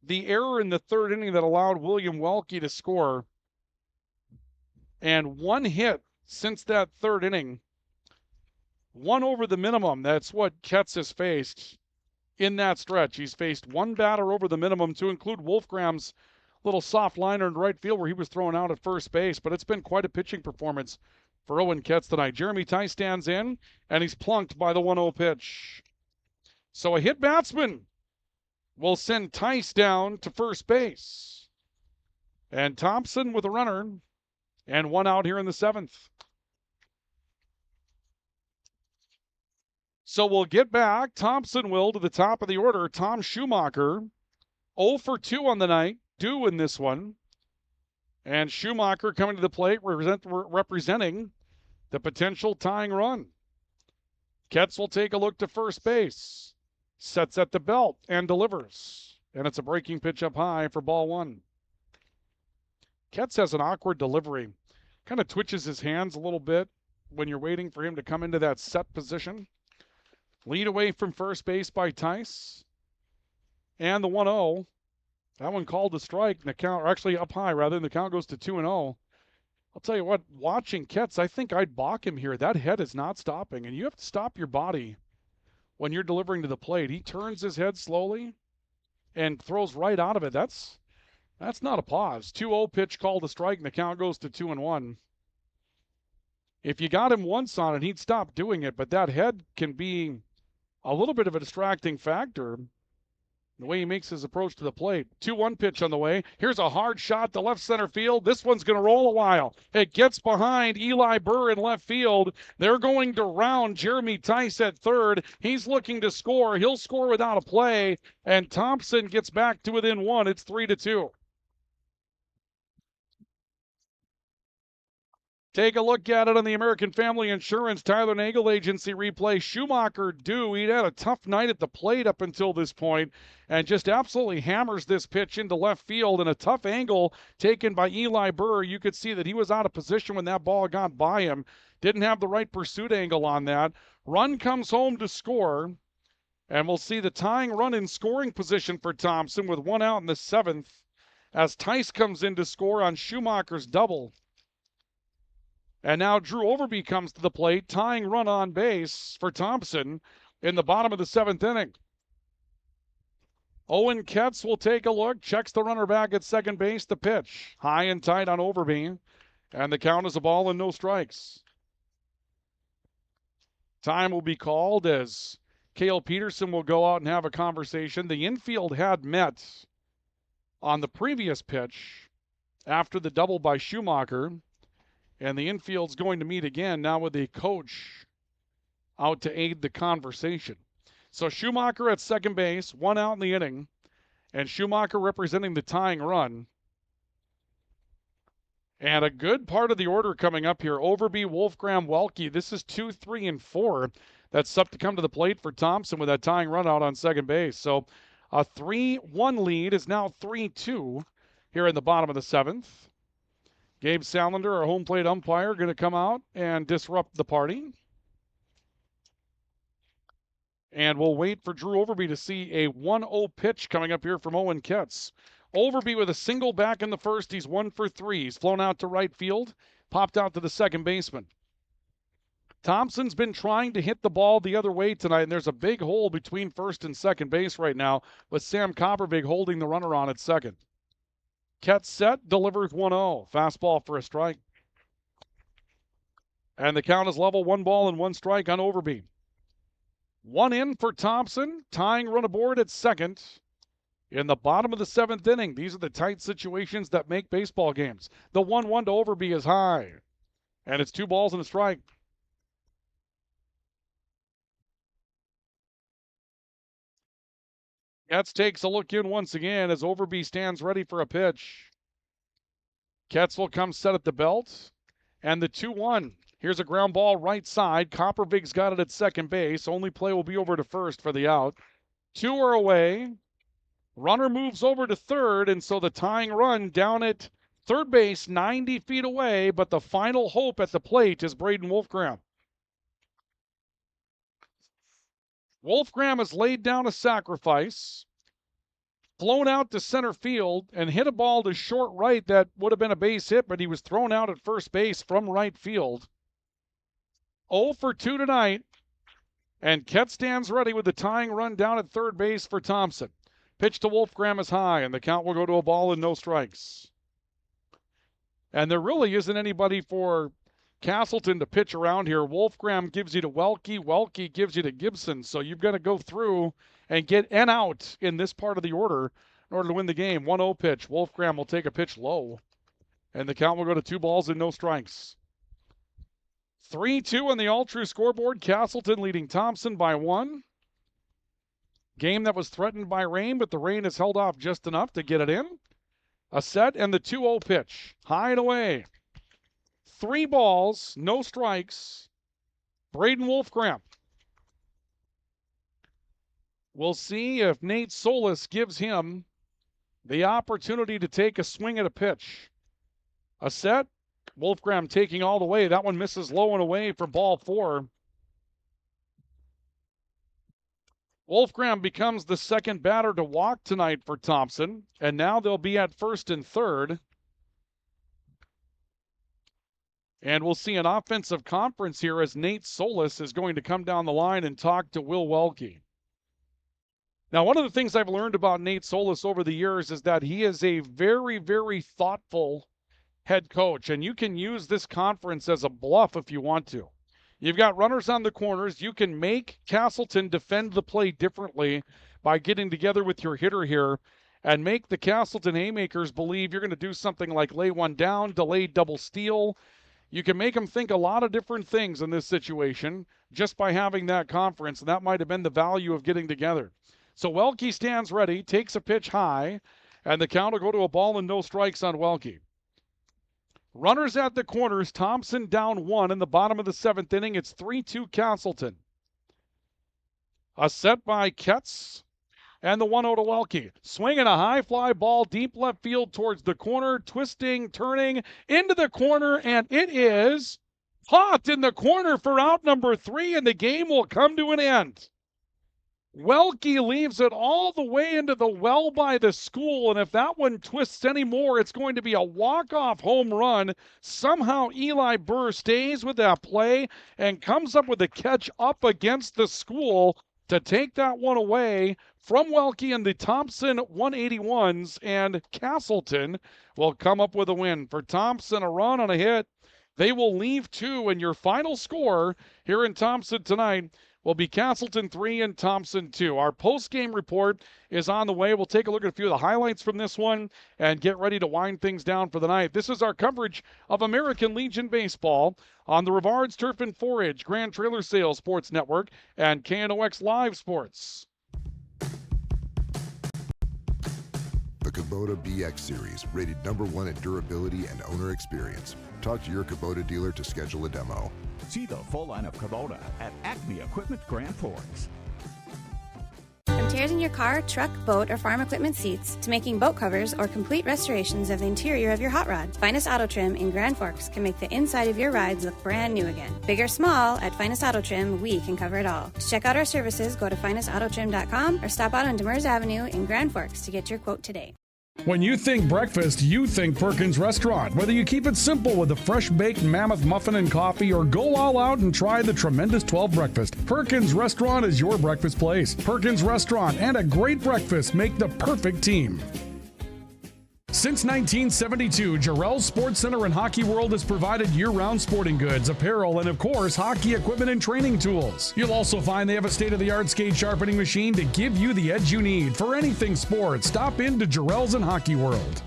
S2: the error in the 3rd inning that allowed William Welke to score. And 1 hit since that 3rd inning. 1 over the minimum. That's what Ketz has faced in that stretch. He's faced 1 batter over the minimum, to include Wolfgram's little soft liner in right field where he was thrown out at first base. But it's been quite a pitching performance for Owen Ketz tonight. Jeremy Tice stands in, and he's plunked by the 1-0 pitch. So a hit batsman will send Tice down to first base. And Thompson with a runner and 1 out here in the 7th. So we'll get back. Thompson will to the top of the order. Tom Schumacher, 0 for 2 on the night, due in this one. And Schumacher coming to the plate, representing the potential tying run. Ketz will take a look to first base. Sets at the belt and delivers. And it's a breaking pitch up high for ball 1. Ketz has an awkward delivery. Kind of twitches his hands a little bit when you're waiting for him to come into that set position. Lead away from first base by Tice. And the 1-0. That one called the strike. And the count, or actually up high rather, and the count goes to 2-0. I'll tell you what, watching Ketz, I think I'd balk him here. That head is not stopping, and you have to stop your body when you're delivering to the plate. He turns his head slowly and throws right out of it. That's not a pause. 2-0 pitch called the strike, and the count goes to 2-1. If you got him once on it, he'd stop doing it, but that head can be a little bit of a distracting factor, the way he makes his approach to the plate. 2-1 pitch on the way. Here's a hard shot to left center field. This one's going to roll a while. It gets behind Eli Burr in left field. They're going to round Jeremy Tice at third. He's looking to score. He'll score without a play, and Thompson gets back to within 1. It's 3-2. Take a look at it on the American Family Insurance Tyler Nagel Agency replay. Schumacher due. He'd had a tough night at the plate up until this point and just absolutely hammers this pitch into left field, and a tough angle taken by Eli Burr. You could see that he was out of position when that ball got by him. Didn't have the right pursuit angle on that. Run comes home to score, and we'll see the tying run in scoring position for Thompson with one out in the 7th as Tice comes in to score on Schumacher's double. And now Drew Overby comes to the plate, tying run on base for Thompson in the bottom of the 7th inning. Owen Ketz will take a look, checks the runner back at second base. The pitch, high and tight on Overby, and the count is a ball and no strikes. Time will be called as Cale Peterson will go out and have a conversation. The infield had met on the previous pitch after the double by Schumacher. And the infield's going to meet again now with the coach out to aid the conversation. So Schumacher at second base, one out in the inning, and Schumacher representing the tying run. And a good part of the order coming up here. Overby, Wolfgram, Welke. This is 2, 3, and 4. That's up to come to the plate for Thompson with that tying run out on second base. So a 3-1 lead is now 3-2 here in the bottom of the 7th. Gabe Salander, our home plate umpire, going to come out and disrupt the party. And we'll wait for Drew Overby to see a 1-0 pitch coming up here from Owen Ketz. Overby with a single back in the first. He's 1 for 3. He's flown out to right field, popped out to the second baseman. Thompson's been trying to hit the ball the other way tonight, and there's a big hole between first and second base right now with Sam Coppervig holding the runner on at second. Ketz set, delivers 1-0. Fastball for a strike. And the count is level, 1 ball and 1 strike on Overby. 1 in for Thompson, tying run aboard at second in the bottom of the 7th inning. These are the tight situations that make baseball games. The 1-1 to Overby is high, and it's 2 balls and a strike. Ketz takes a look in once again as Overby stands ready for a pitch. Ketz will come set at the belt. And the 2-1. Here's a ground ball right side. Coppervig's got it at second base. Only play will be over to first for the out. 2 are away. Runner moves over to third, and so the tying run down at third base, 90 feet away, but the final hope at the plate is Braden Wolfgram. Wolfgram has laid down a sacrifice, flown out to center field, and hit a ball to short right that would have been a base hit, but he was thrown out at first base from right field. 0 for 2 tonight, and Ketz stands ready with the tying run down at third base for Thompson. Pitch to Wolfgram is high, and the count will go to a ball and no strikes. And there really isn't anybody for Casselton to pitch around here. Wolfgram gives you to Welke. Welke gives you to Gibson. So you've got to go through and get an out in this part of the order in order to win the game. 1-0 pitch. Wolfgram will take a pitch low, and the count will go to 2 balls and no strikes. 3-2 on the all-true scoreboard. Casselton leading Thompson by 1. Game that was threatened by rain, but the rain has held off just enough to get it in. A set and the 2-0 pitch. High and away. 3 balls, no strikes. Braden Wolfgram. We'll see if Nate Solis gives him the opportunity to take a swing at a pitch. A set. Wolfgram taking all the way. That one misses low and away for ball 4. Wolfgram becomes the second batter to walk tonight for Thompson, and now they'll be at first and third. And we'll see an offensive conference here as Nate Solis is going to come down the line and talk to Will Welke. Now, one of the things I've learned about Nate Solis over the years is that he is a very, very thoughtful head coach, and you can use this conference as a bluff if you want to. You've got runners on the corners. You can make Casselton defend the play differently by getting together with your hitter here and make the Casselton Haymakers believe you're going to do something like lay one down, delay double steal. You can make them think a lot of different things in this situation just by having that conference, and that might have been the value of getting together. So Welke stands ready, takes a pitch high, and the count will go to a ball and no strikes on Welke. Runners at the corners. Thompson down 1 in the bottom of the 7th inning. It's 3-2 Casselton. A set by Ketz. And the 1-0 to Welke. Swinging a high fly ball deep left field towards the corner. Twisting, turning into the corner. And it is caught in the corner for out number 3. And the game will come to an end. Welke leaves it all the way into the well by the school, and if that one twists anymore, it's going to be a walk-off home run. Somehow Eli Burr stays with that play and comes up with a catch up against the school to take that one away from Welke and the Thompson 181s, and Casselton will come up with a win. For Thompson, a run on a hit. They will leave 2, and your final score here in Thompson tonight will be Casselton 3 and Thompson 2. Our post-game report is on the way. We'll take a look at a few of the highlights from this one and get ready to wind things down for the night. This is our coverage of American Legion Baseball on the Rivards Turf and Forage, Grand Trailer Sales Sports Network, and KNOX Live Sports.
S20: The Kubota BX Series, rated #1 in durability and owner experience. Talk to your Kubota dealer to schedule a demo.
S3: See the full line of Kubota at Acme Equipment Grand Forks.
S19: From tears in your car, truck, boat, or farm equipment seats to making boat covers or complete restorations of the interior of your hot rod, Finest Auto Trim in Grand Forks can make the inside of your rides look brand new again. Big or small, at Finest Auto Trim, we can cover it all. To check out our services, go to finestautotrim.com or stop out on Demers Avenue in Grand Forks to get your quote today.
S2: When you think breakfast, you think Perkins Restaurant. Whether you keep it simple with a fresh-baked mammoth muffin and coffee or go all out and try the tremendous 12 breakfast, Perkins Restaurant is your breakfast place. Perkins Restaurant and a great breakfast make the perfect team. Since 1972, Jarrell's Sports Center and Hockey World has provided year-round sporting goods, apparel, and of course, hockey equipment and training tools. You'll also find they have a state-of-the-art skate sharpening machine to give you the edge you need for anything sports. Stop into Jarrell's and Hockey World.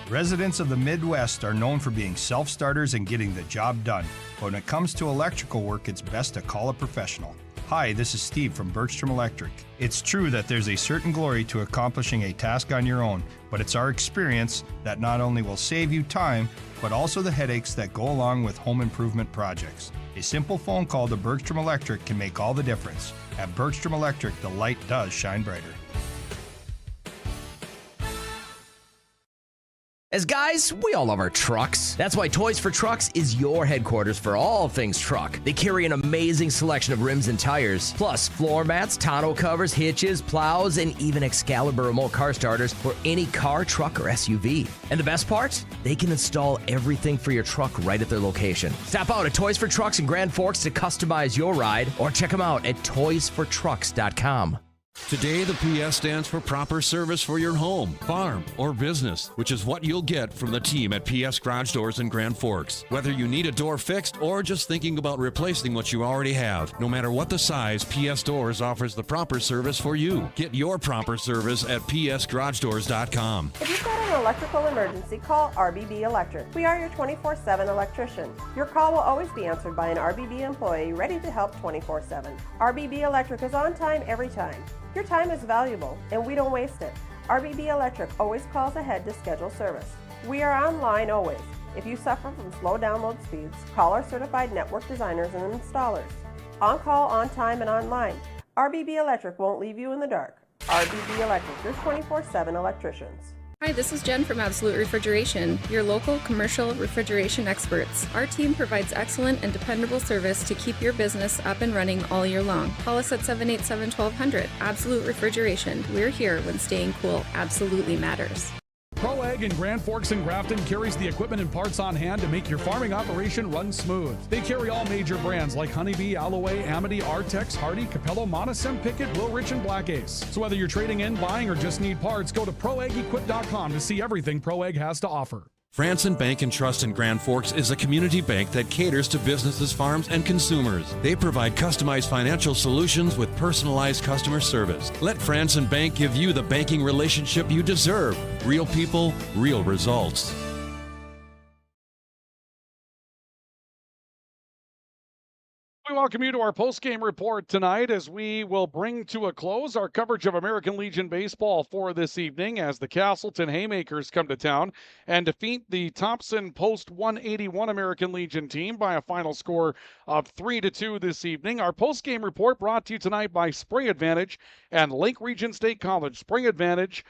S1: Residents of the Midwest are known for being self-starters and getting the job done. But when it comes to electrical work, it's best to call a professional. Hi, this is Steve from Bergstrom Electric. It's true that there's a certain glory to accomplishing a task on your own, but it's our experience that not only will save you time, but also the headaches that go along with home improvement projects. A simple phone call to Bergstrom Electric can make all the difference. At Bergstrom Electric, the light does shine brighter.
S6: As guys, we all love our trucks. That's why Toys for Trucks is your headquarters for all things truck. They carry an amazing selection of rims and tires, plus floor mats, tonneau covers, hitches, plows, and even Excalibur remote car starters for any car, truck, or SUV. And the best part? They can install everything for your truck right at their location. Stop out at Toys for Trucks in Grand Forks to customize your ride, or check them out at toysfortrucks.com.
S5: Today, the PS stands for proper service for your home, farm, or business, which is what you'll get from the team at PS Garage Doors in Grand Forks. Whether you need a door fixed or just thinking about replacing what you already have, no matter what the size, PS Doors offers the proper service for you. Get your proper service at psgaragedoors.com.
S12: If you've got an electrical emergency, call RBB Electric. We are your 24/7 electrician. Your call will always be answered by an RBB employee ready to help 24/7. RBB Electric is on time every time. Your time is valuable, and we don't waste it. RBB Electric always calls ahead to schedule service. We are online always. If you suffer from slow download speeds, call our certified network designers and installers. On call, on time, and online. RBB Electric won't leave you in the dark. RBB Electric, your 24/7 electricians.
S17: Hi, this is Jen from Absolute Refrigeration, your local commercial refrigeration experts. Our team provides excellent and dependable service to keep your business up and running all year long. Call us at 787-1200. Absolute Refrigeration. We're here when staying cool absolutely matters.
S2: ProAg in Grand Forks and Grafton carries the equipment and parts on hand to make your farming operation run smooth. They carry all major brands like Honeybee, Alloway, Amity, Artex, Hardy, Capello, Monosem, Pickett, Wilrich, and Black Ace. So whether you're trading in, buying, or just need parts, go to ProAgEquip.com to see everything ProAg has to offer.
S5: Franson Bank and Trust in Grand Forks is a community bank that caters to businesses, farms, and consumers. They provide customized financial solutions with personalized customer service. Let Franson Bank give you the banking relationship you deserve. Real people, real results.
S2: welcome you to our post-game report tonight as we will bring to a close our coverage of American Legion baseball for this evening as the Casselton Haymakers come to town and defeat the Thompson Post 181 American Legion team by a final score of 3-2 this evening. Our post-game report brought to you tonight by Spray Advantage and Lake Region State College. Spray Advantage.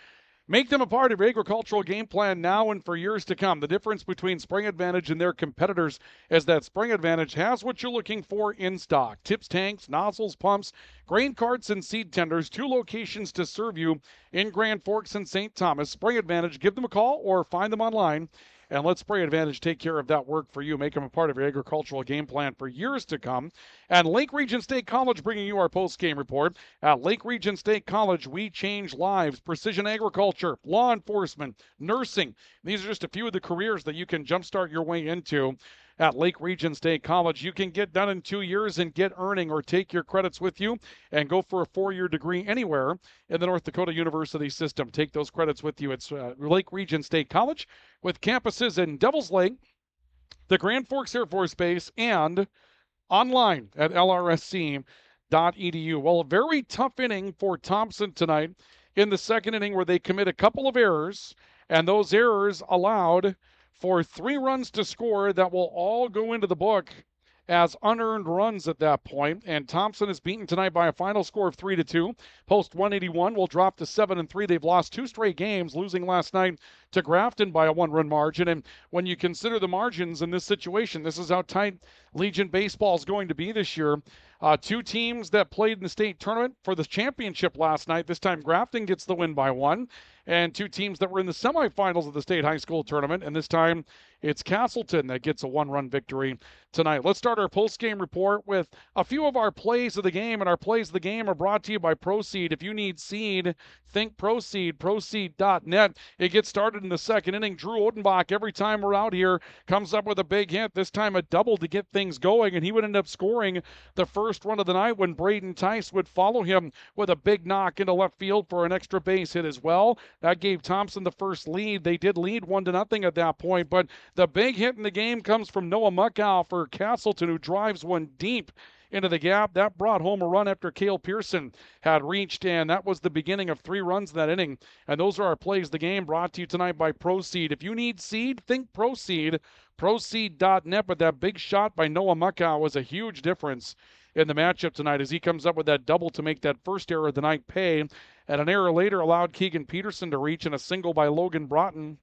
S2: Make them a part of your agricultural game plan now and for years to come. The difference between Spring Advantage and their competitors is that Spring Advantage has what you're looking for in stock. Tips, tanks, nozzles, pumps, grain carts, and seed tenders. 2 locations to serve you in Grand Forks and St. Thomas. Spring Advantage, give them a call or find them online. And let Spray Advantage take care of that work for you. Make them a part of your agricultural game plan for years to come. And Lake Region State College bringing you our post-game report. At Lake Region State College, we change lives. Precision agriculture, law enforcement, nursing. These are just a few of the careers that you can jumpstart your way into. At Lake Region State College, you can get done in 2 years and get earning or take your credits with you and go for a 4-year degree anywhere in the North Dakota University system. Take those credits with you. It's Lake Region State College with campuses in Devils Lake, the Grand Forks Air Force Base, and online at lrsc.edu. Well, a very tough inning for Thompson tonight in the second inning where they commit a couple of errors, and those errors allowed for 3 runs to score that will all go into the book as unearned runs at that point. And Thompson is beaten tonight by a final score of 3-2. Post 181 will drop to 7-3. They've lost 2 straight games, losing last night to Grafton by a 1-run margin. And when you consider the margins in this situation, this is how tight Legion baseball is going to be this year. 2 teams that played in the state tournament for the championship last night. This time Grafton gets the win by 1. And 2 teams that were in the semifinals of the state high school tournament. And this time it's Casselton that gets a 1-run victory tonight. Let's start our post-game report with a few of our plays of the game. And our plays of the game are brought to you by Proseed. If you need seed, think Proseed, proseed.net. It gets started in the second inning. Drew Odenbach, every time we're out here, comes up with a big hit. This time a double to get things going. And he would end up scoring the first run of the night when Braden Tice would follow him with a big knock into left field for an extra base hit as well. That gave Thompson the first lead. They did lead 1-0 at that point, but the big hit in the game comes from Noah Muckow for Casselton, who drives one deep into the gap. That brought home a run after Cale Pearson had reached, and that was the beginning of 3 runs in that inning. And those are our plays of the game, brought to you tonight by Proseed. If you need seed, think Proseed, proseed.net. But that big shot by Noah Muckow was a huge difference in the matchup tonight as he comes up with that double to make that first error of the night pay. And an error later allowed Keegan Peterson to reach, and a single by Logan Broughton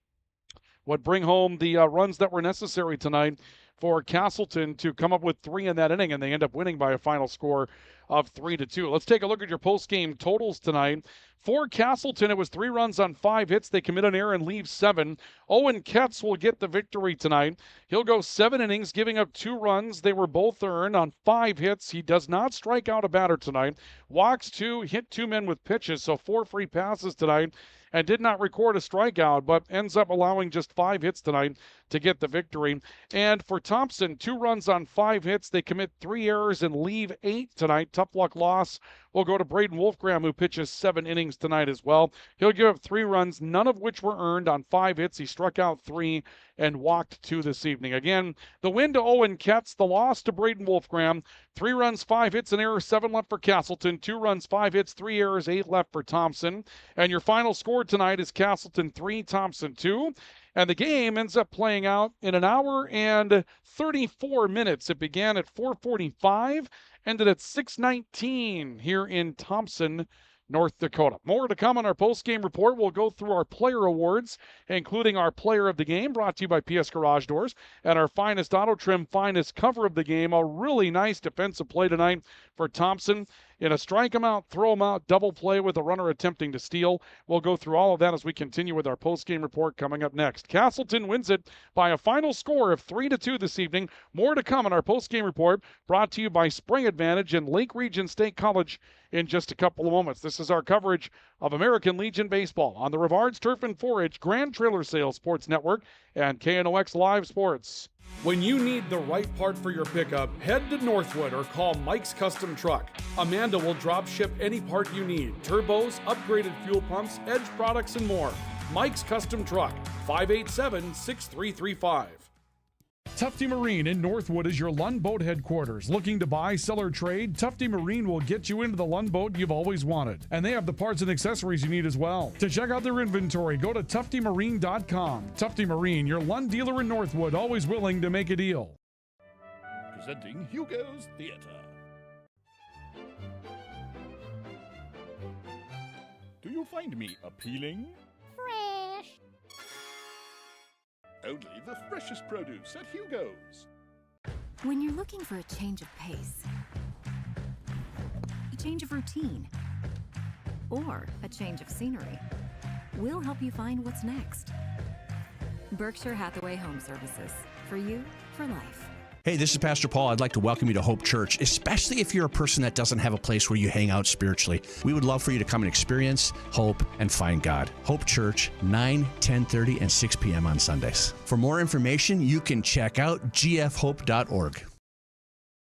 S2: would bring home the runs that were necessary tonight for Casselton to come up with 3 in that inning, and they end up winning by a final score of 3-2. Let's take a look at your post-game totals tonight. For Casselton, it was 3 runs on 5 hits. They commit an error and leave 7. Owen Ketz will get the victory tonight. He'll go 7 innings, giving up 2 runs. They were both earned on 5 hits. He does not strike out a batter tonight. Walks 2, hit 2 men with pitches, so 4 free passes tonight, and did not record a strikeout, but ends up allowing just 5 hits tonight to get the victory. And for Thompson, 2 runs on 5 hits. They commit 3 errors and leave 8 tonight. Tough luck loss will go to Braden Wolfgram, who pitches 7 innings tonight as well. He'll give up 3 runs, none of which were earned on 5 hits. He struck out 3 and walked 2 this evening. Again, the win to Owen Ketz, the loss to Braden Wolfgram. 3 runs, 5 hits, an error, 7 left for Casselton. 2 runs, 5 hits, 3 errors, 8 left for Thompson. And your final score tonight is Casselton 3, Thompson 2. And the game ends up playing out in 1 hour and 34 minutes. It began at 4:45, ended at 6:19 here in Thompson, North Dakota. More to come on our post-game report. We'll go through our player awards, including our player of the game, brought to you by PS Garage Doors, and our finest auto trim, finest cover of the game. A really nice defensive play tonight for Thompson in a strike him out, throw him out, double play with a runner attempting to steal. We'll go through all of that as we continue with our post-game report coming up next. Casselton wins it by a final score of 3-2 this evening. More to come on our post-game report, brought to you by Spring Advantage and Lake Region State College in just a couple of moments. This is our coverage of American Legion Baseball on the Rivards Turf and Forage Grand Trailer Sales Sports Network and KNOX Live Sports. When you need the right part for your pickup, head to Northwood or call Mike's Custom Truck. Amanda will drop ship any part you need. Turbos, upgraded fuel pumps, Edge products, and more. Mike's Custom Truck, 587-6335. Tufte Marine in Northwood is your Lund Boat headquarters. Looking to buy, sell, or trade? Tufte Marine will get you into the Lund Boat you've always wanted. And they have the parts and accessories you need as well. To check out their inventory, go to tuftemarine.com. Tufte Marine, your Lund dealer in Northwood, always willing to make a deal.
S21: Presenting Hugo's Theater. Do you find me appealing?
S15: Fresh.
S21: Only the freshest produce at Hugo's.
S15: When you're looking for a change of pace, a change of routine, or a change of scenery, we'll help you find what's next. Berkshire Hathaway Home Services. For you, for life.
S24: Hey, this is Pastor Paul. I'd like to welcome you to Hope Church, especially if you're a person that doesn't have a place where you hang out spiritually. We would love for you to come and experience hope and find God. Hope Church, 9, 10:30, and 6 p.m. on Sundays. For more information, you can check out gfhope.org.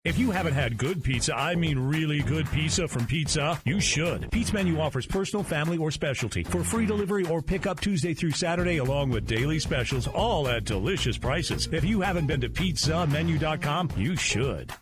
S13: If you haven't had good pizza, I mean really good pizza from Pizza, you should. Pete's Menu offers personal, family, or specialty for free delivery or pickup Tuesday through Saturday, along with daily specials, all at delicious prices. If you haven't been to pizzamenu.com, you should.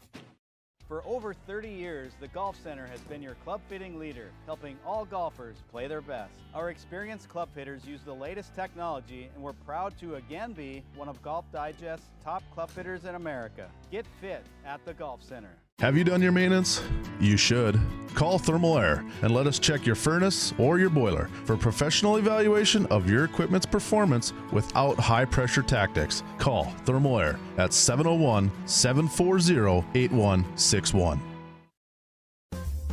S14: For over 30 years, the Golf Center has been your club fitting leader, helping all golfers play their best. Our experienced club fitters use the latest technology, and we're proud to again be one of Golf Digest's top club fitters in America. Get fit at the Golf Center.
S22: Have you done your maintenance? You should. Call Thermal Air and let us check your furnace or your boiler for professional evaluation of your equipment's performance without high-pressure tactics. Call Thermal Air at 701-740-8161.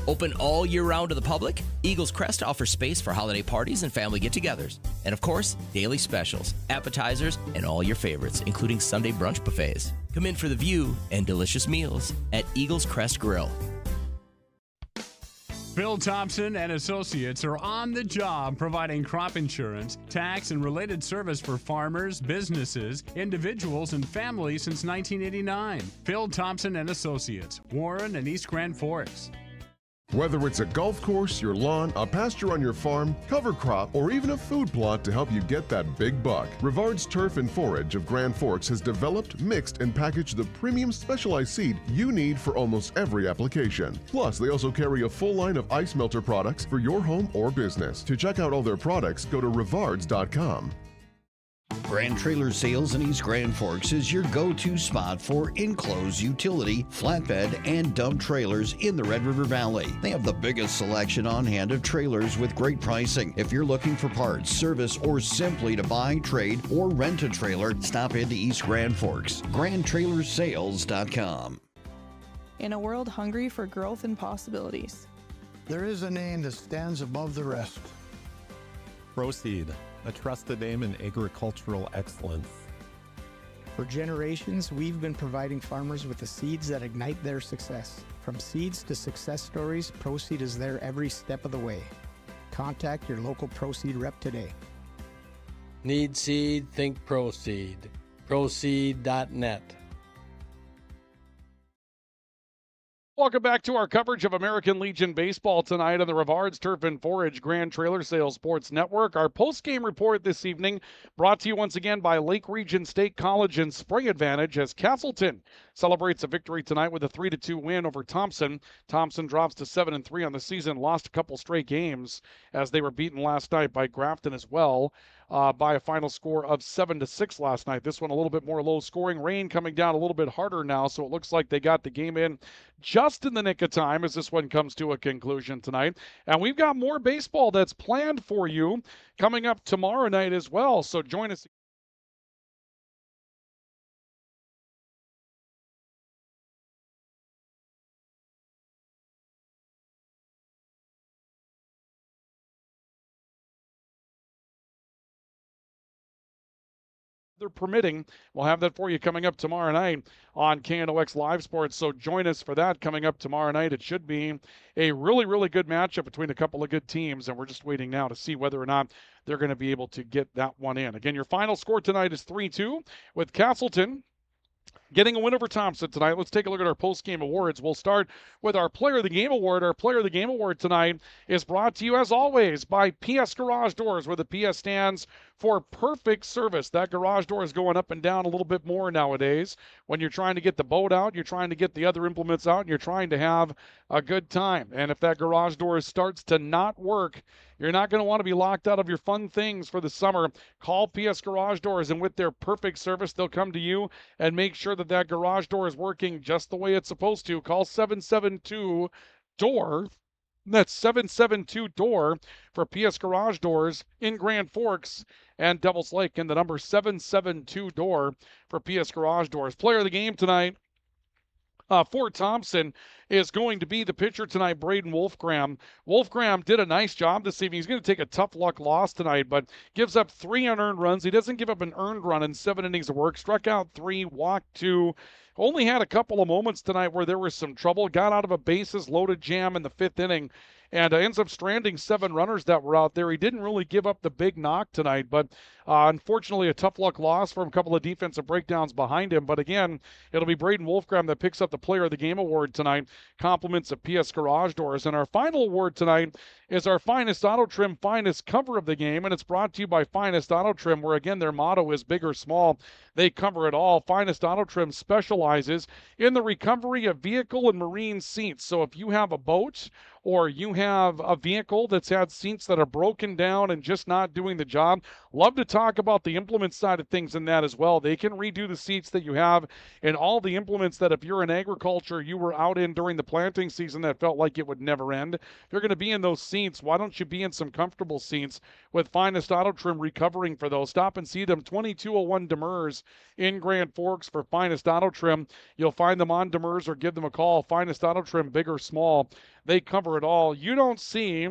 S6: Open all year round to the public, Eagles Crest offers space for holiday parties and family get-togethers. And of course, daily specials, appetizers, and all your favorites, including Sunday brunch buffets. Come in for the view and delicious meals at Eagles Crest Grill.
S8: Phil Thompson and Associates are on the job providing crop insurance, tax, and related service for farmers, businesses, individuals, and families since 1989. Phil Thompson and Associates, Warren and East Grand Forks.
S9: Whether it's a golf course, your lawn, a pasture on your farm, cover crop, or even a food plot to help you get that big buck, Rivard's Turf and Forage of Grand Forks has developed, mixed, and packaged the premium specialized seed you need for almost every application. Plus, they also carry a full line of ice melter products for your home or business. To check out all their products, go to rivards.com.
S10: Grand Trailer Sales in East Grand Forks is your go-to spot for enclosed utility, flatbed, and dump trailers in the Red River Valley. They have the biggest selection on hand of trailers with great pricing. If you're looking for parts, service, or simply to buy, trade, or rent a trailer, stop into East Grand Forks. GrandTrailersSales.com.
S23: In a world hungry for growth and possibilities,
S25: there is a name that stands above the rest.
S26: Proceed, a trusted name in agricultural excellence.
S23: For generations, we've been providing farmers with the seeds that ignite their success. From seeds to success stories, Proceed is there every step of the way. Contact your local Proceed rep today.
S27: Need seed? Think Proceed. Proceed.net.
S2: Welcome back to our coverage of American Legion baseball tonight on the Rivard's Turf and Forage Grand Trailer Sales Sports Network. Our post-game report this evening brought to you once again by Lake Region State College and Spray Advantage as Casselton celebrates a victory tonight with a 3-2 win over Thompson. Thompson drops to 7-3 on the season, lost a couple straight games as they were beaten last night by Grafton as well. By a final score of 7-6 last night. This one a little bit more low scoring. Rain coming down a little bit harder now, so it looks like they got the game in just in the nick of time as this one comes to a conclusion tonight. And we've got more baseball that's planned for you coming up tomorrow night as well, so join us. Permitting. We'll have that for you coming up tomorrow night on KNOX Live Sports, so join us for that coming up tomorrow night. It should be a really, really good matchup between a couple of good teams, and we're just waiting now to see whether or not they're going to be able to get that one in. Again, your final score tonight is 3-2 with Casselton getting a win over Thompson tonight. Let's take a look at our post-game awards. We'll start with our Player of the Game award. Our Player of the Game award tonight is brought to you, as always, by PS Garage Doors, where the PS stands for perfect service. That garage door is going up and down a little bit more nowadays. When you're trying to get the boat out, you're trying to get the other implements out, and you're trying to have a good time. And if that garage door starts to not work, you're not going to want to be locked out of your fun things for the summer. Call PS Garage Doors, and with their perfect service, they'll come to you and make sure that that garage door is working just the way it's supposed to. Call 772-DOOR. That's 772-DOOR for PS Garage Doors in Grand Forks and Devils Lake. And the number 772-DOOR for PS Garage Doors. Player of the game tonight for Thompson is going to be the pitcher tonight, Braden Wolfgram. Wolfgram did a nice job this evening. He's going to take a tough luck loss tonight, but gives up 3 unearned runs. He doesn't give up an earned run in 7 innings of work. Struck out 3, walked 2. Only had a couple of moments tonight where there was some trouble. Got out of a bases-loaded jam in the 5th inning and ends up stranding 7 runners that were out there. He didn't really give up the big knock tonight, but unfortunately a tough luck loss from a couple of defensive breakdowns behind him. But again, it'll be Braden Wolfgram that picks up the Player of the Game award tonight. Compliments of PS Garage Doors. And our final award tonight is our Finest Auto Trim Finest Cover of the Game, and it's brought to you by Finest Auto Trim, where again their motto is big or small, they cover it all. Finest Auto Trim specializes in the recovery of vehicle and marine seats. So if you have a boat or you have a vehicle that's had seats that are broken down and just not doing the job, love to talk about the implement side of things in that as well. They can redo the seats that you have and all the implements that if you're in agriculture, you were out in during the planting season that felt like it would never end. If you're going to be in those seats, why don't you be in some comfortable seats with Finest Auto Trim recovering for those? Stop and see them, 2201 Demers in Grand Forks for Finest Auto Trim. You'll find them on Demers or give them a call. Finest Auto Trim, big or small, they cover it all. You don't see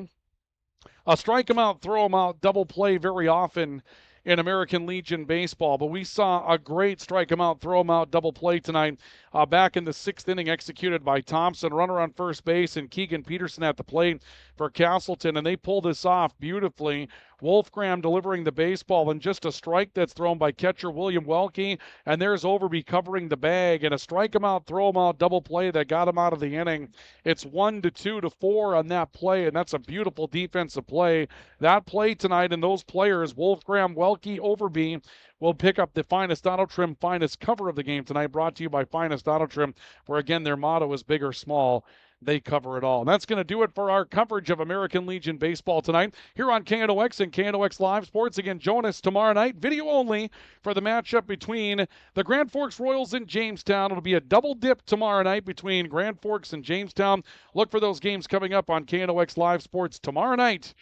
S2: a strike 'em out, throw 'em out double play very often in American Legion baseball, but we saw a great strike 'em out, throw 'em out double play tonight back in the 6th inning, executed by Thompson. Runner on first base and Keegan Peterson at the plate for Casselton, and they pull this off beautifully. Wolfgram delivering the baseball, and just a strike that's thrown by catcher William Welke, and there's Overby covering the bag, and a strike 'em out, throw 'em out double play that got him out of the inning. It's 1-2-4 on that play, and that's a beautiful defensive play. That play tonight, and those players, Wolfgram, Welke, Overby, will pick up the Finest Auto Trim Finest Cover of the Game tonight, brought to you by Finest Auto Trim, where again their motto is big or small, they cover it all. And that's going to do it for our coverage of American Legion baseball tonight here on KNOX and KNOX Live Sports. Again, join us tomorrow night, video only, for the matchup between the Grand Forks Royals and Jamestown. It'll be a double dip tomorrow night between Grand Forks and Jamestown. Look for those games coming up on KNOX Live Sports tomorrow night.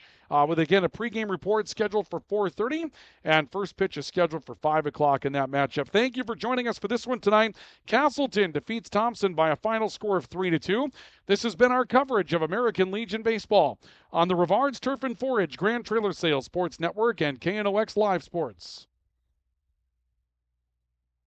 S2: With, again, a pregame report scheduled for 4:30, and first pitch is scheduled for 5 o'clock in that matchup. Thank you for joining us for this one tonight. Casselton defeats Thompson by a final score of 3-2. This has been our coverage of American Legion baseball on the Rivards Turf and Forage Grand Trailer Sales Sports Network and KNOX Live Sports.